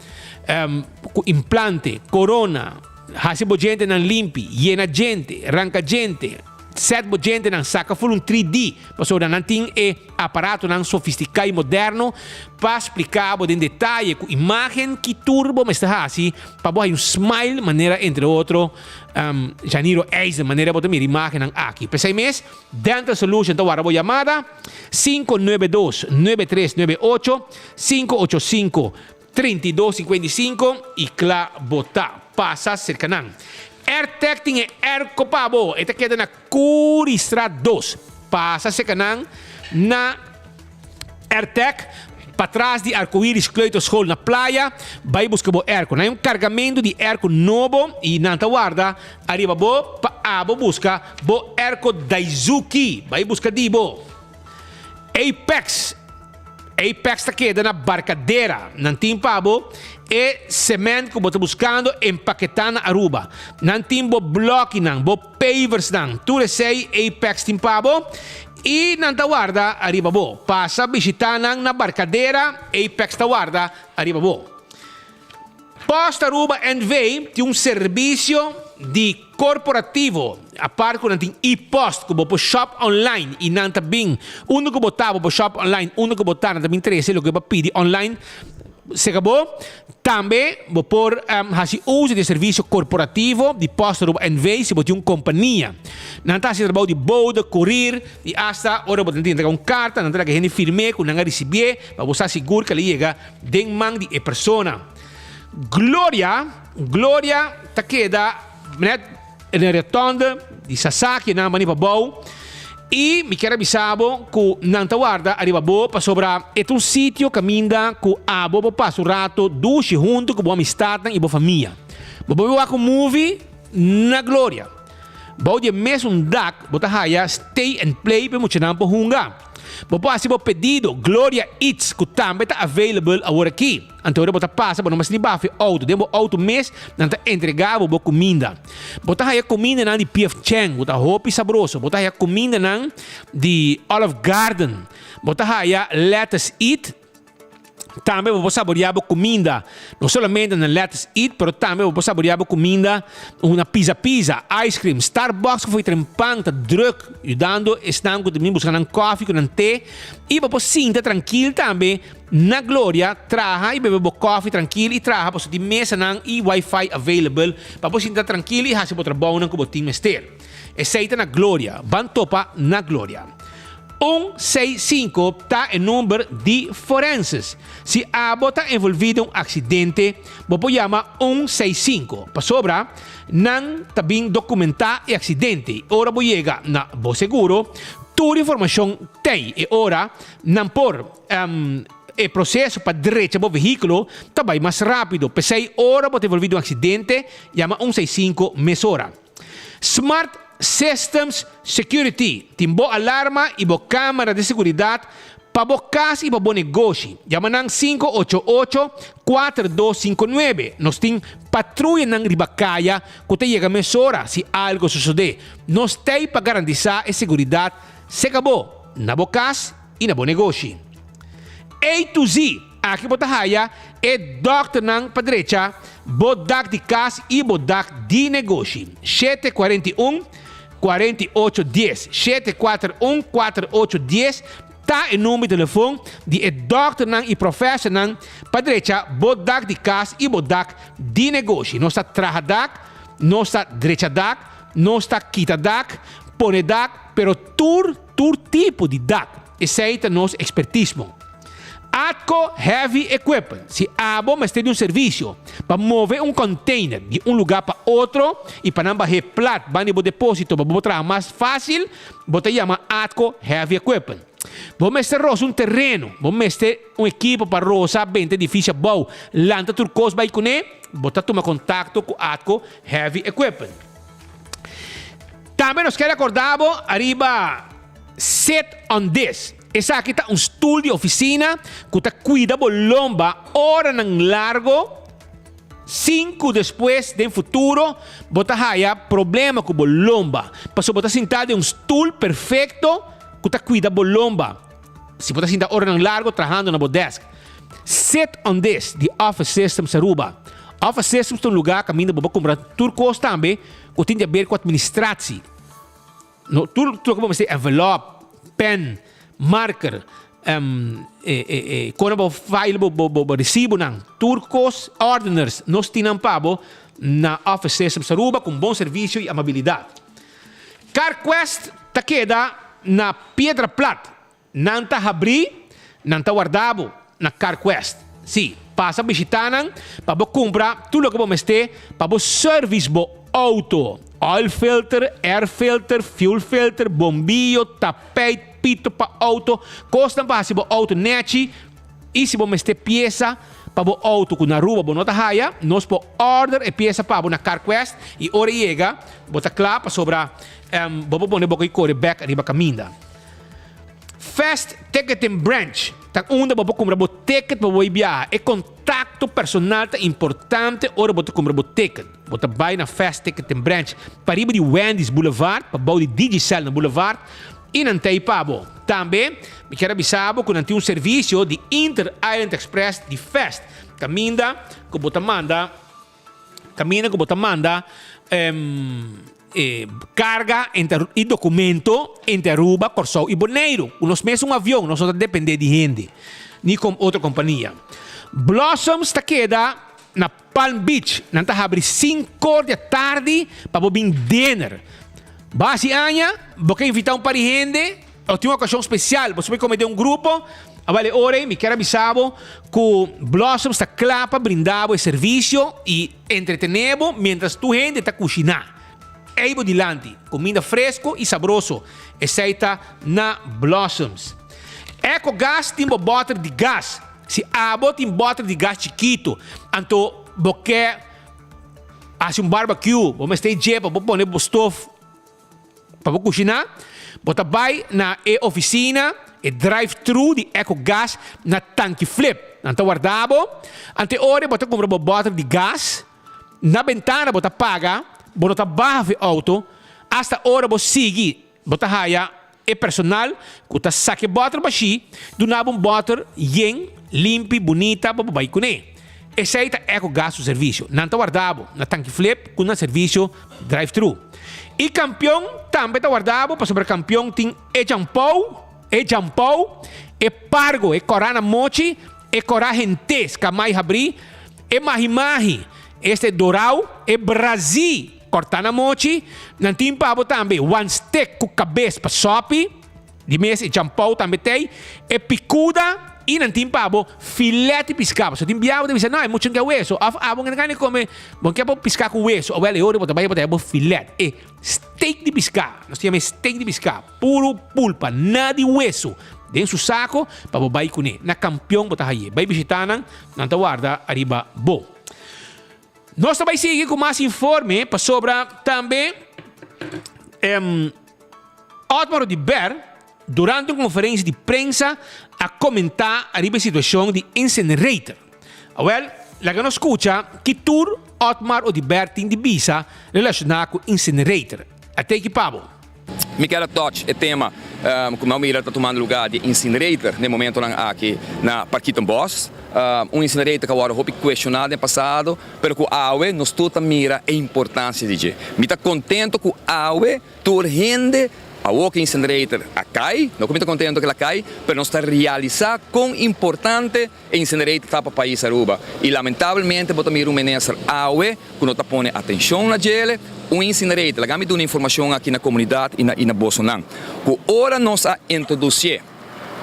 Implante, corona, hasibo gente não limpi, llena gente, arranca gente, setbo gente não saca full 3D, porque não tem aparato não sofisticado e moderno para explicar em detalhe com imagem que turbo mas está assim, para botar um smile maneira entre outro, Janiro Eisen maneira botar minha imagem aqui. Para esse mês, Dental Solution tá agora chamada 592-9398 585 3255 e claro, botar, passa cerca não. AirTech tem Airco Pabo, esta queda na Curistra 2. Passa cerca não na AirTech, para trás de Arco-Íris Kleuterschool na praia, vai buscar o Airco. Não é carregamento de Airco novo e não está guarda, arriba bo, para busca o Airco Daisuki, vai buscar de bo. Apex está queda na barcadeira, não tem pabo, e cimento que você está buscando empaquetar na Aruba. Não tem bloco, não, pavers, não. Tudo isso Apex tem pabo, e não está guarda, arriba bo. Passa visitar na barcadeira, Apex está guarda, arriba bo. Post Aruba NV tem serviço de corporativo, a parte quando tem e-post, que você shop online e não está bem, que botar para shop online, que botar não está bem interesse, o que você pede online, se acabou. Também, você pode fazer uso de serviço corporativo de Post Aruba NV, se você tem uma companhia. Não está se trabalhando de boda, courier, e hasta, ora você tem que entregar uma carta, não tem que gente firme, que não receber, para você seguro que ele chega de mão de pessoa. Gloria está queda na rotonda de Sasaki na Manipabou e me quero avisar que não está guarda arriba bo para sobrar é um sítio caminha que a bo passa o rato duche junto com boa amistade e boa família. Bo ver com movie na Gloria. Bo de mesmo dak bota haya stay and play para muito não por hunga. Bopo asibo pedido Gloria Eats que também está available agora aqui. Então bota passa, mas não bafe auto, demo auto mês, não tá entregava bo comida. Bota aí comida não de PF Chang, bota roupa sabroso, bota aí comida não de Olive Garden, bota aí Let's Eat. Também vou saborear a comida, não somente na Let's Eat, mas também vou saborear a comida, uma pizza, ice cream, Starbucks, que foi trempang, tá druk, ajudando, estão também buscando um coffee, com um té, e vou sinta tranquilo também, na Glória, traga e bebe coffee tranquilo, e traga, posso de mesa e Wi-Fi available, para você sinta tranquilo e hasi po trabalho ng kuboting mester. Essaita na Glória, bantopa na Glória. 165 está em número de forenses. Se a está envolvido em um acidente, você chama 165. Para sobra, não está bem documentado o acidente. Ora você chega na bo seguro, toda informação tem. E ora, não por o processo para direita do veículo também mais rápido. Para 6 horas você envolvido em um acidente, chama 165 mesora. Smart Systems Security, timbo alarma e bo câmera de seguridade para bo casa e para bo negócio. Chama nang 588-4259. Nós tem patrulha nang ribacaya que te chega mesora se algo suceder. Nós tem para garantizar a seguridade se acabou na bo casa e na bo negócio. A to Z, aqui bota haya é doctor nang para direita, bodak de casa e bodak de negócio. 741-4810. 741-4810. Tá em número de telefone de doctor nang e professor nang para direita, bodak de casa e bodak de negócio. Não está trajadak, não está direitadak, não está quitadak, ponedak, pero tur tipo de dak. Esse é o nosso expertismo. Atco Heavy Equipment. Se abo mas tem um serviço para mover um container de um lugar para outro e para não barrer plat, bani bo depósito, para botar mais fácil, bota chama Atco Heavy Equipment. Vamos ter rosa um terreno, vamos ter um equipo para rosa, bem difícil bom, lanta turcos vai com bota toma contato com Atco Heavy Equipment. Também nos quer acordar arriba Sit on This. Essa aqui está um stool de oficina que está cuida da lomba hora ng largo 5 depois do futuro bota haya problema com a lomba passo bota sentado em um stool perfeito que está cuida da lomba se bota sentado hora ng largo trabajando na desk. Sit on This de Office Systems Aruba. Office Systems é um lugar que ainda vou comprar turcos também que tem a ver com administração. No tudo que vamos ter envelope, pen, marker, quando file bo recibo ng turcos ordiners nos tinampa na Office Systems Aruba com bom serviço e amabilidade. CarQuest ta queda na Piedra Plata, não ta abri, não ta guardabo na CarQuest. Sim, passa visitando para bo comprar tudo que vamos ter para bo service bo auto, oil filter, air filter, fuel filter, bombillo, tapete, pito para auto, costa para se bo auto neti e se bo meste peça para bo auto com na rua bo nota haya, nós po order e peça para bo na CarQuest e ora chega, bota clapa sobra bo pone bo corre back arriba caminda. Fast Ticketing Branch, tak onda bo compra bo ticket bo viajar, e contato personal ta importante ora bo compra bo ticket. Bota vai na Fast Ticketing Branch, para riba de Wendy's Boulevard, para bau de Digicel na Boulevard. E não tem pabo. Também, me quero avisar que não tem um serviço de Inter Island Express de Fast. Caminda que bota manda carga e documento entre Aruba, Corsão e Bonaire. Nós mesmo um avião, nós não dependemos de gente, nem com outra companhia. Blossoms está queda na Palm Beach. Não está abre 5 da tarde para vir dinner. Base Anya, você invitar par de gente, ou tem uma ocasião especial, você vai comer um grupo, vale ora, me quero avisar que Blossom está clapa, brindado serviço e entretenemos, mientras tu gente está cozinhando. Aí vou dilante, comida fresco e sabroso, aceita na Blossoms. EcoGas tem botar de gás, se abo tem botar de gás chiquito, então você faz barbecue, vamos ter jepa, vamos pôr stove, para cozinhar, bota vai na oficina e drive-thru di EcoGas na tanki flip. Nanta guardavo, ante ore bota compra bottle di gas, na ventana bota paga, bota barra auto, hasta ora bo sigi, bota haya e personal, kuta sake bottle bashi, dunaba bottle yen, limpi, bonita, babai kune. E sei ta EcoGas o serviço. Nanta guardavo, na tanki flip, kuna serviço drive-thru. E campeão também tá guardado para sobre campeão tem e jampou, e pargo, e corana mochi, e cora gentes, camai abri, e mahi, este doral, e Brasil, cortana mochi, nantim pabo também, one stick com cabeça para sopi, de mês e jampou também tem, e picuda, e nantim pabo, filete piscado. Se tem biao, deve ser, não, é muito que é hueso. Abang nga come, bom que é piscar com hueso. Ou ela é botar filete. E steak de piscar. Nós temos steak de piscar. Puro pulpa, nada de hueso. Dentro do saco, para botar com ele. Na campeão, botar aí. Vai visitar, não te guarda, arriba, bom. Nós também seguimos com mais informe para sobre também Otmar Odibert, durante uma conferência de prensa, a comentar a situação de incinerator. Well, la que nos escucha, que tur Otmar Odibert tem de visa relacionado com incinerator. Até que pabo. Michele touch o tema, como a Mira está tomando lugar de incinerator, no momento aqui na Parquita Boss. Incinerator que agora foi questionado no passado, mas com a AUE, nós todos mira a importância de ele. Me está contente com a AUE, tur rende a Walk Incinerator a cai, não estou contente que ela cai, mas nós está realizando com importante a Incinerator para o país Aruba. E lamentavelmente, bota mir menester AUE, que não está pondo atenção na gele, Incinerator, ela me dá uma informação aqui na comunidade e na Bolsonaro. Que ora nós a introduzir,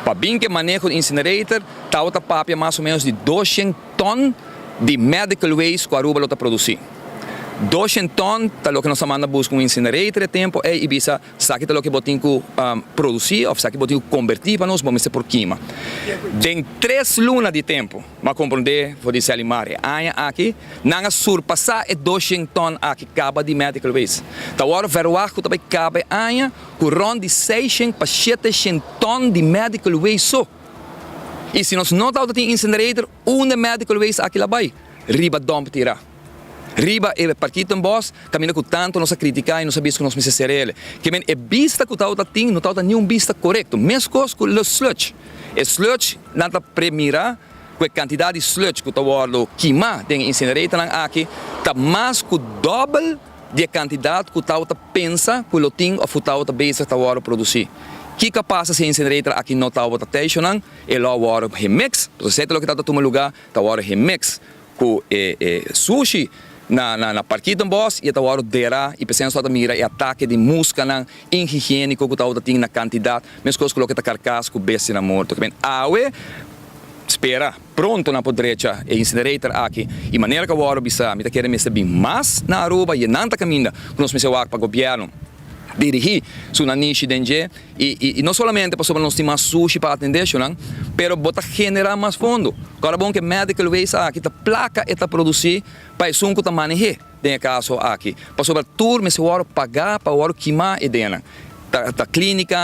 para bem que manejo de Incinerator, está outra papia mais ou menos de 200 ton de medical waste que a Aruba está produzindo. 200 ton, lo que nós chamamos busca incinerator de tempo e ibisa saque lo que botin ku produzir ou saque botin convertir para nós vamos por quima. Den 3 lunas de tempo, mas compreender vou dizer alimare, aia aqui, nanga surpassar e 200 ton aqui caba de medical waste. Tá agora verwach que também cabe aia com rond de 600 para 700 ton de medical waste só. E se nós não tá tem incinerator, medical waste aqui lá vai, riba dump tirar. Riba e Parquita Boss, caminha com tanto nós criticar e nós sabemos que nós precisamos ser ele. Que é vista que o tal tem, não tal nenhum vista correto. Mesmo coisa com o sludge. O sludge não tá premira com a quantidade de sludge que o tal queima tem incinerator aqui, tá mais que o dobro de quantidade que o tal pensa que o tem ou o tal base que o produzir. Que capaz se incinerator aqui não tá o station, e lá o remix, você sabe o que tá tomando lugar, tá o remix com sushi. Na Parquita Boss e agora dera e pensando só da mira e ataque de música não higiênico que tá tem na quantidade mesmo coisa que tá carcaça com bestia na morto que bem aue espera pronto na podrecha e incinerator aqui e maneira que agora bisa me tá querendo me bem mas na Aruba e nanta caminha que nós me para o governo dirigir sua niche denge e não somente para sobre nós ter mais sushi para atender pero bota generar mais fundo agora bom que medical waste aqui tá placa e tá produzir para isso que tá manejar tem caso aqui para sobre turma se o pagar para o queimar e dena tá clínica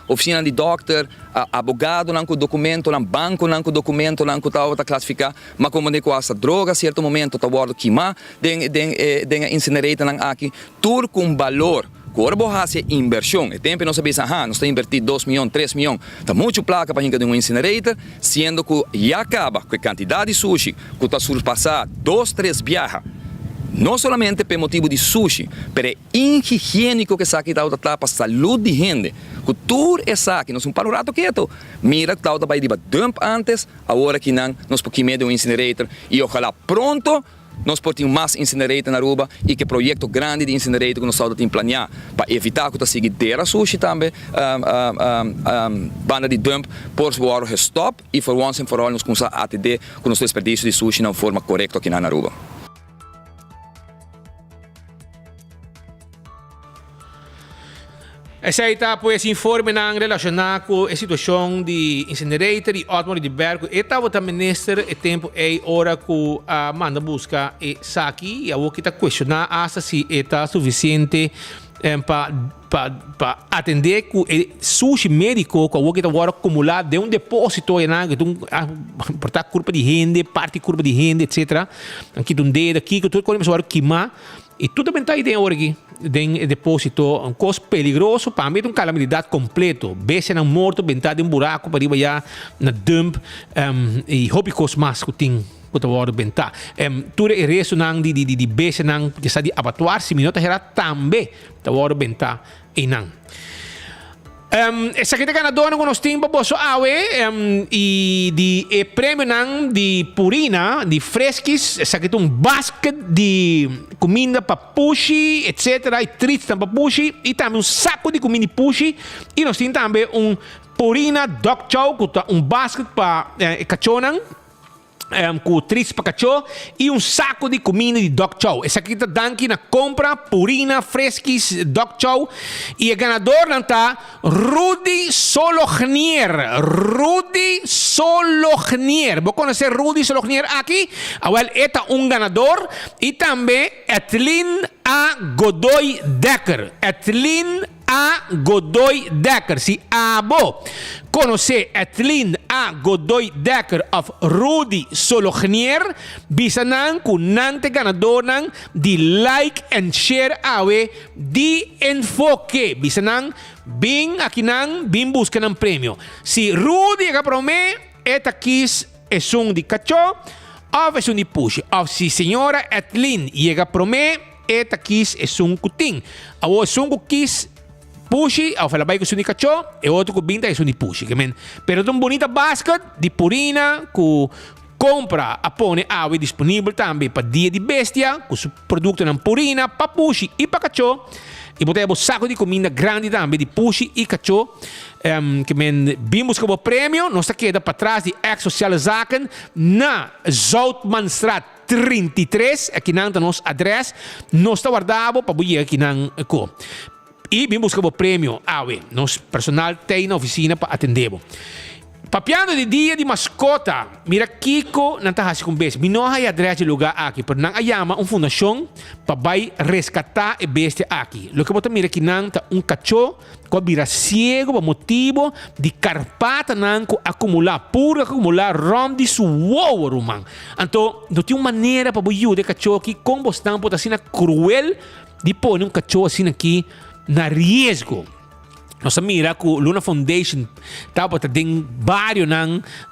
oficina de doctor abogado com documento banco com documento com tá classificar mas como de quase droga certo momento tá o queimar den incinerator aqui tur com valor Corbo hace inversión. El tiempo no se piensa, no está invertido 2 millones, 3 millones. Está mucho placa para gente de un incinerator, siendo que ya acaba con cantidad de sushi que está surpasada 2, 3 viajes. No solamente por motivo de sushi, pero inhigiénico que saque da outra para salud de gente. Que tudo é saque, nós um para o rato quieto. Mira que tá outra vai de dump antes, agora que não, nós pouquinho de um incinerator e ojalá pronto nós podemos mais incinerator na Aruba e que projeto grande de incinerator que nós temos planear para evitar que se guerra sushi também banda de dump por favor stop e for once and for all nós começar a atender com os desperdícios de sushi na forma correta aqui na Aruba. Essa aí tá pues informe nang relacionado com a situação de incinerator e Otmar Odibert. Eta o minister e tempo é hora que manda busca e saki e a o que tá questionar hasta se está suficiente para atender com sushi médico que o que agora acumulado de depósito que portar curva de rende, parte curva de rende, etc. Aqui um dedo aqui que tudo começa a queimar e tudo também está aí dentro aqui de depósito um coisa perigoso para mim calamidade completo beijo não morto bentar de buraco para ir já na dump e hobby coisa mais que tem que agora bentar tudo é resto não de beijo não que está de abatuar se minuto era também agora bentar e não essa aqui é ganadora com nós temos bosso awe e de prêmio não de purina de fresquis essa aqui é basket de comida para pushi etc e treats para pushi e também saco de comida pushi e nós temos também purina dog chow basket para cachorro com treats para cachorro e saco de comida de dog chow. Essa aqui está dando na compra purina fresquis dog chow e o ganador está Rudy Solognier. Rudy Solognier. Vou conhecer Rudy Solognier aqui. Well, este ganador e também Etlin A. Godoy Decker. Etlin A. Godoy Decker. Si abo conhecer Etlin A. Godoy Decker of Rudy Solognier, bisanan kunante ganador ng di like and share awe di enfoque. Bisanan bing akinang bing busca ng premyo. Si Rudy kaprome etakis esung di kacho of esung di push. Of si señora Etlin yega prome etakis esung kuting. Awo esung kukis pushi, ao falar que suni cacho, e outro que binta é suni pushi, pero um bonita basket de purina que compra a pone awe disponível também para dia de bestia, com su produto na purina, para pushi e para cacho, e botamos saco de comida grande também de pushi e cacho, que vimos como prêmio, nós queda para trás de ex-sociale zaken na Zoutmanstraat 33, aqui na nosso adres, nós está guardado para buir aqui na co. E vimos como prêmio awe, nosso personal tem na oficina para atender. Papiando de dia de mascota, mira Kiko não está assim com besta. Não há adresse de lugar aqui, mas não há fundação para vai resgatar a bestia aqui. Lo que você mira aqui não tá cachorro que vira cego por motivo de carpata não acumular, pura acumular rom de suor, rumang. Então, não tem uma maneira para ajudar o cachorro aqui com bastante pode assim cruel de pôr cachorro assim aqui na risco. Nós mira que Luna Foundation tá para tem vários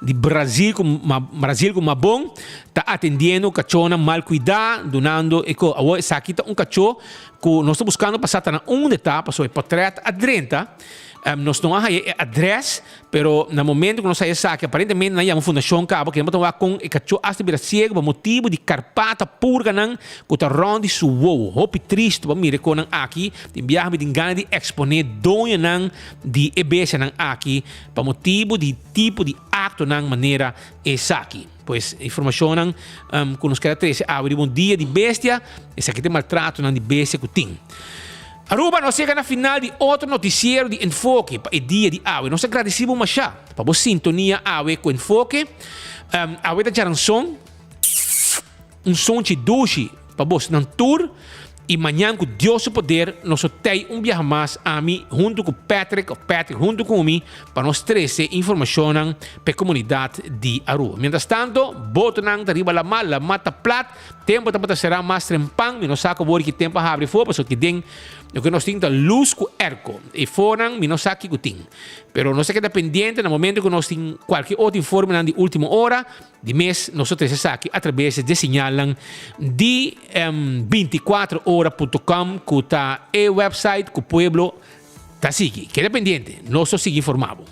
de Brasil com bom tá atendendo cachorro mal cuidado, donando e co essa aqui tá cachorro que nós estamos buscando passar na etapa só é portrait a 30. Nós não há adresse, pero no momento que nós saímos aqui, aparentemente não há uma fundação que queremos tomar com o cachorro hasta vir cego por motivo de carpata purga não que está ronde suou. Hope triste para mim com aqui, de viagem de ganho de exponer dono não de ebesa não aqui, por motivo de tipo de acto não maneira essa aqui. Pois informação não que nos quer trazer abrir dia de bestia, esse aqui tem maltrato não de bestia que tem. Aruba, nós chegamos na final de outro noticiero de enfoque para o dia de awe. Nós agradecemos mais para a sintonia awe com enfoque. Awe da jaranson, som de duche para você não tour. E amanhã, com Deus o poder, nós temos viagem mais a mim, junto com Patrick junto com mim, para nós trazer informação para a comunidade de Aruba. Mientras tanto, boto nang tariba la mata plat, tempo também será mais trempang, e nós sabemos que tempo abre fogo, porque tem o que nós temos luz com erco, e fora nós sabemos que tem. Pero nós queda pendiente no momento que nós temos qualquer outro informe de última hora, de mês, nós temos aqui através de sinal de 24hora.com, que está o website que o pueblo está seguindo. Queda pendiente, nós seguimos informados.